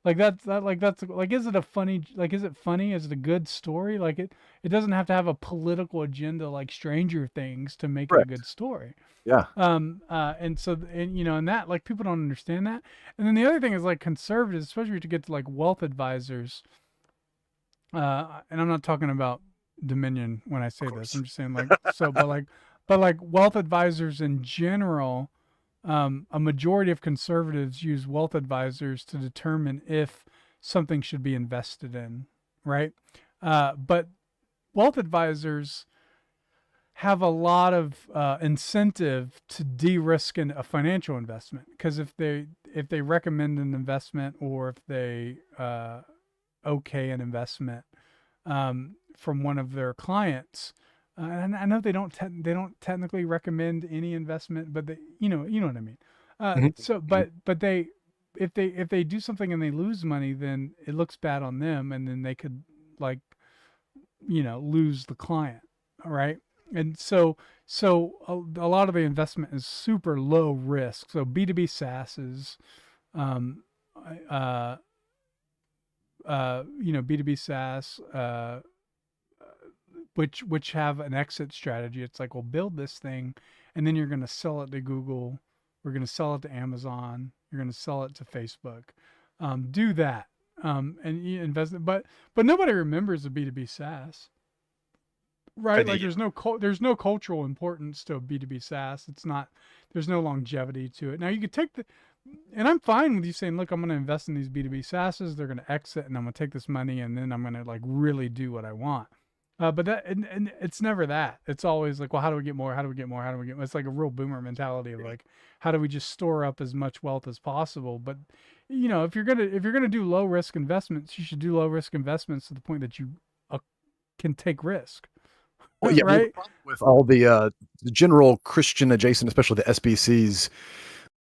Like is it a funny, like, is it funny? Is it a good story? Like it doesn't have to have a political agenda like Stranger Things to make it a good story. Yeah. And that, like, people don't understand that. And then the other thing is like conservatives, especially to get to like wealth advisors. And I'm not talking about Dominion when I say this. I'm just saying like, but like wealth advisors in general. A majority of conservatives use wealth advisors to determine if something should be invested in, right? But wealth advisors have a lot of incentive to de-risk a financial investment, because if they recommend an investment, or if they okay an investment from one of their clients. And I know they don't technically recommend any investment, but you know what I mean. So, but if they do something and they lose money, then it looks bad on them, and then they could, like, lose the client, all right? And so a lot of the investment is super low risk. So B2B SaaS is, B2B SaaS, which have an exit strategy. It's like, we'll build this thing, and then you're going to sell it to Google. We're going to sell it to Amazon. You're going to sell it to Facebook. Do that. and you invest it, but nobody remembers the B2B SaaS, right? Like there's no cultural importance to a B2B SaaS. It's not, there's no longevity to it. Now you could take and I'm fine with you saying, look, I'm going to invest in these B2B SaaSes. They're going to exit and I'm going to take this money and then I'm going to like really do what I want. But that, and it's never that. It's always like, well, how do we get more? How do we get more? How do we get more? It's like a real boomer mentality of like, how do we just store up as much wealth as possible? But you know, if you're gonna do low risk investments, you should do low risk investments to the point that you can take risk. Well, yeah, right? with all the general Christian adjacent, especially the SBCs.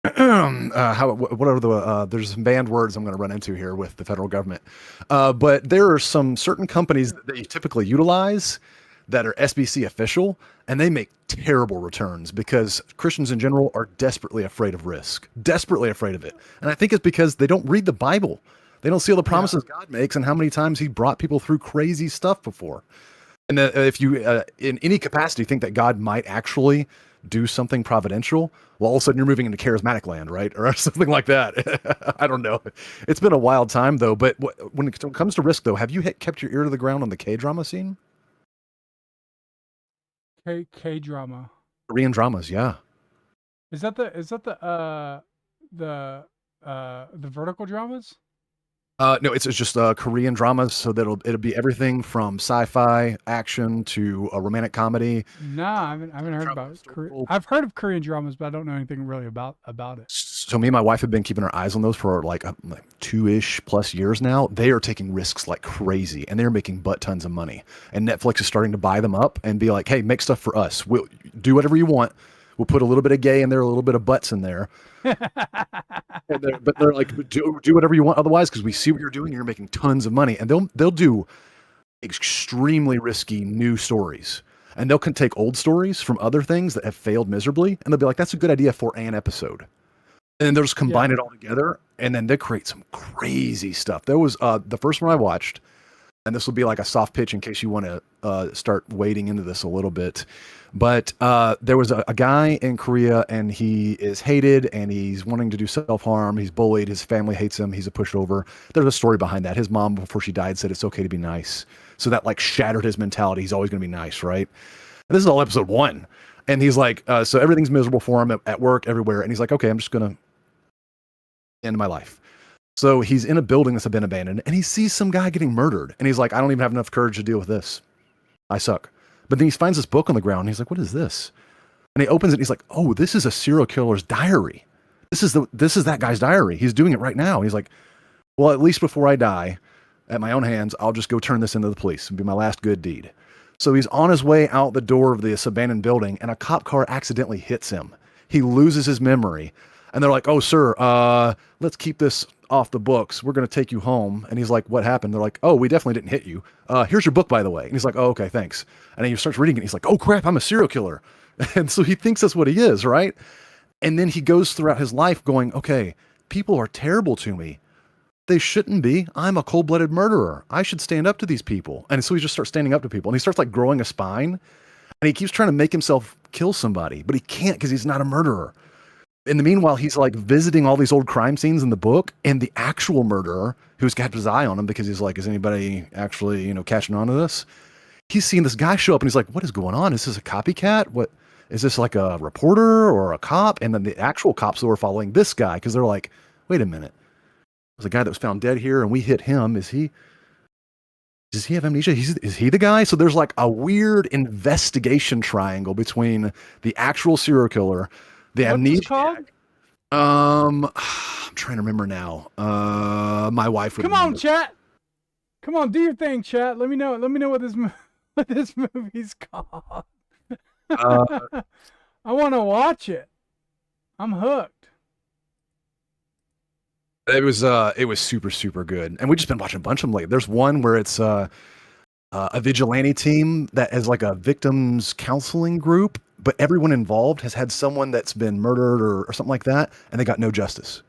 What are the there's some banned words I'm going to run into here with the federal government, but there are some certain companies that they typically utilize that are SBC official, and they make terrible returns because Christians in general are desperately afraid of risk, desperately afraid of it. And I think it's because they don't read the Bible. They don't see all the promises God makes and how many times he brought people through crazy stuff before. And if you, in any capacity, think that God might actually do something providential, well, all of a sudden you're moving into charismatic land, right? Or something like that. I don't know. It's been a wild time, though. But when it comes to risk, though, have you kept your ear to the ground on the K-drama scene? K-drama. Korean dramas, yeah. Is that the vertical dramas? No, it's just Korean dramas, so it'll be everything from sci-fi, action to a romantic comedy. No, I haven't heard about it. I've heard of Korean dramas, but I don't know anything really about it. So me and my wife have been keeping our eyes on those for like 2-ish plus years now. They are taking risks like crazy, and they're making butt tons of money. And Netflix is starting to buy them up and be like, "Hey, make stuff for us. We'll do whatever you want. We'll put a little bit of gay in there, a little bit of butts in there." But they're like, do whatever you want otherwise, because we see what you're doing and you're making tons of money. And they'll do extremely risky new stories, and they'll take old stories from other things that have failed miserably, and they'll be like, that's a good idea for an episode, and then they'll just combine it all together, and then they create some crazy stuff. There was the first one I watched, and this will be like a soft pitch in case you want to start wading into this a little bit. But there was a guy in Korea, and he is hated, and he's wanting to do self-harm. He's bullied. His family hates him. He's a pushover. There's a story behind that. His mom, before she died, said it's okay to be nice. So that like shattered his mentality. He's always going to be nice, right? And this is all episode 1. And he's like, so everything's miserable for him at work, everywhere. And he's like, okay, I'm just going to end my life. So he's in a building that's been abandoned, and he sees some guy getting murdered. And he's like, I don't even have enough courage to deal with this. I suck. But then he finds this book on the ground, and he's like, what is this? And he opens it, and he's like, oh, this is a serial killer's diary. This is that guy's diary. He's doing it right now. And he's like, well, at least before I die, at my own hands, I'll just go turn this into the police and be my last good deed. So he's on his way out the door of this abandoned building, and a cop car accidentally hits him. He loses his memory. And they're like, oh, sir, let's keep this off the books. We're going to take you home. And he's like, what happened? They're like, oh, we definitely didn't hit you. Here's your book, by the way. And he's like, oh, okay, thanks. And then he starts reading it. And he's like, oh, crap, I'm a serial killer. And so he thinks that's what he is, right? And then he goes throughout his life going, okay, people are terrible to me. They shouldn't be. I'm a cold-blooded murderer. I should stand up to these people. And so he just starts standing up to people. And he starts like growing a spine. And he keeps trying to make himself kill somebody. But he can't because he's not a murderer. In the meanwhile, he's like visiting all these old crime scenes in the book, and the actual murderer, who's got his eye on him because he's like, is anybody actually, catching on to this? He's seeing this guy show up, and he's like, what is going on? Is this a copycat? What is this, like a reporter or a cop? And then the actual cops who are following this guy, because they're like, wait a minute. There's a guy that was found dead here, and we hit him. Does he have amnesia? Is he the guy? So there's like a weird investigation triangle between the actual serial killer, the amnesia. I'm trying to remember now. My wife would. Come on, chat. Come on, do your thing, chat. Let me know what this movie's called. I want to watch it. I'm hooked. It was super, super good. And we've just been watching a bunch of them lately. There's one where it's a vigilante team that has like a victims counseling group, but everyone involved has had someone that's been murdered or something like that, and they got no justice.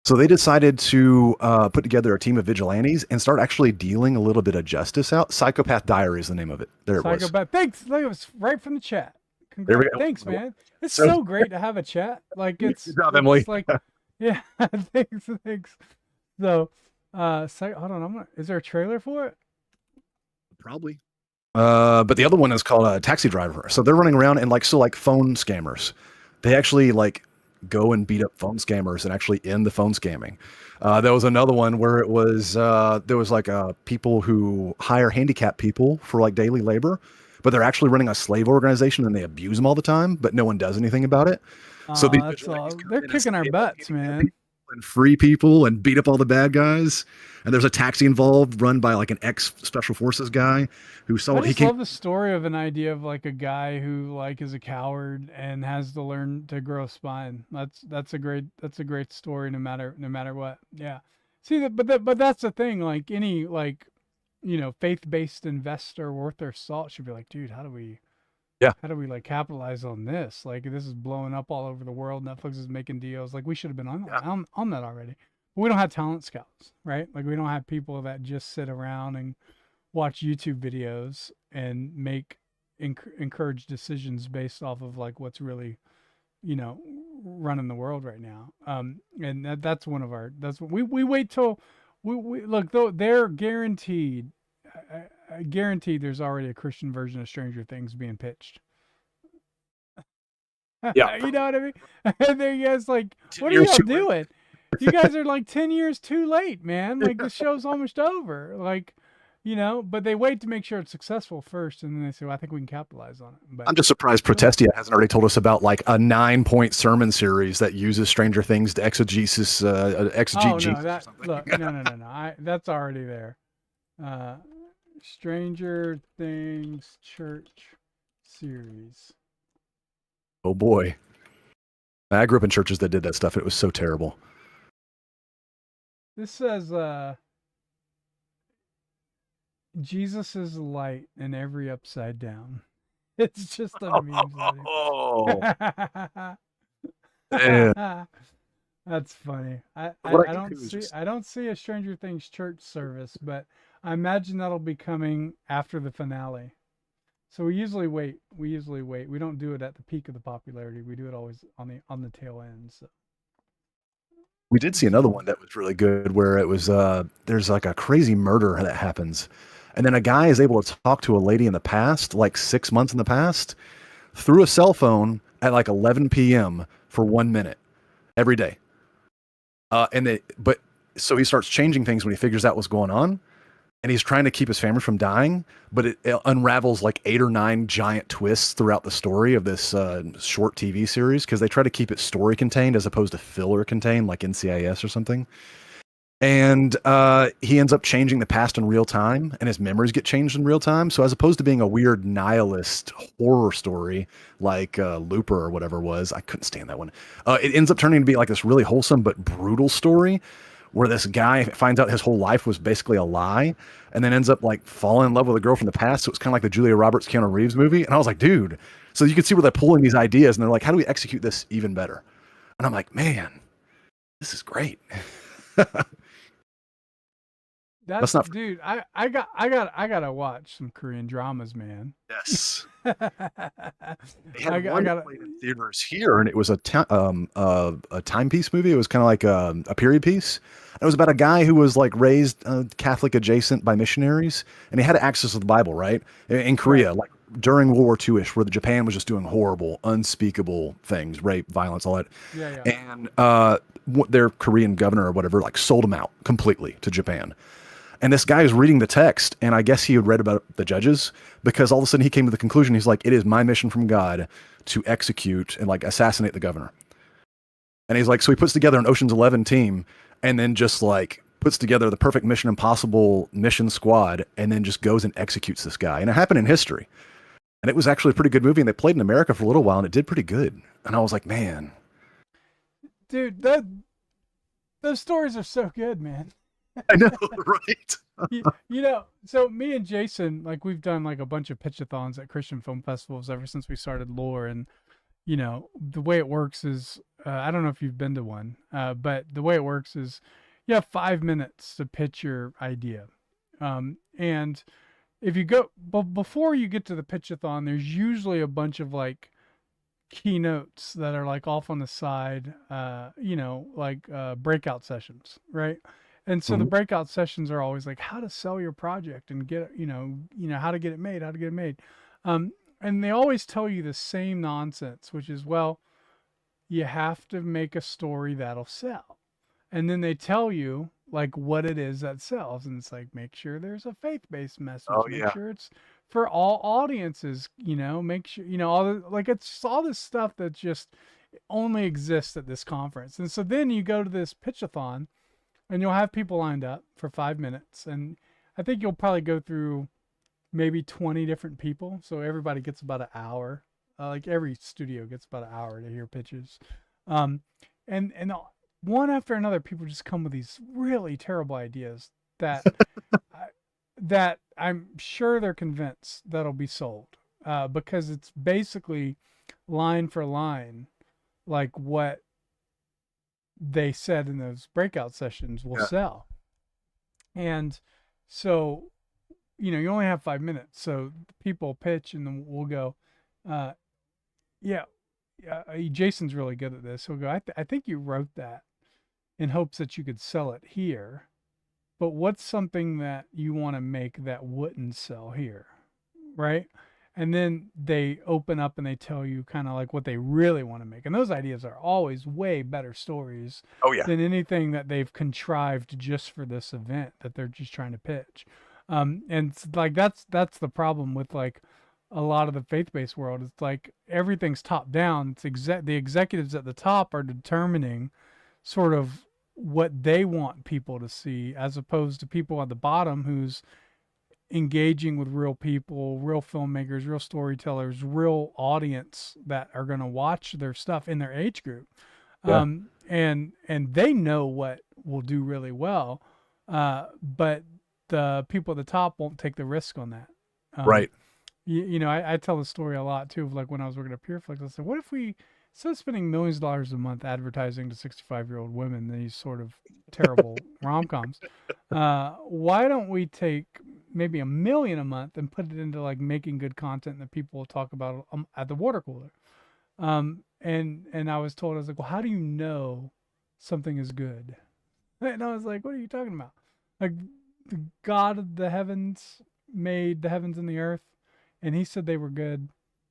So they decided to put together a team of vigilantes and start actually dealing a little bit of justice out. Psychopath Diary is the name of it. There it was. Psychopath. Thanks. Look, it was right from the chat. There we go. Thanks, man. It's so great to have a chat. Like it's, good job, Emily. Like, yeah. Thanks. So, Hold on, is there a trailer for it? Probably. But the other one is called Taxi Driver. So they're running around and like phone scammers. They actually like go and beat up phone scammers and actually end the phone scamming. There was another one where it was there was like people who hire handicapped people for like daily labor, but they're actually running a slave organization and they abuse them all the time, but no one does anything about it. So these That's vigilantes all. come They're in and kicking our save all the butts, handicapped man. people and free people and beat up all the bad guys. And there's a taxi involved run by like an ex special forces guy who I sold he just came. love the story of an idea of like a guy who like is a coward and has to learn to grow a spine. That's a great story no matter what. Yeah. See that, but that's the thing. Like any like faith-based investor worth their salt should be like, dude, Yeah. how do we like capitalize on this? Like this is blowing up all over the world. Netflix is making deals. Like we should have been Yeah. on that already. But we don't have talent scouts, right? Like we don't have people that just sit around and watch YouTube videos and make encourage decisions based off of like what's really, running the world right now. And that's one of our that's what we wait till we look though they're guaranteed. I guarantee there's already a Christian version of Stranger Things being pitched. Yeah. You know what I mean? And then you guys like, 10 what are y'all years too late. doing? You guys are like 10 years too late, man. Like the show's almost over. Like, but they wait to make sure it's successful first, and then they say, well, I think we can capitalize on it. But I'm just surprised Protestia hasn't already told us about like a 9-point sermon series that uses Stranger Things to exegesis, exegete oh Jesus no, or that something. look, no. That's already there. Uh, Stranger Things church series. Oh boy. I grew up in churches that did that stuff. It was so terrible. This says Jesus is light in every upside down. It's just a meme. Oh, Buddy. man. That's funny. What I I don't do is see just I don't see a Stranger Things church service, but I imagine that'll be coming after the finale. So we usually wait. We don't do it at the peak of the popularity. We do it always on the tail end. So we did see another one that was really good where it was there's like a crazy murder that happens. And then a guy is able to talk to a lady in the past, like 6 months in the past, through a cell phone at like 11 p.m. for 1 minute every day. But so he starts changing things when he figures out what's going on, and he's trying to keep his family from dying, but it unravels like 8 or 9 giant twists throughout the story of this short TV series because they try to keep it story contained as opposed to filler contained like NCIS or something. And he ends up changing the past in real time, and his memories get changed in real time. So as opposed to being a weird nihilist horror story like Looper or whatever it was, I couldn't stand that one. It ends up turning to be like this really wholesome but brutal story where this guy finds out his whole life was basically a lie and then ends up like falling in love with a girl from the past. So it's kind of like the Julia Roberts, Keanu Reeves movie. And I was like, dude, so you can see where they're pulling these ideas and they're like, how do we execute this even better? And I'm like, man, this is great. that's not- dude. I gotta watch some Korean dramas, man. Yes. They I had one gotta. that played in theaters here, and it was a timepiece movie. It was kind of like a period piece. It was about a guy who was like raised Catholic adjacent by missionaries, and he had access to the Bible, right? In Korea, like during World War II-ish, where the Japan was just doing horrible, unspeakable things, rape, violence, all that. Yeah. And their Korean governor or whatever like sold him out completely to Japan. And this guy is reading the text, and I guess he had read about the judges because all of a sudden he came to the conclusion. He's like, it is my mission from God to execute and like assassinate the governor. And he's like, so he puts together an Ocean's 11 team and then just like puts together the perfect Mission Impossible mission squad and then just goes and executes this guy. And it happened in history. And it was actually a pretty good movie. And they played in America for a little while and it did pretty good. And I was like, man. Dude, those stories are so good, man. I know, right? So me and Jason, like we've done like a bunch of pitchathons at Christian film festivals ever since we started Lore, and the way it works is I don't know if you've been to one, but the way it works is you have 5 minutes to pitch your idea, and if you go before you get to the pitchathon, there's usually a bunch of like keynotes that are like off on the side, like breakout sessions, right? And so the Mhm. breakout sessions are always like how to sell your project and get, how to get it made, and they always tell you the same nonsense, which is, well, you have to make a story that'll sell. And then they tell you like what it is that sells. And it's like, make sure there's a faith-based message, Oh make yeah. sure it's for all audiences, make sure, all the, like, it's all this stuff that just only exists at this conference. And so then you go to this pitchathon and you'll have people lined up for 5 minutes. And I think you'll probably go through maybe 20 different people. So everybody gets about an hour. Like every studio gets about an hour to hear pitches. Um, and one after another, people just come with these really terrible ideas that that I'm sure they're convinced that'll be sold, because it's basically line for line like what they said in those breakout sessions will Yeah. sell. And so, you only have 5 minutes. So people pitch and then we'll go, uh, yeah, Jason's really good at this. He'll go, I think you wrote that in hopes that you could sell it here. But what's something that you want to make that wouldn't sell here? Right. And then they open up and they tell you kind of like what they really want to make. And those ideas are always way better stories Oh yeah. than anything that they've contrived just for this event that they're just trying to pitch. And it's like that's the problem with like a lot of the faith-based world. It's like everything's top down. It's the executives at the top are determining sort of what they want people to see, as opposed to people at the bottom who's engaging with real people, real filmmakers, real storytellers, real audience that are going to watch their stuff in their age group. Yeah. And they know what will do really well, but the people at the top won't take the risk on that. Right. I tell the story a lot too of like when I was working at Pureflix. I said, what if we, instead of spending millions of dollars a month advertising to 65-year-old women these sort of terrible rom-coms, why don't we take maybe $1 million a month and put it into like making good content that people will talk about at the water cooler? And I was told, I was like, well, how do you know something is good? And I was like, what are you talking about? Like, the God of the heavens made the heavens and the earth, and he said they were good.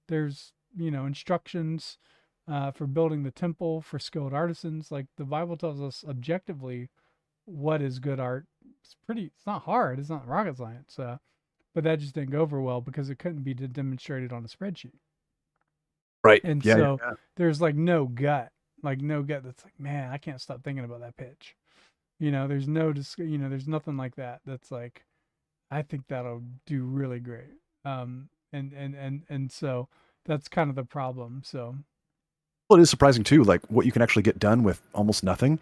There's, instructions for building the temple for skilled artisans. Like, the Bible tells us objectively what is good art. It's not hard. It's not rocket science. But that just didn't go over well because it couldn't be demonstrated on a spreadsheet. Right. And Yeah. so Yeah. there's like no gut that's like, man, I can't stop thinking about that pitch. There's there's nothing like that. That's like, I think that'll do really great. And so that's kind of the problem. So Well, it is surprising too, like what you can actually get done with almost nothing.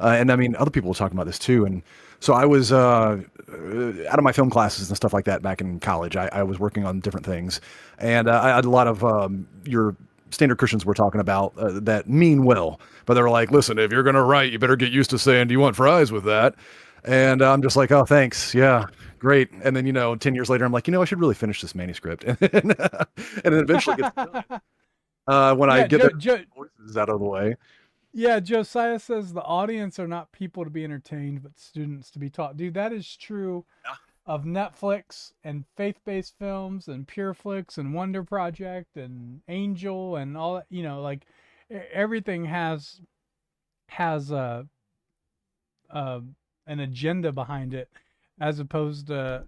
And I mean, other people were talking about this too. And so I was out of my film classes and stuff like that back in college. I was working on different things, and I had a lot of your standard Christians were talking about that mean well, but they were like, "Listen, if you're gonna write, you better get used to saying, 'Do you want fries with that?'" And I'm just like, "Oh, thanks, yeah, great." And then 10 years later, I'm like, I should really finish this manuscript, and then eventually get when I yeah, get the voices out of the way. yeah, Josiah says the audience are not people to be entertained, but students to be taught. Dude, that is true of Netflix and faith-based films and Pureflix and Wonder Project and Angel and all that. Like everything has an agenda behind it, as opposed to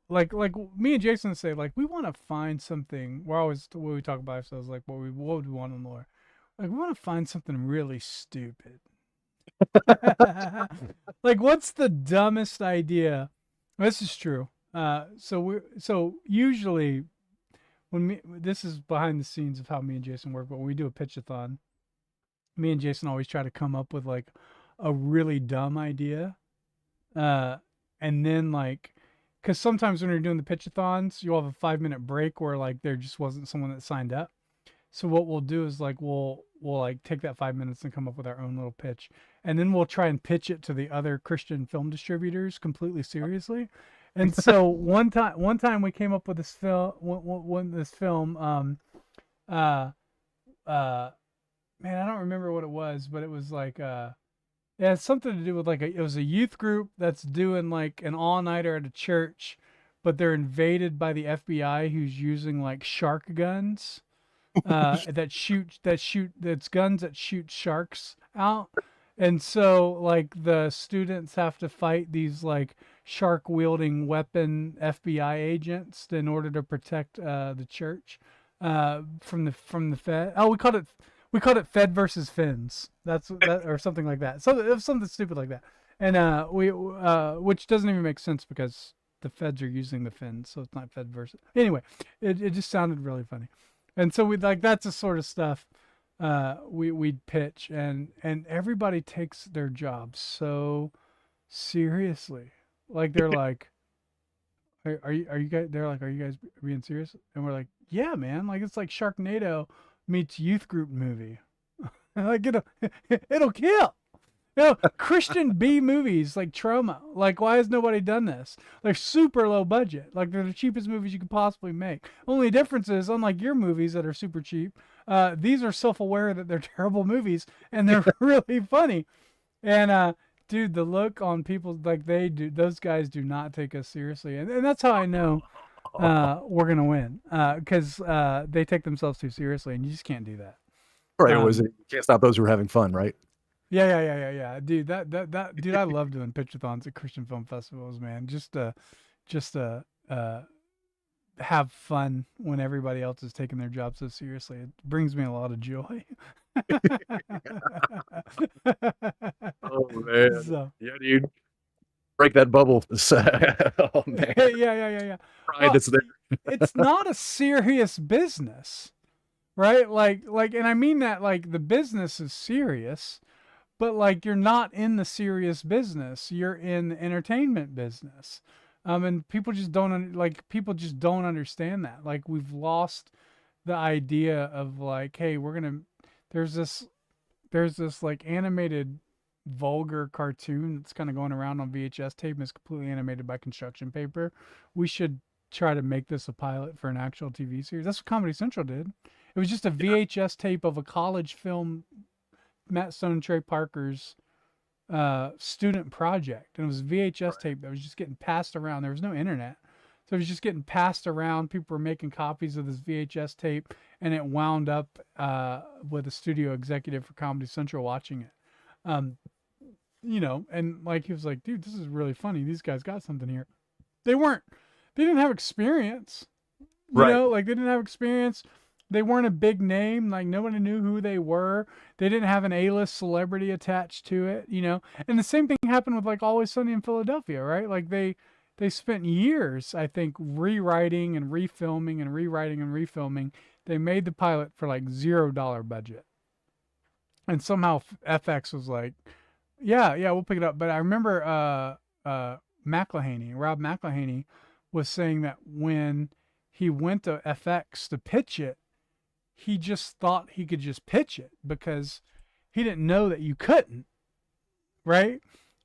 like me and Jason say, like, we want to find something. We're always, when we talk about ourselves, like what would we want in lore. Like, we want to find something really stupid. Like, what's the dumbest idea? This is true. So usually this is behind the scenes of how me and Jason work, but when we do a pitch-a-thon, me and Jason always try to come up with like a really dumb idea. And then like, because sometimes when you're doing the pitch-a-thons, you'll have a 5-minute break where like there just wasn't someone that signed up. So what we'll do is like we'll like take that 5 minutes and come up with our own little pitch, and then we'll try and pitch it to the other Christian film distributors completely seriously. And so one time we came up with this film. Man, I don't remember what it was, but it was like It has something to do with like it was a youth group that's doing like an all nighter at a church, but they're invaded by the FBI who's using like shark guns that's guns that shoot sharks out. And so like the students have to fight these like shark wielding weapon FBI agents in order to protect the church from the Fed. Oh, we called it Fed versus Fins. That's that or something like that. So it was something stupid like that. And we which doesn't even make sense because the feds are using the fins, so it's not Fed versus. Anyway, it just sounded really funny. And so we like that's the sort of stuff we'd pitch, and everybody takes their job so seriously. Like they're like, are you guys? They're like, are you guys being serious? And we're like, yeah, man. Like it's like Sharknado meets youth group movie. Like it'll kill. You know, Christian B movies like Trauma. Like, why has nobody done this? They're super low budget. Like, they're the cheapest movies you could possibly make. Only difference is, unlike your movies that are super cheap, these are self-aware that they're terrible movies and they're really funny. And dude, the look on people like they do, those guys do not take us seriously, and that's how I know we're gonna win because they take themselves too seriously, and you just can't do that. Right. It was you can't stop those who are having fun, right? Yeah. Dude, dude, I love doing pitchathons at Christian film festivals, man. Just to have fun when everybody else is taking their job so seriously. It brings me a lot of joy. Oh man. So, Yeah, dude. Break that bubble. Oh man. yeah. Pride Well, that's there. it's not a serious business, right? Like, and I mean that like the business is serious, but like you're not in the serious business. You're in the entertainment business. And people just people just don't understand that. Like we've lost the idea of like, hey, there's this like animated vulgar cartoon that's kind of going around on VHS tape and it's completely animated by construction paper. We should try to make this a pilot for an actual TV series. That's what Comedy Central did. It was just a VHS tape of a college film, Matt Stone and Trey Parker's student project, and it was VHS tape that was just getting passed around. There was no internet, so it was just getting passed around. People were making copies of this VHS tape, and it wound up with a studio executive for Comedy Central watching it. You know, and like he was like, "Dude, this is really funny. These guys got something here." They didn't have experience. You know, like they didn't have experience. They weren't a big name. Like nobody knew who they were. They didn't have an A-list celebrity attached to it, you know. And the same thing happened with like Always Sunny in Philadelphia, right? Like they spent years, I think, rewriting and refilming and rewriting and refilming. They made the pilot for like $0 budget. And somehow FX was like, yeah, we'll pick it up. But I remember Rob McElhaney was saying that when he went to FX to pitch it, he just thought he could just pitch it because he didn't know that you couldn't, right?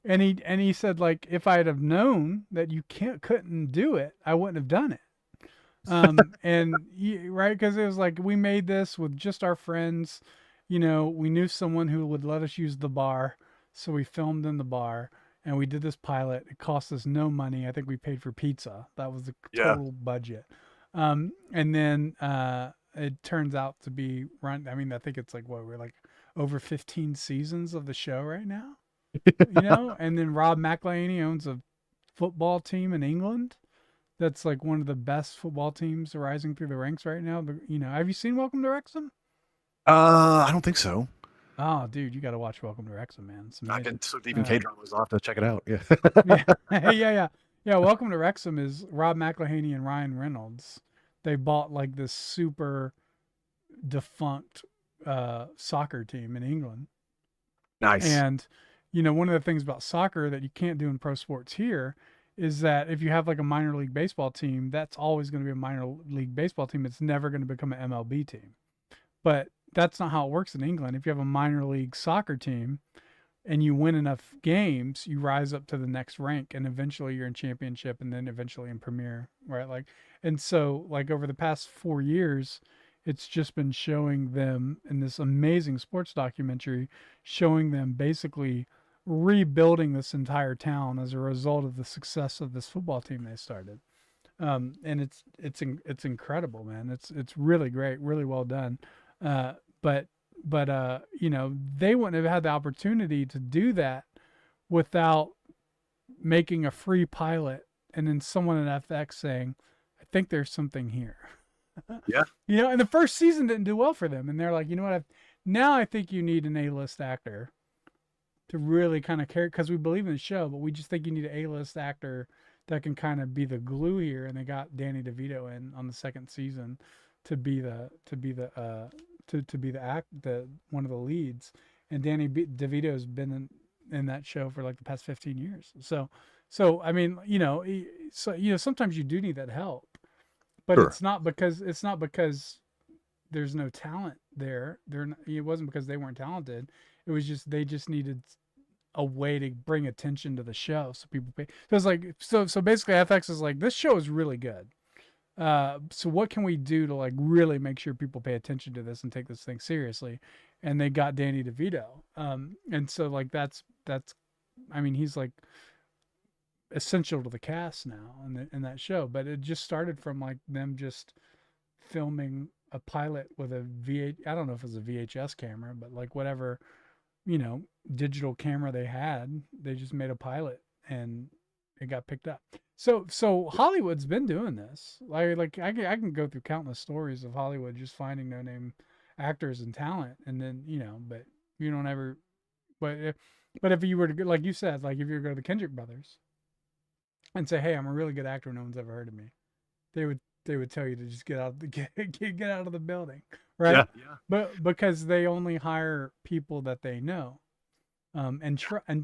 And he said like, if I'd have known that you couldn't do it, I wouldn't have done it. Right, because it was like we made this with just our friends, you know. We knew someone who would let us use the bar, so we filmed in the bar and we did this pilot. It cost us no money. I think we paid for pizza. That was the total budget. And then it turns out to be run. I mean, I think it's like we're like over 15 seasons of the show right now, you know. And then Rob McElhaney owns a football team in England that's like one of the best football teams rising through the ranks right now. But, you know, have you seen Welcome to Wrexham? I don't think so. Oh, dude, you got to watch Welcome to Wrexham, man. It's amazing. I've been so deep in K-dramas. I'll have to check it out. Yeah. Yeah. Welcome to Wrexham is Rob McElhaney and Ryan Reynolds. They bought like this super defunct soccer team in England. Nice. And, you know, one of the things about soccer that you can't do in pro sports here is that if you have like a minor league baseball team, that's always going to be a minor league baseball team. It's never going to become an MLB team. But that's not how it works in England. If you have a minor league soccer team and you win enough games, you rise up to the next rank and eventually you're in championship and then eventually in premier, right? Like, and so like over the past 4 years, it's just been showing them in this amazing sports documentary, showing them basically rebuilding this entire town as a result of the success of this football team they started. And it's incredible, man. It's really great, really well done. Uh, but you know, they wouldn't have had the opportunity to do that without making a free pilot and then someone at FX saying, I think there's something here. Yeah. You know, and the first season didn't do well for them. And they're like, you know what? Now I think you need an A-list actor to really kind of carry, because we believe in the show, but we just think you need an A-list actor that can kind of be the glue here. And they got Danny DeVito in on the second season to be the one of the leads. And Danny DeVito's been in that show for like the past 15 years. So I mean, you know, sometimes you do need that help, but Sure. it's not because there's no talent there. It wasn't because they weren't talented. It was just they just needed a way to bring attention to the show so people pay. So it's like so basically FX is like, this show is really good. So what can we do to like really make sure people pay attention to this and take this thing seriously? And they got Danny DeVito. And so like that's I mean, he's like essential to the cast now in that show. But it just started from like them just filming a pilot with a I don't know if it was a VHS camera, but like whatever, you know, digital camera they had, they just made a pilot and it got picked up. So Hollywood's been doing this. Like I can go through countless stories of Hollywood just finding no name actors and talent, and then, you know, but you don't ever. But if you were to go, like you said, like if you were to go to the Kendrick brothers and say, hey, I'm a really good actor, no one's ever heard of me, they would tell you to just get out of the building, right? Yeah. But because they only hire people that they know, and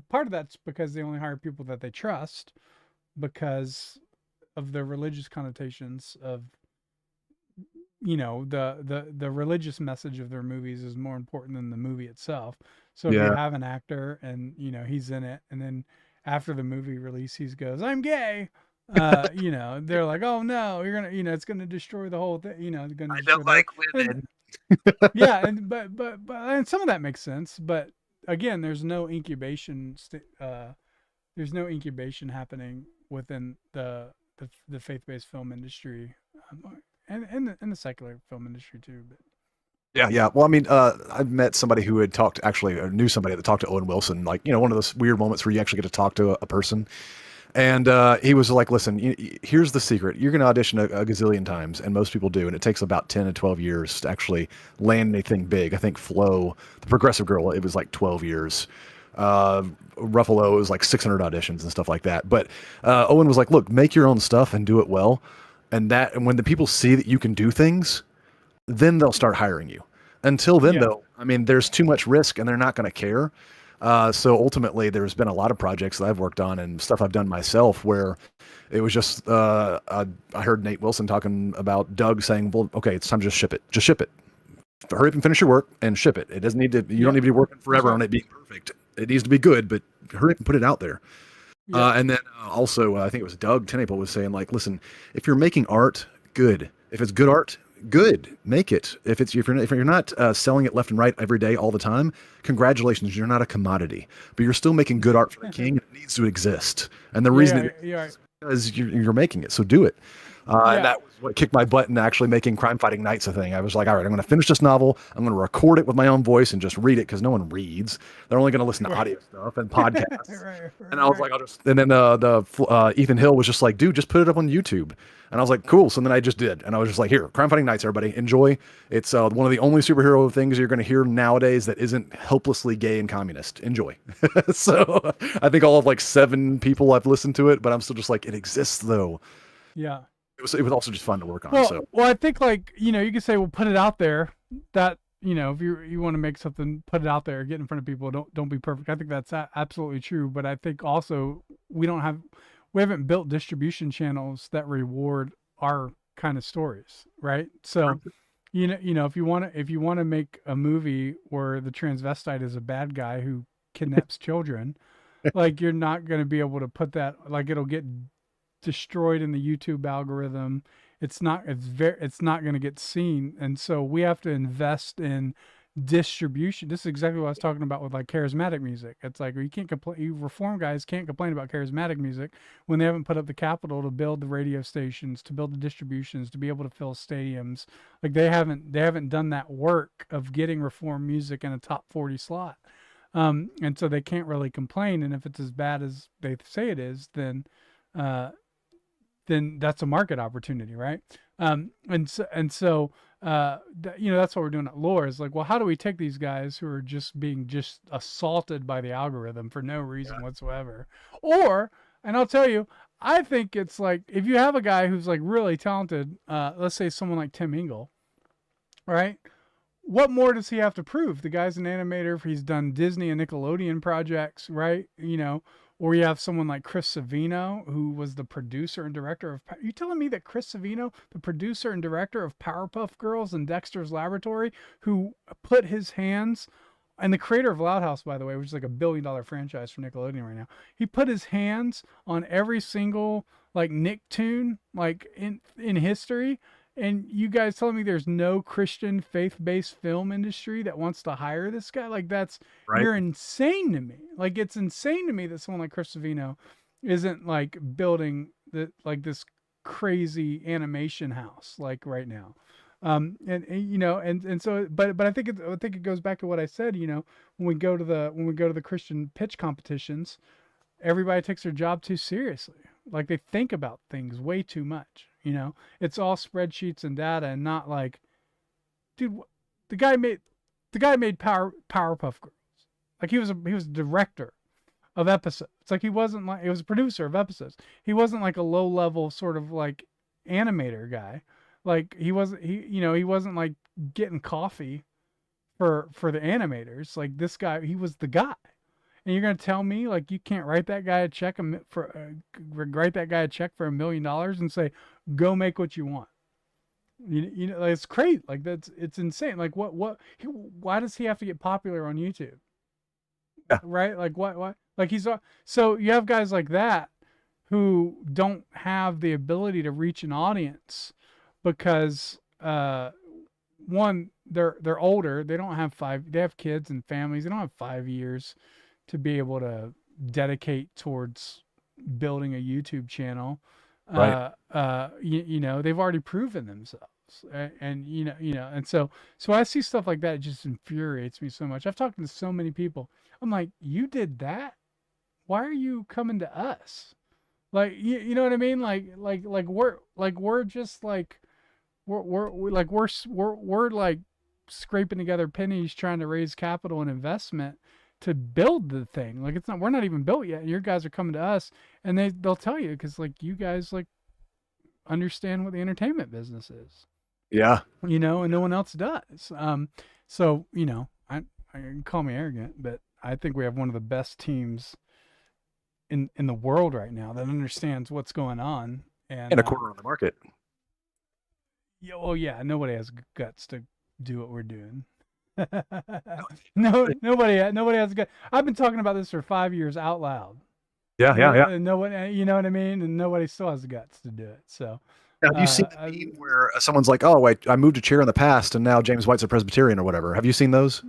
part of that's because they only hire people that they trust, because of the religious connotations of, you know, the religious message of their movies is more important than the movie itself. So if you have an actor and, you know, he's in it, and then after the movie release he goes, I'm gay, you know, they're like, oh no, you're gonna, you know, it's gonna destroy the whole thing, you know, it's gonna I destroy don't like women. yeah, and but and some of that makes sense, but again, there's no incubation happening within the faith-based film industry, and the secular film industry too. But Yeah. Well, I mean, I've met somebody who had talked, actually, or knew somebody that talked to Owen Wilson, like, you know, one of those weird moments where you actually get to talk to a person. And he was like, listen, here's the secret. You're going to audition a gazillion times, and most people do. And it takes about 10 to 12 years to actually land anything big. I think Flo, the Progressive Girl, it was like 12 years. Ruffalo, it was like 600 auditions and stuff like that. But Owen was like, look, make your own stuff and do it well. And when the people see that you can do things, then they'll start hiring you. Until then, though, I mean, there's too much risk and they're not going to care. So ultimately, there's been a lot of projects that I've worked on and stuff I've done myself where it was just, I heard Nate Wilson talking about Doug saying, well, okay, it's time to just ship it. Just ship it. Hurry up and finish your work and ship it. It doesn't need to, you don't need to be working forever on it being perfect. It needs to be good, but hurry up and put it out there. And then also, I think it was Doug Tenable was saying, like, listen, if you're making art, good. If it's good art, good. Make it. If you're not selling it left and right every day all the time, congratulations, you're not a commodity. But you're still making good art for the king, and it needs to exist. And the reason is because you're making it, so do it. And that was what kicked my butt in actually making Crime Fighting Nights a thing. I was like, all right, I'm going to finish this novel. I'm going to record it with my own voice and just read it, because no one reads. They're only going to listen to audio stuff and podcasts. And I was like, and then Ethan Hill was just like, dude, just put it up on YouTube. And I was like, cool. So then I just did. And I was just like, here, Crime Fighting Nights, everybody, enjoy. It's one of the only superhero things you're going to hear nowadays that isn't hopelessly gay and communist. Enjoy. So I think all of like 7 people have listened to it, but I'm still just like, it exists though. yeah. It was also just fun to work on. Well, I think, like, you know, you could say, well, put it out there. That, you know, if you want to make something, put it out there, get in front of people. Don't be perfect. I think that's absolutely true. But I think also we haven't built distribution channels that reward our kind of stories, right? So, you know, if you want to make a movie where the transvestite is a bad guy who kidnaps children, like, you're not going to be able to put that, like, it'll get destroyed in the YouTube algorithm. It's not going to get seen. And so we have to invest in distribution. This is exactly what I was talking about with like charismatic music. It's like you can't complain. You reform guys can't complain about charismatic music when they haven't put up the capital to build the radio stations, to build the distributions, to be able to fill stadiums. Like they haven't done that work of getting reform music in a top 40 slot. And so they can't really complain. And if it's as bad as they say it is, uh, then that's a market opportunity, right? That's what we're doing at Lore is like, well, how do we take these guys who are just being just assaulted by the algorithm for no reason whatsoever? And I'll tell you, I think it's like if you have a guy who's like really talented, let's say someone like Tim Ingle, right? What more does he have to prove? The guy's an animator. He's done Disney and Nickelodeon projects, right? Or you have someone like Chris Savino, who was the producer and director of. You telling me that Chris Savino, the producer and director of Powerpuff Girls and Dexter's Laboratory, who put his hands, and the creator of Loud House, by the way, which is like $1 billion franchise for Nickelodeon right now, he put his hands on every single like Nicktoon like in history. And you guys telling me there's no Christian faith-based film industry that wants to hire this guy? Like Right. you're insane to me. Like it's insane to me that someone like Chris Savino isn't like building this crazy animation house like right now. But I think it goes back to what I said. When we go to the Christian pitch competitions, everybody takes their job too seriously. Like they think about things way too much. It's all spreadsheets and data, and not like, dude, the guy made Powerpuff Girls. Like he was a director of episodes. It's like he was a producer of episodes. He wasn't like a low level sort of like animator guy. Like he wasn't like getting coffee for the animators. Like this guy, he was the guy. And you're gonna tell me like you can't write that guy a check for $1 million and say, go make what you want. Like, it's crazy. Like it's insane. Like why does he have to get popular on YouTube? Yeah. Right? Like what? Like so you have guys like that who don't have the ability to reach an audience because one, they're older. They have kids and families. They don't have 5 years to be able to dedicate towards building a YouTube channel. Right. They've already proven themselves. And so I see stuff like that. It just infuriates me so much. I've talked to so many people. I'm like, you did that? Why are you coming to us? Like, you know what I mean? We're just like, we're like scraping together pennies trying to raise capital and investment to build the thing. Like we're not even built yet. Your guys are coming to us, and they'll tell you because like you guys like understand what the entertainment business is. Yeah. And no one else does. So I can call me arrogant, but I think we have one of the best teams in the world right now that understands what's going on, and a quarter on the market. Yeah, well, yeah, nobody has guts to do what we're doing. Nobody has guts. I've been talking about this for 5 years out loud. Yeah. And no one, you know what I mean? And nobody still has the guts to do it. So, Now, have you seen the meme where someone's like, "Oh, wait, I moved a chair in the past, and now James White's a Presbyterian or whatever"? Have you seen those?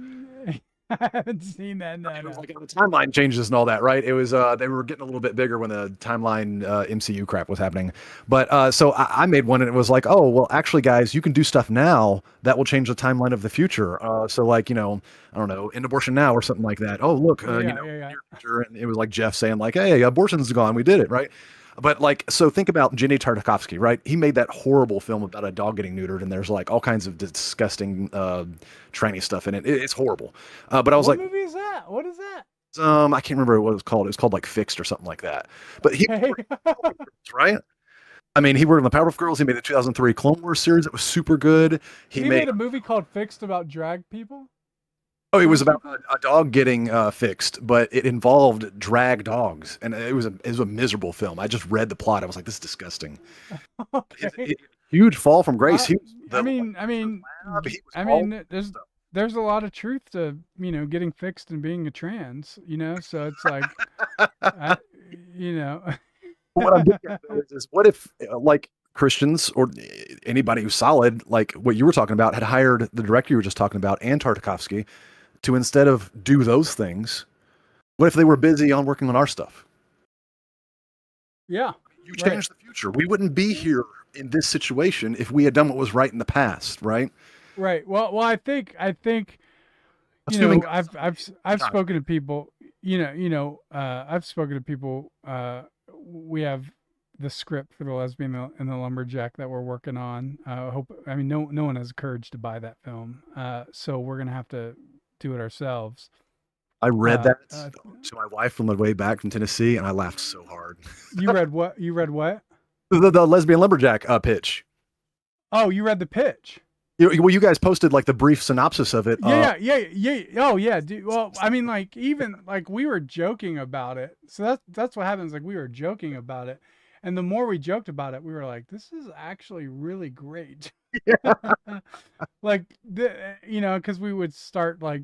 I haven't seen that. No, It was like the timeline changes and all that, right? It was they were getting a little bit bigger when the timeline MCU crap was happening. But so I made one, and it was like, "Oh, well, actually, guys, you can do stuff now that will change the timeline of the future." So like, I don't know, end abortion now or something like that. Oh, look, near future, and it was like Jeff saying like, "Hey, abortion's gone. We did it, right?" But like, so think about Jenny Tartakovsky, right? He made that horrible film about a dog getting neutered, and there's like all kinds of disgusting tranny stuff in it. It's horrible. But I was what like, movie is that? What is that? I can't remember what it was called. It was called like Fixed or something like that. But he, right? I mean, he worked on the Powerpuff Girls. He made the 2003 Clone Wars series that was super good. He made a movie called Fixed about drag people. Oh, it was about a dog getting fixed, but it involved drag dogs, and it was a miserable film. I just read the plot. I was like, this is disgusting. Okay. Huge fall from grace. There's a lot of truth to getting fixed and being a trans. So it's like, What I'm getting at though is what if like Christians or anybody who's solid, like what you were talking about, had hired the director you were just talking about and Tartakovsky to, instead of do those things, what if they were busy on working on our stuff? Yeah. You changed the future. We wouldn't be here in this situation if we had done what was right in the past, right? Right. Well, I think Assuming I've spoken to people. I've spoken to people. We have the script for the lesbian and the lumberjack that we're working on. No one has courage to buy that film, so we're gonna have to do it ourselves. I read that to my wife on the way back from Tennessee, and I laughed so hard. You read what? You read what? The lesbian lumberjack pitch. Oh, you read the pitch. Well, you guys posted like the brief synopsis of it. Yeah. Oh, yeah, dude. Well, I mean, like even like we were joking about it. So that's what happens. Like we were joking about it, and the more we joked about it, we were like, "This is actually really great." Yeah. Like because we would start like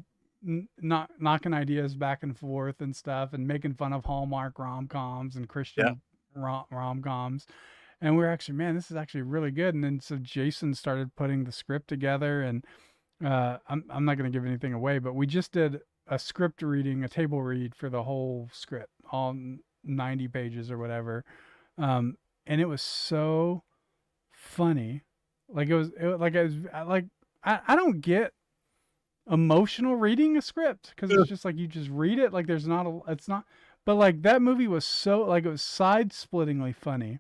not knocking ideas back and forth and stuff, and making fun of Hallmark rom-coms and Christian rom-coms. And we were actually, man, this is actually really good. And then so Jason started putting the script together, and I'm not going to give anything away, but we just did a script reading, a table read for the whole script, all 90 pages or whatever. And it was so funny. Like I don't get emotional reading a script because it's just like you just read it. Like but like that movie was so like it was side-splittingly funny.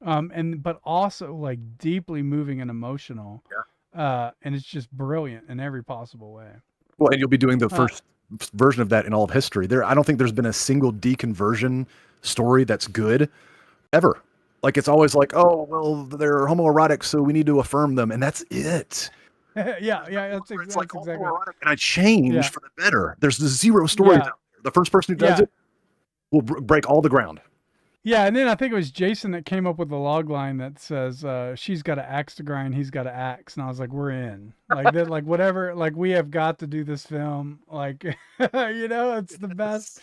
But also like deeply moving and emotional. Yeah. And it's just brilliant in every possible way. Well, and you'll be doing the first version of that in all of history. I don't think there's been a single deconversion story that's good ever. Like it's always like, oh, well, they're homoerotic, so we need to affirm them, and that's it. Yeah, that's exactly. And I changed for the better. There's zero stories out there. The first person who does it will break all the ground. Yeah, and then I think it was Jason that came up with the log line that says, "She's got an axe to grind, he's got an axe," and I was like, "We're in." Like that, like whatever. Like we have got to do this film. Like, it's the best.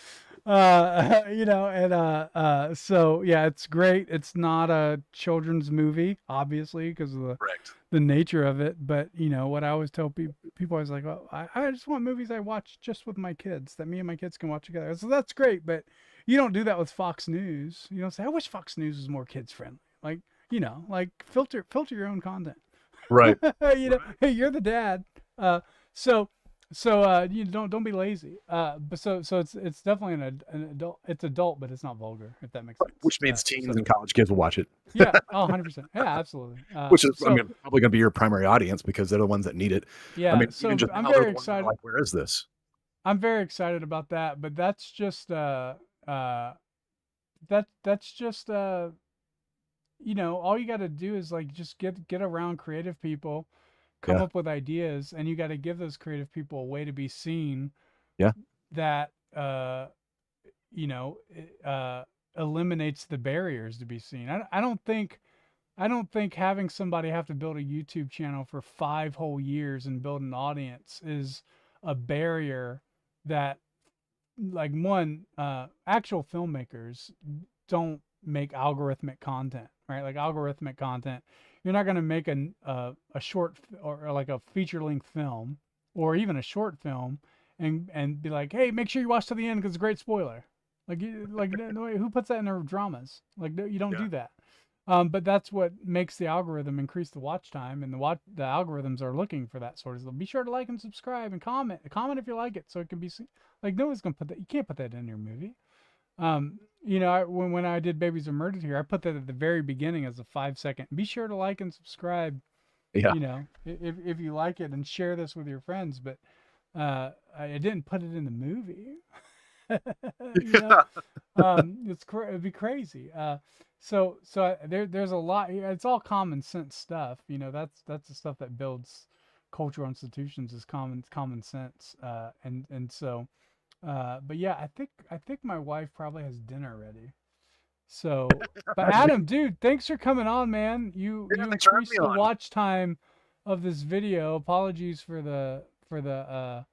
So yeah, it's great. It's not a children's movie, obviously, because of the nature of it. But what I always tell people, I was like, "Well, I just want movies I watch just with my kids that me and my kids can watch together." So that's great, but. You don't do that with Fox News. You don't say, I wish Fox News was more kids friendly. Like, like filter your own content. Right. Hey, you're the dad. So you don't be lazy. But so it's definitely an adult. It's adult, but it's not vulgar, if that makes sense. Which means teens and college kids will watch it. Yeah. 100%. Yeah, absolutely. Which is, probably going to be your primary audience because they're the ones that need it. Yeah. I mean, so even just I'm very excited. Like, where is this? I'm very excited about that, but that's just that's just all you got to do is like just get around creative people, come up with ideas, and you got to give those creative people a way to be seen. Yeah. That eliminates the barriers to be seen. I don't think having somebody have to build a YouTube channel for 5 whole years and build an audience is a barrier that like actual filmmakers don't make algorithmic content, right? Like algorithmic content, you're not going to make a short or like a feature length film or even a short film and be like, hey, make sure you watch to the end because it's a great spoiler. Like who puts that in their dramas? Like you don't do that. But that's what makes the algorithm increase the watch time, and the algorithms are looking for that sort of stuff. Be sure to like and subscribe and comment. Comment if you like it, so it can be seen. Like no one's gonna put that. You can't put that in your movie. When I did Babies Are Murdered Here, I put that at the very beginning as a 5-second. Be sure to like and subscribe. Yeah. If you like it, and share this with your friends. But I didn't put it in the movie. It'd be crazy. So there's a lot. It's all common sense stuff. That's the stuff that builds cultural institutions is common sense. But yeah, I think my wife probably has dinner ready. So, but Adam, dude, thanks for coming on, man. You increased the watch time of this video. Apologies for the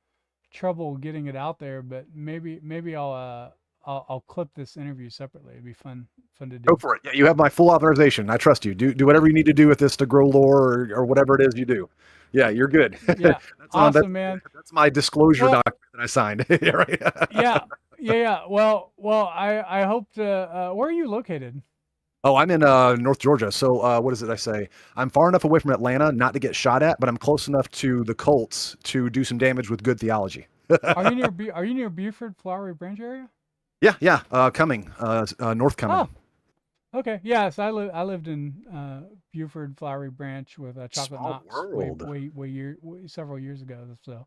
trouble getting it out there, but maybe I'll I'll clip this interview separately. It'd be fun to do. Go for it. Yeah, you have my full authorization. I trust you. Do whatever you need to do with this to grow lore or whatever it is you do. Yeah, you're good. Yeah, that's awesome, man. That's my disclosure Well- document that I signed. Yeah, right. Yeah. Well, I hope to. Where are you located? Oh, I'm in North Georgia. So what is it I say? I'm far enough away from Atlanta not to get shot at, but I'm close enough to the Colts to do some damage with good theology. Are you near? Are you near Buford, Flowery Branch area? Yeah. Cumming, North Cumming. Oh, okay. Yes, I lived in Buford, Flowery Branch with Chocolate Small Knox world. several years ago. So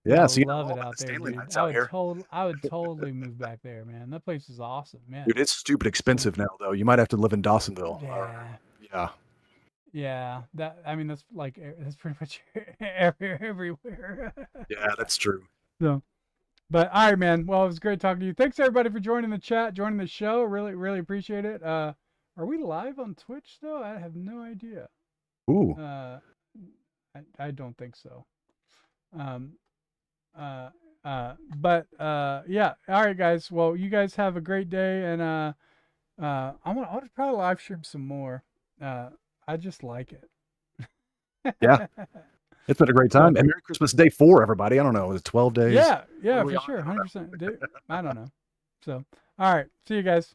Yeah, I so you know love all it about out the there, Stanley dude. Nights out here. I would totally move back there, man. That place is awesome, man. Dude, it's stupid expensive now, though. You might have to live in Dawsonville. Yeah. Yeah. Yeah, that's like that's pretty much everywhere. Yeah, that's true. So, but all right, man. Well, it was great talking to you. Thanks everybody for joining the chat, joining the show. Really appreciate it. Are we live on Twitch though? I have no idea. Ooh. I don't think so. But yeah. All right, guys. Well, you guys have a great day, and I'll probably live stream some more. I just like it. Yeah. It's been a great time. And Merry Christmas Day 4, everybody. I don't know. Is it 12 days? Yeah, What are we for on? sure. 100%. I don't know. So, all right. See you guys.